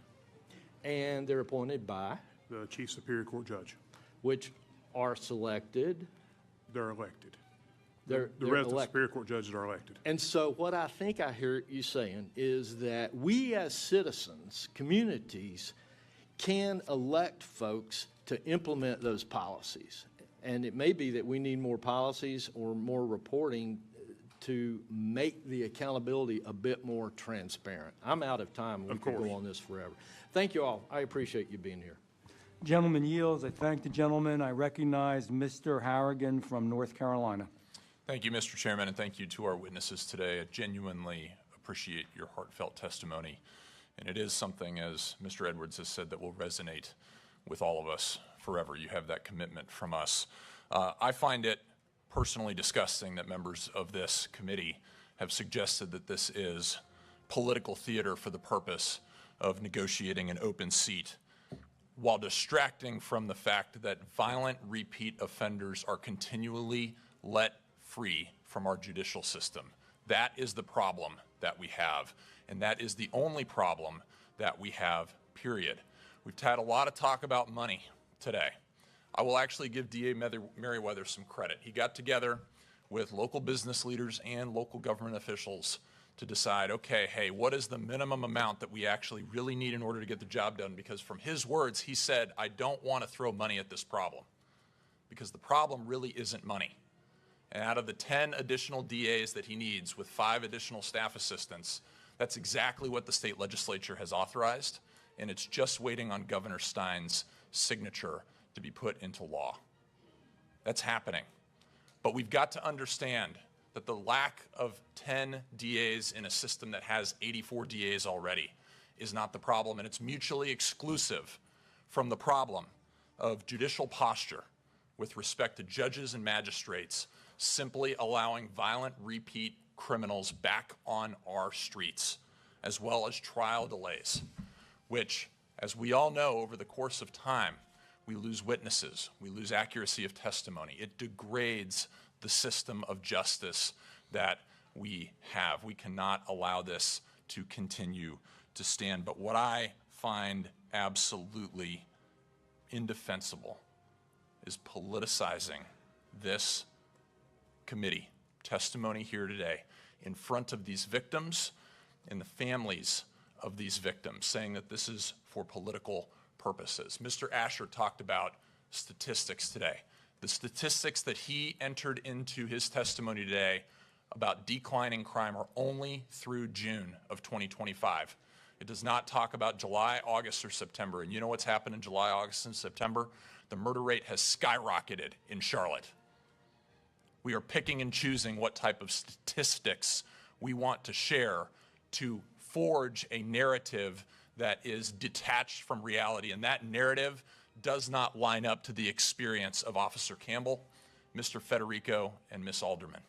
And they're appointed by? The Chief Superior Court Judge. Which are selected? They're elected. They're resident elected. Superior Court judges are elected. And so what I think I hear you saying is that we as citizens, communities, can elect folks to implement those policies. And it may be that we need more policies or more reporting to make the accountability a bit more transparent. I'm out of time. We could go on this forever. Thank you all. I appreciate you being here. Gentleman yields. I thank the gentleman. I recognize Mr. Harrigan from North Carolina. Thank you, Mr. Chairman, and thank you to our witnesses today. I genuinely appreciate your heartfelt testimony, and it is something, as Mr. Edwards has said, that will resonate with all of us forever. You have that commitment from us. I find it personally disgusting that members of this committee have suggested that this is political theater for the purpose of negotiating an open seat, while distracting from the fact that violent repeat offenders are continually let free from our judicial system. That is the problem that we have, and that is the only problem that we have, period. We've had a lot of talk about money today. I will actually give DA Merriweather some credit. He got together with local business leaders and local government officials to decide, okay, hey, what is the minimum amount that we actually really need in order to get the job done? Because from his words, he said, I don't want to throw money at this problem, because the problem really isn't money. And out of the 10 additional DAs that he needs with 5 additional staff assistants, that's exactly what the state legislature has authorized, and it's just waiting on Governor Stein's signature to be put into law. That's happening. But we've got to understand that the lack of 10 DAs in a system that has 84 DAs already is not the problem, and it's mutually exclusive from the problem of judicial posture with respect to judges and magistrates simply allowing violent repeat criminals back on our streets, as well as trial delays, which, as we all know, over the course of time, we lose witnesses, we lose accuracy of testimony. It degrades the system of justice that we have. We cannot allow this to continue to stand. But what I find absolutely indefensible is politicizing this committee testimony here today in front of these victims and the families of these victims, saying that this is for political purposes. Mr. Asher talked about statistics today. The statistics that he entered into his testimony today about declining crime are only through June of 2025. It does not talk about July, August, or September. And you know what's happened in July, August, and September? The murder rate has skyrocketed in Charlotte. We are picking and choosing what type of statistics we want to share to forge a narrative that is detached from reality. And that narrative does not line up to the experience of Officer Campbell, Mr. Federico, and Ms. Alderman.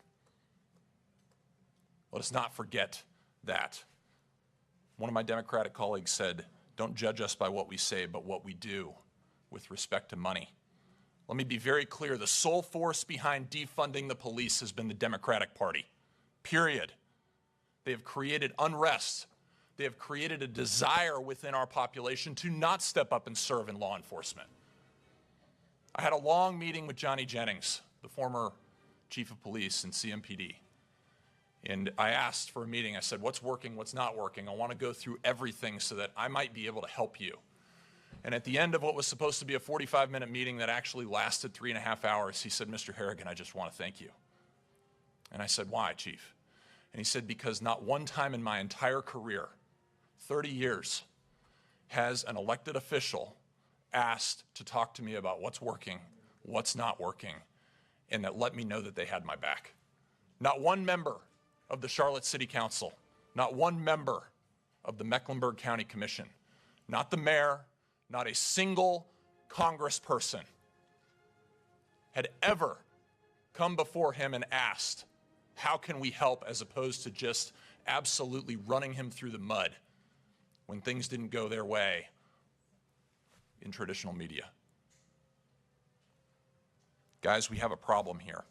Let us not forget that. One of my Democratic colleagues said, don't judge us by what we say, but what we do with respect to money. Let me be very clear. The sole force behind defunding the police has been the Democratic Party, period. They have created unrest. They have created a desire within our population to not step up and serve in law enforcement. I had a long meeting with Johnny Jennings, the former chief of police in CMPD. And I asked for a meeting. I said, what's working, what's not working? I want to go through everything so that I might be able to help you. And at the end of what was supposed to be a 45-minute meeting that actually lasted 3.5 hours, he said, Mr. Harrigan, I just want to thank you. And I said, why, Chief? And he said, because not one time in my entire career, 30 years, has an elected official asked to talk to me about what's working, what's not working, and that let me know that they had my back. Not one member of the Charlotte City Council, not one member of the Mecklenburg County Commission, not the mayor, not a single congressperson had ever come before him and asked, how can we help, as opposed to just absolutely running him through the mud when things didn't go their way in traditional media. Guys, we have a problem here.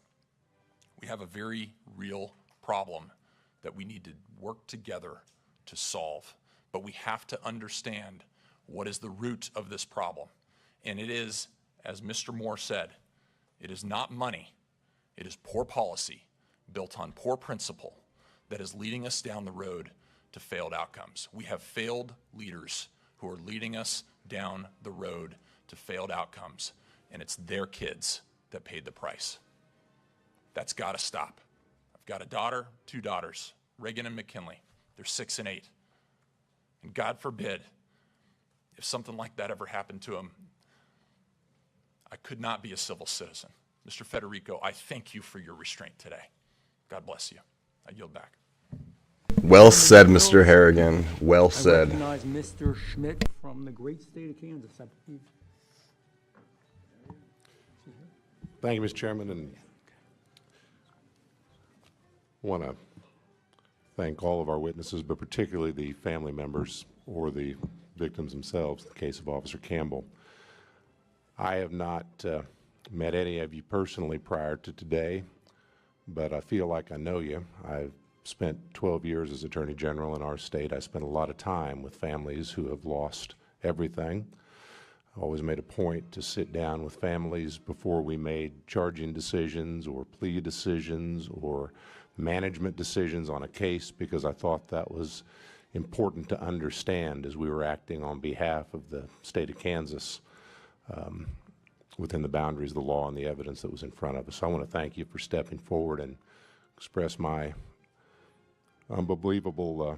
We have a very real problem that we need to work together to solve. But we have to understand what is the root of this problem. And it is, as Mr. Moore said, it is not money. It is poor policy built on poor principle that is leading us down the road to failed outcomes. We have failed leaders who are leading us down the road to failed outcomes, and it's their kids that paid the price. That's got to stop. I've got a daughter, 2 daughters, Reagan and McKinley. They're 6 and 8. And God forbid, if something like that ever happened to them, I could not be a civil citizen. Mr. Federico, I thank you for your restraint today. God bless you. I yield back. Well said, Mr. Harrigan. Well said. I recognize Mr. Schmidt from the great state of Kansas, I believe. Thank you, Mr. Chairman, and I want to thank all of our witnesses, but particularly the family members or the victims themselves in the case of Officer Campbell. I have not met any of you personally prior to today, but I feel like I know you. I've spent 12 years as Attorney General in our state. I spent a lot of time with families who have lost everything. I always made a point to sit down with families before we made charging decisions or plea decisions or management decisions on a case, because I thought that was important to understand as we were acting on behalf of the state of Kansas within the boundaries of the law and the evidence that was in front of us. So I want to thank you for stepping forward and express my unbelievable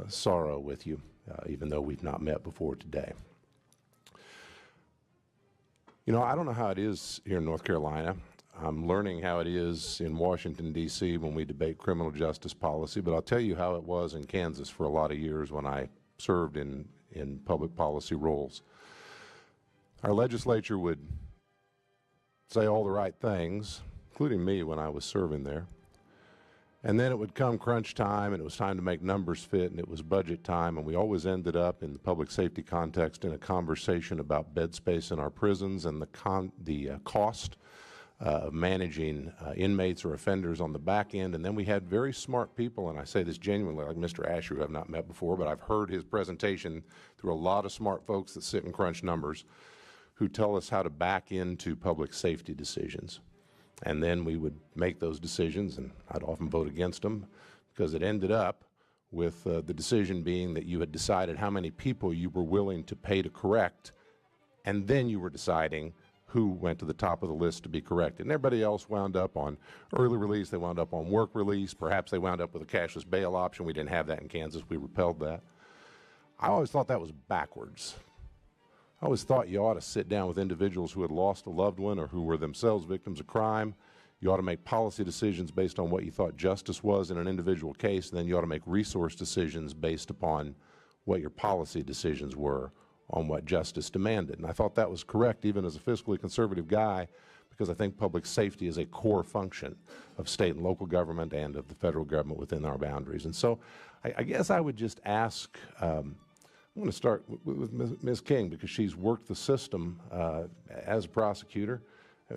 sorrow with you, even though we've not met before today. You know, I don't know how it is here in North Carolina. I'm learning how it is in Washington, D.C. when we debate criminal justice policy, but I'll tell you how it was in Kansas for a lot of years when I served in public policy roles. Our legislature would say all the right things, including me when I was serving there. And then it would come crunch time, and it was time to make numbers fit, and it was budget time, and we always ended up in the public safety context in a conversation about bed space in our prisons and the cost of managing inmates or offenders on the back end. And then we had very smart people, and I say this genuinely, like Mr. Asher, who I've not met before, but I've heard his presentation through a lot of smart folks that sit and crunch numbers, who tell us how to back into public safety decisions. And then we would make those decisions, and I'd often vote against them, because it ended up with the decision being that you had decided how many people you were willing to pay to correct, and then you were deciding who went to the top of the list to be corrected. And everybody else wound up on early release, they wound up on work release, perhaps they wound up with a cashless bail option. We didn't have that in Kansas, we repelled that. I always thought that was backwards. I always thought you ought to sit down with individuals who had lost a loved one or who were themselves victims of crime. You ought to make policy decisions based on what you thought justice was in an individual case, and then you ought to make resource decisions based upon what your policy decisions were on what justice demanded. And I thought that was correct even as a fiscally conservative guy, because I think public safety is a core function of state and local government and of the federal government within our boundaries. And so I guess I would just ask, I'm going to start with Ms. King, because she's worked the system as a prosecutor.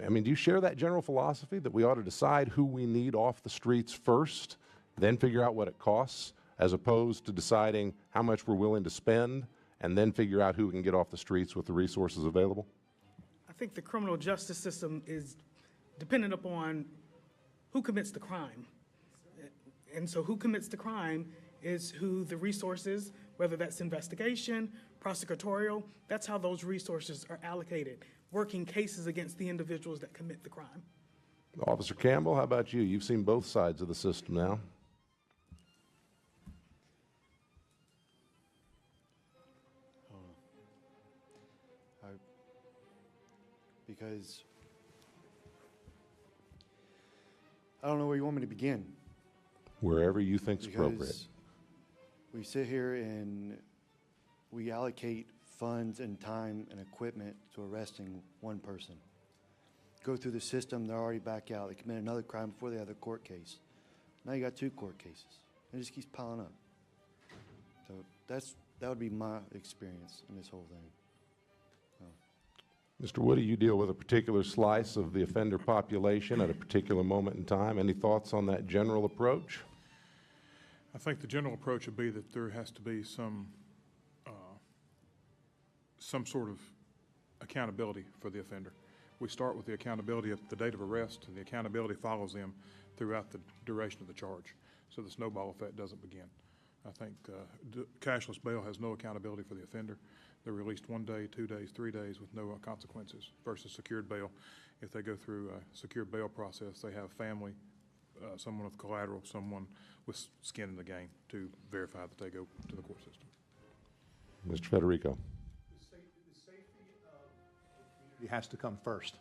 I mean, do you share that general philosophy that we ought to decide who we need off the streets first then figure out what it costs, as opposed to deciding how much we're willing to spend and then figure out who can get off the streets with the resources available? I think the criminal justice system is dependent upon who commits the crime. And so who commits the crime is who the resources, whether that's investigation, prosecutorial, that's how those resources are allocated, working cases against the individuals that commit the crime. Officer Campbell, how about you? You've seen both sides of the system now. Because I don't know where you want me to begin. Wherever you think's appropriate. Because we sit here and we allocate funds and time and equipment to arresting one person. Go through the system, they're already back out. They commit another crime before they have a court case. Now you got 2 court cases. It just keeps piling up. So that would be my experience in this whole thing. Mr. Woody, you deal with a particular slice of the offender population at a particular moment in time. Any thoughts on that general approach? I think the general approach would be that there has to be some sort of accountability for the offender. We start with the accountability at the date of arrest, and the accountability follows them throughout the duration of the charge, so the snowball effect doesn't begin. I think cashless bail has no accountability for the offender. They're released 1 day, 2 days, 3 days with no consequences, versus secured bail. If they go through a secured bail process, they have family, someone with collateral, someone with skin in the game to verify that they go to the court system. Mr. Federico. The safety of the community has to come first.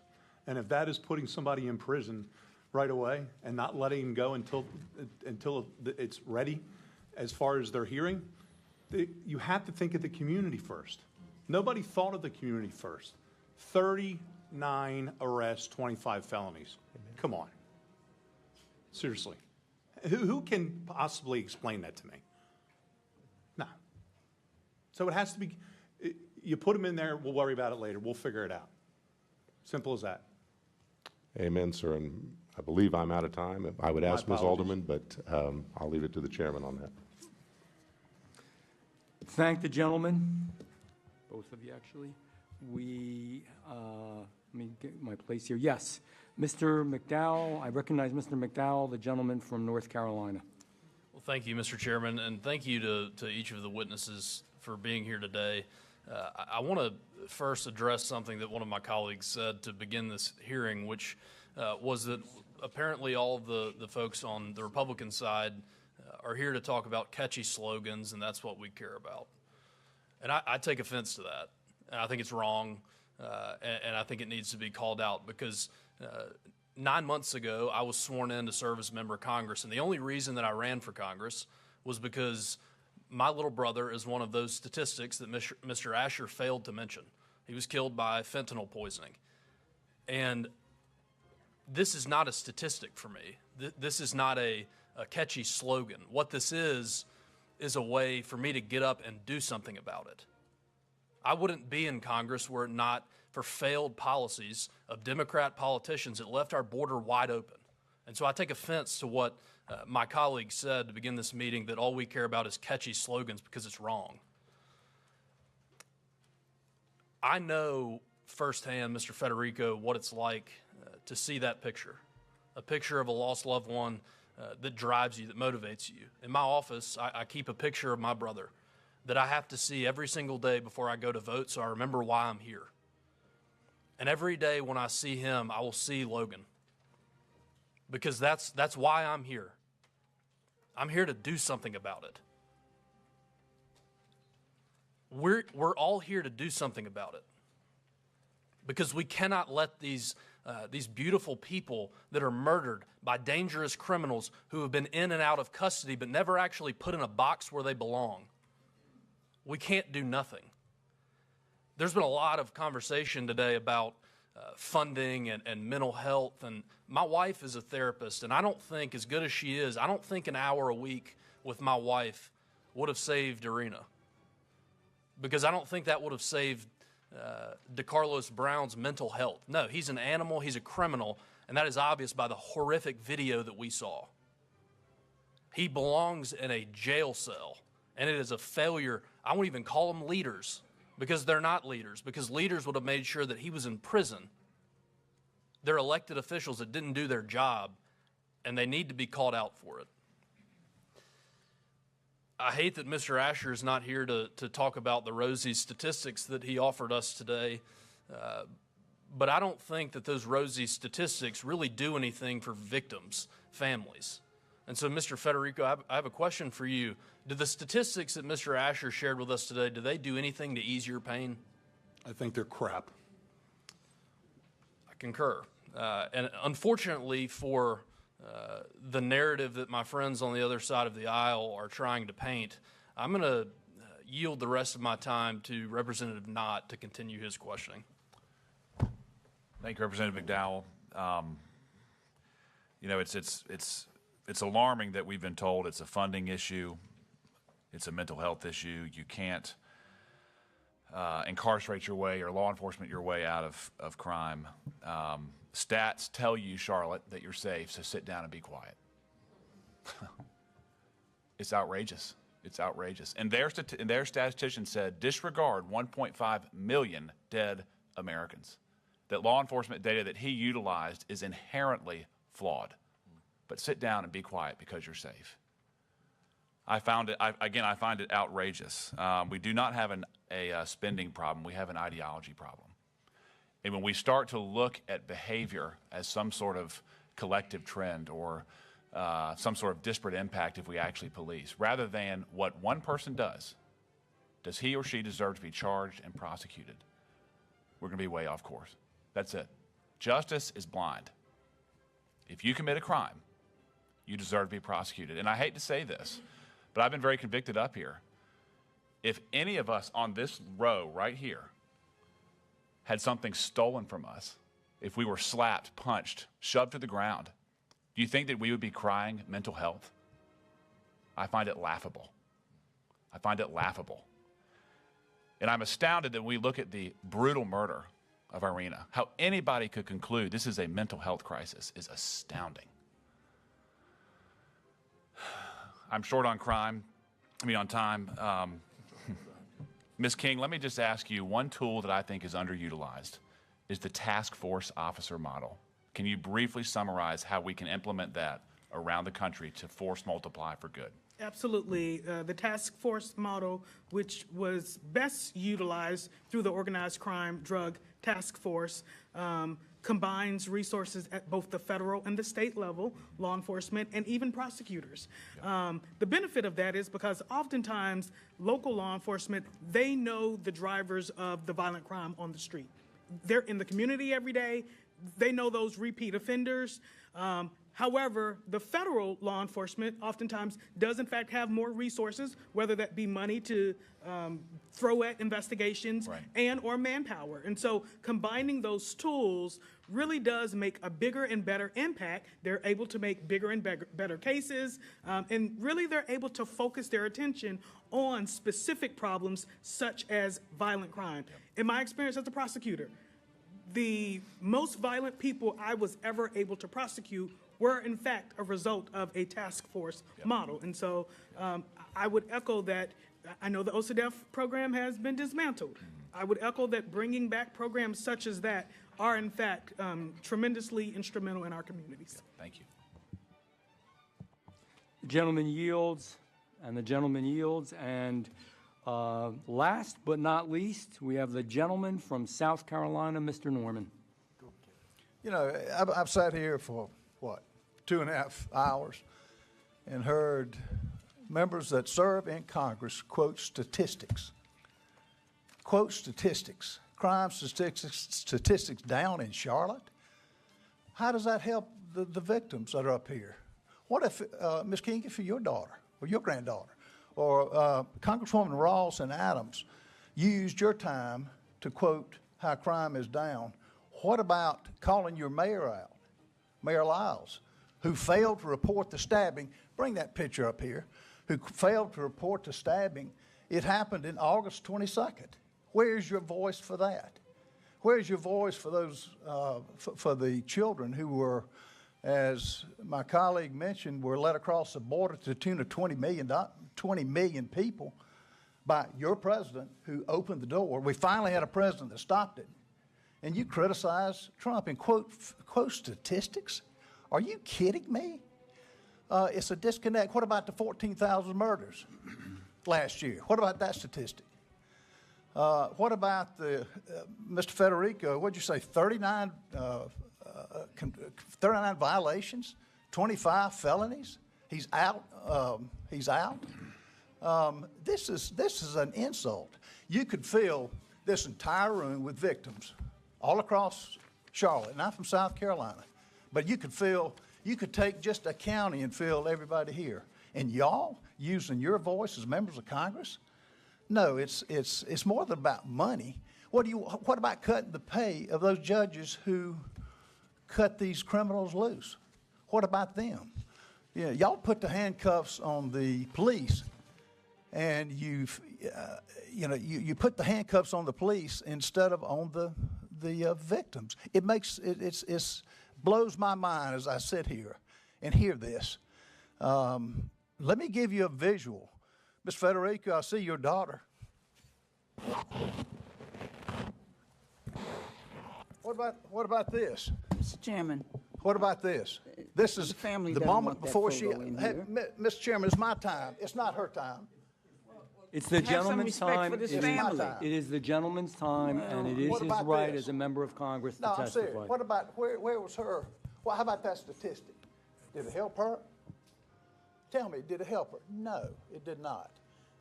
And if that is putting somebody in prison right away and not letting them go until it's ready as far as their hearing, you have to think of the community first. Nobody thought of the community first. 39 arrests, 25 felonies. Come on. Seriously. Who can possibly explain that to me? No. So it has to be, you put them in there, we'll worry about it later. We'll figure it out. Simple as that. Amen, sir. And I believe I'm out of time. I would ask Ms. Alderman, but I'll leave it to the chairman on that. Thank the gentleman, both of you actually. Let me get my place here. Yes, Mr. McDowell, I recognize Mr. McDowell, the gentleman from North Carolina. Well, thank you, Mr. Chairman, and thank you to each of the witnesses for being here today. I want to first address something that one of my colleagues said to begin this hearing, which was that apparently all of the folks on the Republican side are here to talk about catchy slogans, and that's what we care about. And I take offense to that. And I think it's wrong, and I think it needs to be called out because 9 months ago, I was sworn in to serve as a member of Congress, and the only reason that I ran for Congress was because my little brother is one of those statistics that Mr. Asher failed to mention. He was killed by fentanyl poisoning. And this is not a statistic for me. This is not a catchy slogan. What this is a way for me to get up and do something about it. I wouldn't be in Congress were it not for failed policies of Democrat politicians that left our border wide open. And so I take offense to what my colleague said to begin this meeting, that all we care about is catchy slogans, because it's wrong. I know firsthand, Mr. Federico, what it's like to see that picture, a picture of a lost loved one that drives you, that motivates you. In my office, I keep a picture of my brother that I have to see every single day before I go to vote, so I remember why I'm here. And every day when I see him, I will see Logan, because that's why I'm here. I'm here to do something about it. We're all here to do something about it, because we cannot let these beautiful people that are murdered by dangerous criminals who have been in and out of custody but never actually put in a box where they belong. We can't do nothing. There's been a lot of conversation today about funding and mental health, and my wife is a therapist, and I don't think, as good as she is, I don't think an hour a week with my wife would have saved Irina, because I don't think that would have saved DeCarlos Brown's mental health. No, he's an animal, he's a criminal, and that is obvious by the horrific video that we saw. He belongs in a jail cell, and it is a failure. I won't even call them leaders, because they're not leaders, because leaders would have made sure that he was in prison. They're elected officials that didn't do their job, and they need to be called out for it. I hate that Mr. Asher is not here to talk about the rosy statistics that he offered us today, but I don't think that those rosy statistics really do anything for victims' families. And so, Mr. Federico, I have a question for you. Do the statistics that Mr. Asher shared with us today, do they do anything to ease your pain? I think they're crap. I concur. And unfortunately for the narrative that my friends on the other side of the aisle are trying to paint, I'm going to yield the rest of my time to Representative Knott to continue his questioning. Thank you, Representative McDowell. You know, it's alarming that we've been told it's a funding issue, it's a mental health issue. You can't incarcerate your way or law enforcement your way out of crime. Stats tell you, Charlotte, that you're safe, so sit down and be quiet. It's outrageous. It's outrageous. And their statistician said, disregard 1.5 million dead Americans. That law enforcement data that he utilized is inherently flawed. But sit down and be quiet because you're safe. I find it outrageous. We do not have a spending problem. We have an ideology problem. And when we start to look at behavior as some sort of collective trend or some sort of disparate impact if we actually police, rather than what one person does he or she deserve to be charged and prosecuted, we're going to be way off course. That's it. Justice is blind. If you commit a crime, you deserve to be prosecuted. And I hate to say this, but I've been very convicted up here. If any of us on this row right here had something stolen from us, if we were slapped, punched, shoved to the ground, do you think that we would be crying mental health? I find it laughable. I find it laughable. And I'm astounded that we look at the brutal murder of Irina. How anybody could conclude this is a mental health crisis is astounding. I'm short on time. Ms. King, let me just ask you, one tool that I think is underutilized is the task force officer model. Can you briefly summarize how we can implement that around the country to force multiply for good? Absolutely. The task force model, which was best utilized through the Organized Crime Drug Task Force, combines resources at both the federal and the state level, law enforcement, and even prosecutors. The benefit of that is because oftentimes local law enforcement, they know the drivers of the violent crime on the street. They're in the community every day. They know those repeat offenders. However, the federal law enforcement oftentimes does in fact have more resources, whether that be money to throw at investigations and or manpower. And so combining those tools really does make a bigger and better impact. They're able to make bigger and better cases, and really they're able to focus their attention on specific problems such as violent crime. In my experience as a prosecutor, the most violent people I was ever able to prosecute were in fact a result of a task force model. And so I would echo that. I know the OCDEF program has been dismantled. I would echo that bringing back programs such as that are in fact tremendously instrumental in our communities. Thank you. The gentleman yields, and the gentleman yields, and last but not least, we have the gentleman from South Carolina, Mr. Norman. You know, I've sat here for, 2.5 hours and heard members that serve in Congress quote statistics. Quote statistics. Crime statistics down in Charlotte. How does that help the victims that are up here? What if, Ms. King, if your daughter or your granddaughter or Congresswoman Ross and Adams used your time to quote how crime is down, what about calling your mayor out, Mayor Lyles, who failed to report the stabbing? Bring that picture up here. Who failed to report the stabbing. It happened in August 22nd. Where's your voice for that? Where's your voice for those, for the children who were as my colleague mentioned, were let across the border to the tune of 20 million people by your president who opened the door. We finally had a president that stopped it. And you criticize Trump and quote statistics? Are you kidding me? It's a disconnect. What about the 14,000 murders last year? What about that statistic? What about the, Mr. Federico, what'd you say, 39 violations, 25 felonies? He's out. This is an insult. You could fill this entire room with victims all across Charlotte, and I'm from South Carolina, but you could take just a county and fill everybody here. And y'all using your voice as members of Congress? No, it's more than about money. What about cutting the pay of those judges who cut these criminals loose? What about them? Yeah, y'all put the handcuffs on the police, and you put the handcuffs on the police instead of on the victims. It blows my mind as I sit here and hear this. Let me give you a visual. Ms. Federico, I see your daughter. What about this? Mr. Chairman. What about this? This is the moment before she. Hey, Mr. Chairman, it's my time. It's not her time. It's the gentleman's time. It is the gentleman's time, and it is his right as a member of Congress to testify. I'm serious. What about, where was her? Well, how about that statistic? Did it help her? Tell me, did it help her? No, it did not.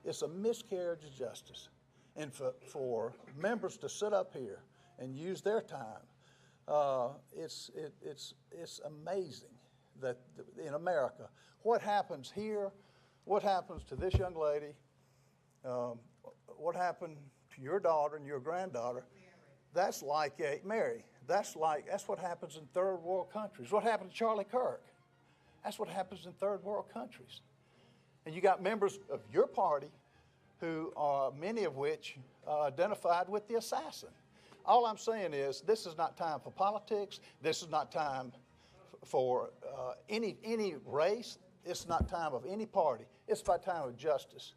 It's a miscarriage of justice. And for members to sit up here and use their time, it's amazing that in America, what happens here, what happens to this young lady, what happened to your daughter and your granddaughter, that's like Mary. That's what happens in third world countries. What happened to Charlie Kirk? That's what happens in third world countries. And you got members of your party who are, many of which identified with the assassin. All I'm saying is this is not time for politics. This is not time for any race. It's not time of any party. It's about time of justice.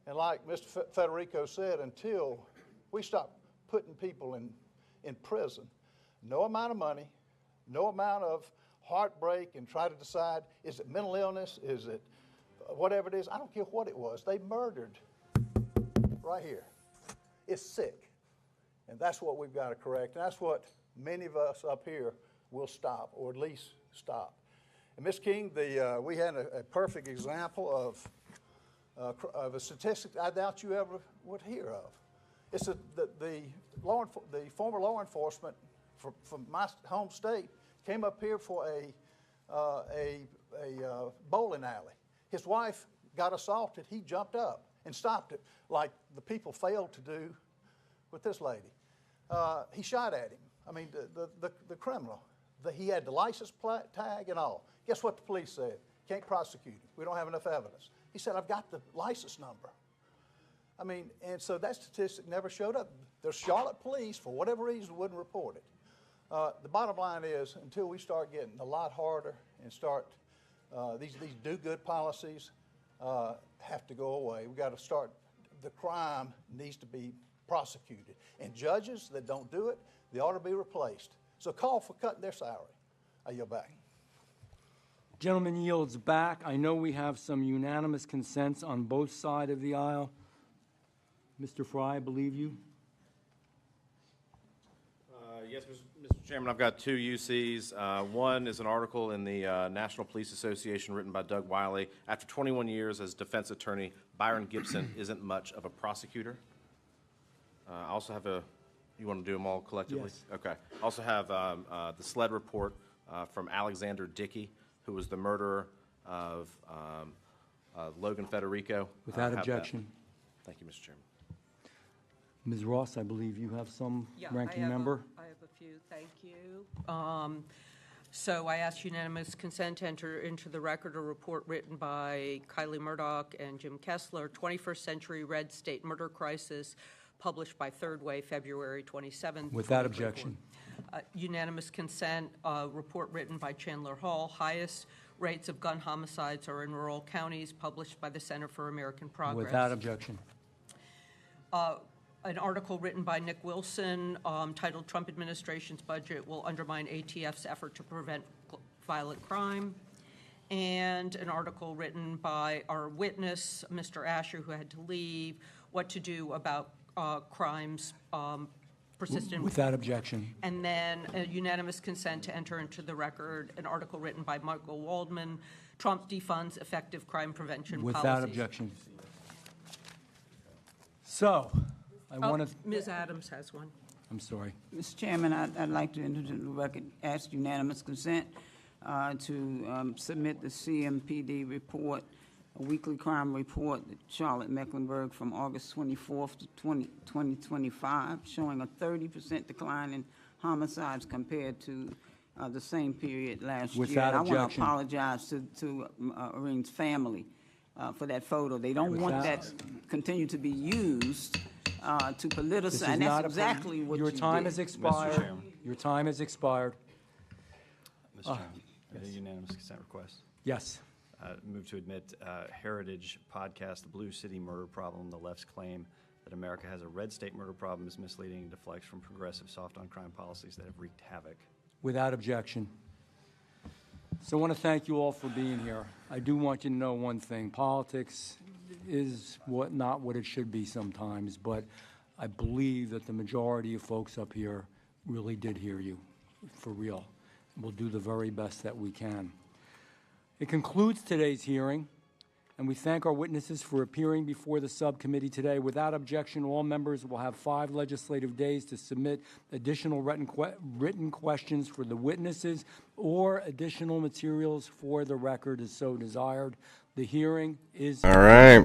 And like Mr. Federico said, until we stop putting people in prison, no amount of money, no amount of heartbreak and try to decide, is it mental illness, is it whatever it is, I don't care what it was. They murdered right here. It's sick. And that's what we've got to correct. And that's what many of us up here will stop, or at least stop. And Ms. King, we had a perfect example of a statistic I doubt you ever would hear of. It's the former law enforcement from my home state came up here for a bowling alley. His wife got assaulted. He jumped up and stopped it, like the people failed to do with this lady. He shot at him. I mean, the criminal. He had the license tag and all. Guess what the police said? Can't prosecute him. We don't have enough evidence. He said, I've got the license number. I mean, and so that statistic never showed up. The Charlotte police, for whatever reason, wouldn't report it. The bottom line is, until we start getting a lot harder and start these do-good policies have to go away. We've got to start. The crime needs to be prosecuted, and judges that don't do it, they ought to be replaced. So call for cutting their salary. I yield back. Gentleman yields back. I know we have some unanimous consents on both sides of the aisle. Mr. Fry, I believe you. Yes, Mr. Chairman, I've got two UCs. One is an article in the National Police Association written by Doug Wiley. After 21 years as defense attorney, Byron Gibson isn't much of a prosecutor. I also have you want to do them all collectively? Yes. Okay. I also have the SLED report from Alexander Dickey, who was the murderer of Logan Federico. Without objection. Thank you, Mr. Chairman. Ms. Ross, I believe you have some ranking member. I have a few. Thank you. So I ask unanimous consent to enter into the record a report written by Kylie Murdoch and Jim Kessler, 21st Century Red State Murder Crisis, published by Third Way, February 27th. Without objection. Unanimous consent, report written by Chandler Hall, highest rates of gun homicides are in rural counties, published by the Center for American Progress. Without objection. An article written by Nick Wilson titled Trump Administration's Budget Will Undermine ATF's Effort to Prevent Violent Crime. And an article written by our witness, Mr. Asher, who had to leave, what to do about crimes persistent. Without objection. And then a unanimous consent to enter into the record an article written by Michael Waldman, Trump defunds effective crime prevention policies. Without objection. So, I want to... Ms. Adams has one. I'm sorry. Mr. Chairman, I'd like to enter into the record, ask unanimous consent to submit the CMPD report, a weekly crime report, Charlotte-Mecklenburg from August 24th to 2025, showing a 30% decline in homicides compared to the same period last year. Without I want to objection. apologize to Oreen's family for that photo. They don't want that continue to be used to politicize, and that's exactly what your you time did. has expired. Your time has expired. Mr. Chairman, a unanimous consent request. Yes. Move to admit Heritage podcast, The Blue City Murder Problem. The left's claim that America has a red state murder problem is misleading and deflects from progressive soft-on-crime policies that have wreaked havoc. Without objection. So I want to thank you all for being here. I do want you to know one thing. Politics is not what it should be sometimes, but I believe that the majority of folks up here really did hear you, for real. We'll do the very best that we can. It concludes today's hearing, and we thank our witnesses for appearing before the subcommittee today. Without objection, all members will have 5 legislative days to submit additional written questions for the witnesses or additional materials for the record as so desired. The hearing is... All right.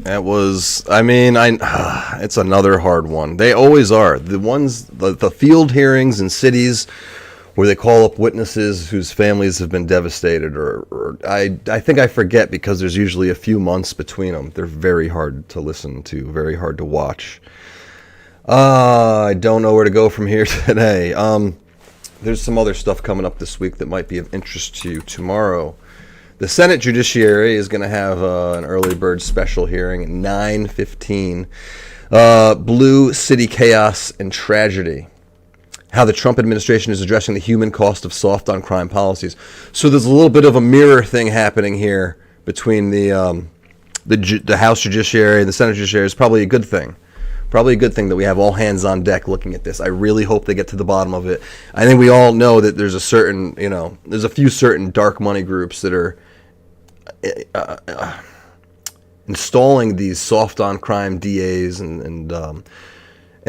That was, it's another hard one. They always are. The ones, the field hearings in cities where they call up witnesses whose families have been devastated, or I think I forget because there's usually a few months between them. They're very hard to listen to, very hard to watch. I don't know where to go from here today. There's some other stuff coming up this week that might be of interest to you tomorrow. The Senate Judiciary is going to have an early bird special hearing at 9:15. Blue City Chaos and Tragedy. How the Trump administration is addressing the human cost of soft-on-crime policies. So there's a little bit of a mirror thing happening here between the House Judiciary and the Senate Judiciary. Is probably a good thing. Probably a good thing that we have all hands on deck looking at this. I really hope they get to the bottom of it. I think we all know that there's a certain, there's a few certain dark money groups that are installing these soft-on-crime DAs and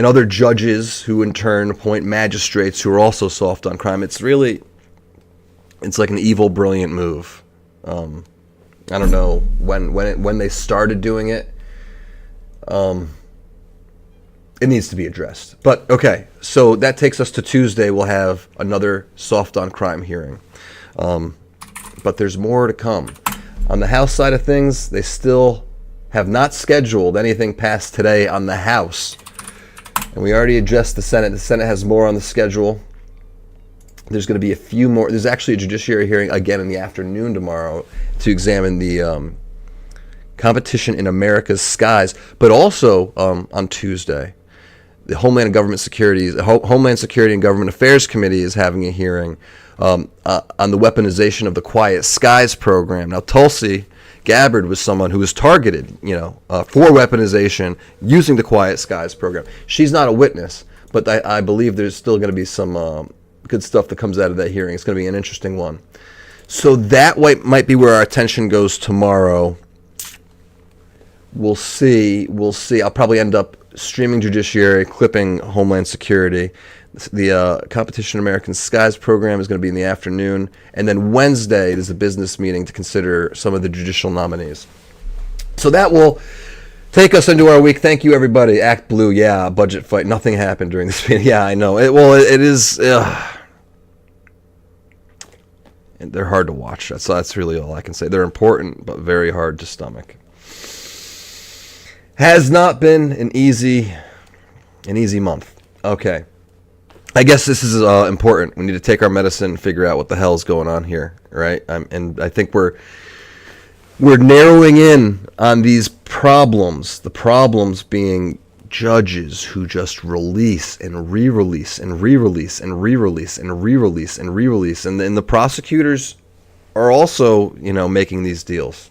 other judges who in turn appoint magistrates who are also soft on crime. It's like an evil, brilliant move. I don't know when they started doing it. It needs to be addressed. But okay, so that takes us to Tuesday. We'll have another soft on crime hearing. But there's more to come. On the House side of things, they still have not scheduled anything past today on the House. And we already addressed the Senate. The Senate has more on the schedule. There's going to be a few more. There's actually a judiciary hearing again in the afternoon tomorrow to examine the competition in America's skies. But also on Tuesday, the Homeland Security and Government Affairs Committee is having a hearing on the weaponization of the Quiet Skies program. Now, Tulsi Gabbard was someone who was targeted, for weaponization using the Quiet Skies program. She's not a witness, but I believe there's still going to be some good stuff that comes out of that hearing. It's going to be an interesting one. So that might be where our attention goes tomorrow. We'll see. I'll probably end up streaming Judiciary, clipping Homeland Security. The Competition American Skies program is going to be in the afternoon. And then Wednesday, there's a business meeting to consider some of the judicial nominees. So that will take us into our week. Thank you, everybody. Act Blue, yeah, budget fight. Nothing happened during this meeting. Yeah, I know. It is... and they're hard to watch. That's really all I can say. They're important, but very hard to stomach. Has not been an easy An easy month. Okay. I guess this is important. We need to take our medicine and figure out what the hell is going on here, right? And I think we're narrowing in on these problems. The problems being judges who just release and re-release and re-release and re-release and re-release and re-release, and then the prosecutors are also, making these deals.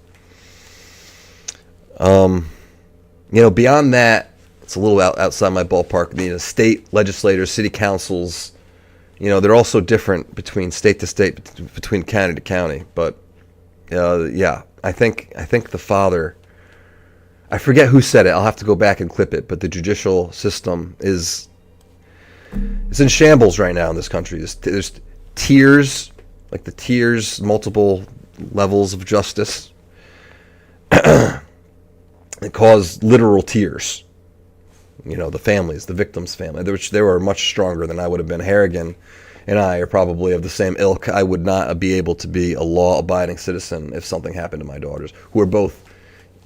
Beyond that, it's a little outside my ballpark. State legislators, city councils, they're also different between state to state, between county to county. But yeah, I think the father, I forget who said it. I'll have to go back and clip it. But the judicial system it's in shambles right now in this country. There's tiers, like the tiers, multiple levels of justice. It caused literal tears. The families, the victim's family, which they were much stronger than I would have been. Harrigan and I are probably of the same ilk. I would not be able to be a law-abiding citizen if something happened to my daughters, who are both,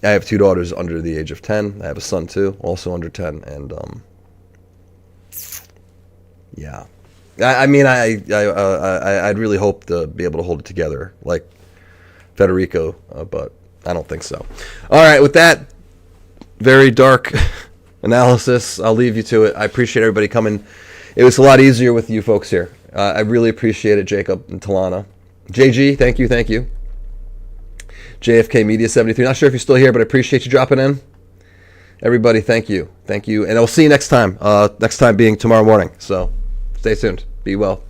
I have 2 daughters under the age of 10. I have a son, too, also under 10. And, yeah. I'd really hope to be able to hold it together like Federico, but I don't think so. All right, with that very dark analysis, I'll leave you to it. I appreciate everybody coming. It was a lot easier with you folks here. I really appreciate it, Jacob and Talana. JG, thank you. JFK Media 73. Not sure if you're still here, but I appreciate you dropping in. Everybody, thank you. And I'll see you next time. Next time being tomorrow morning. So stay tuned. Be well.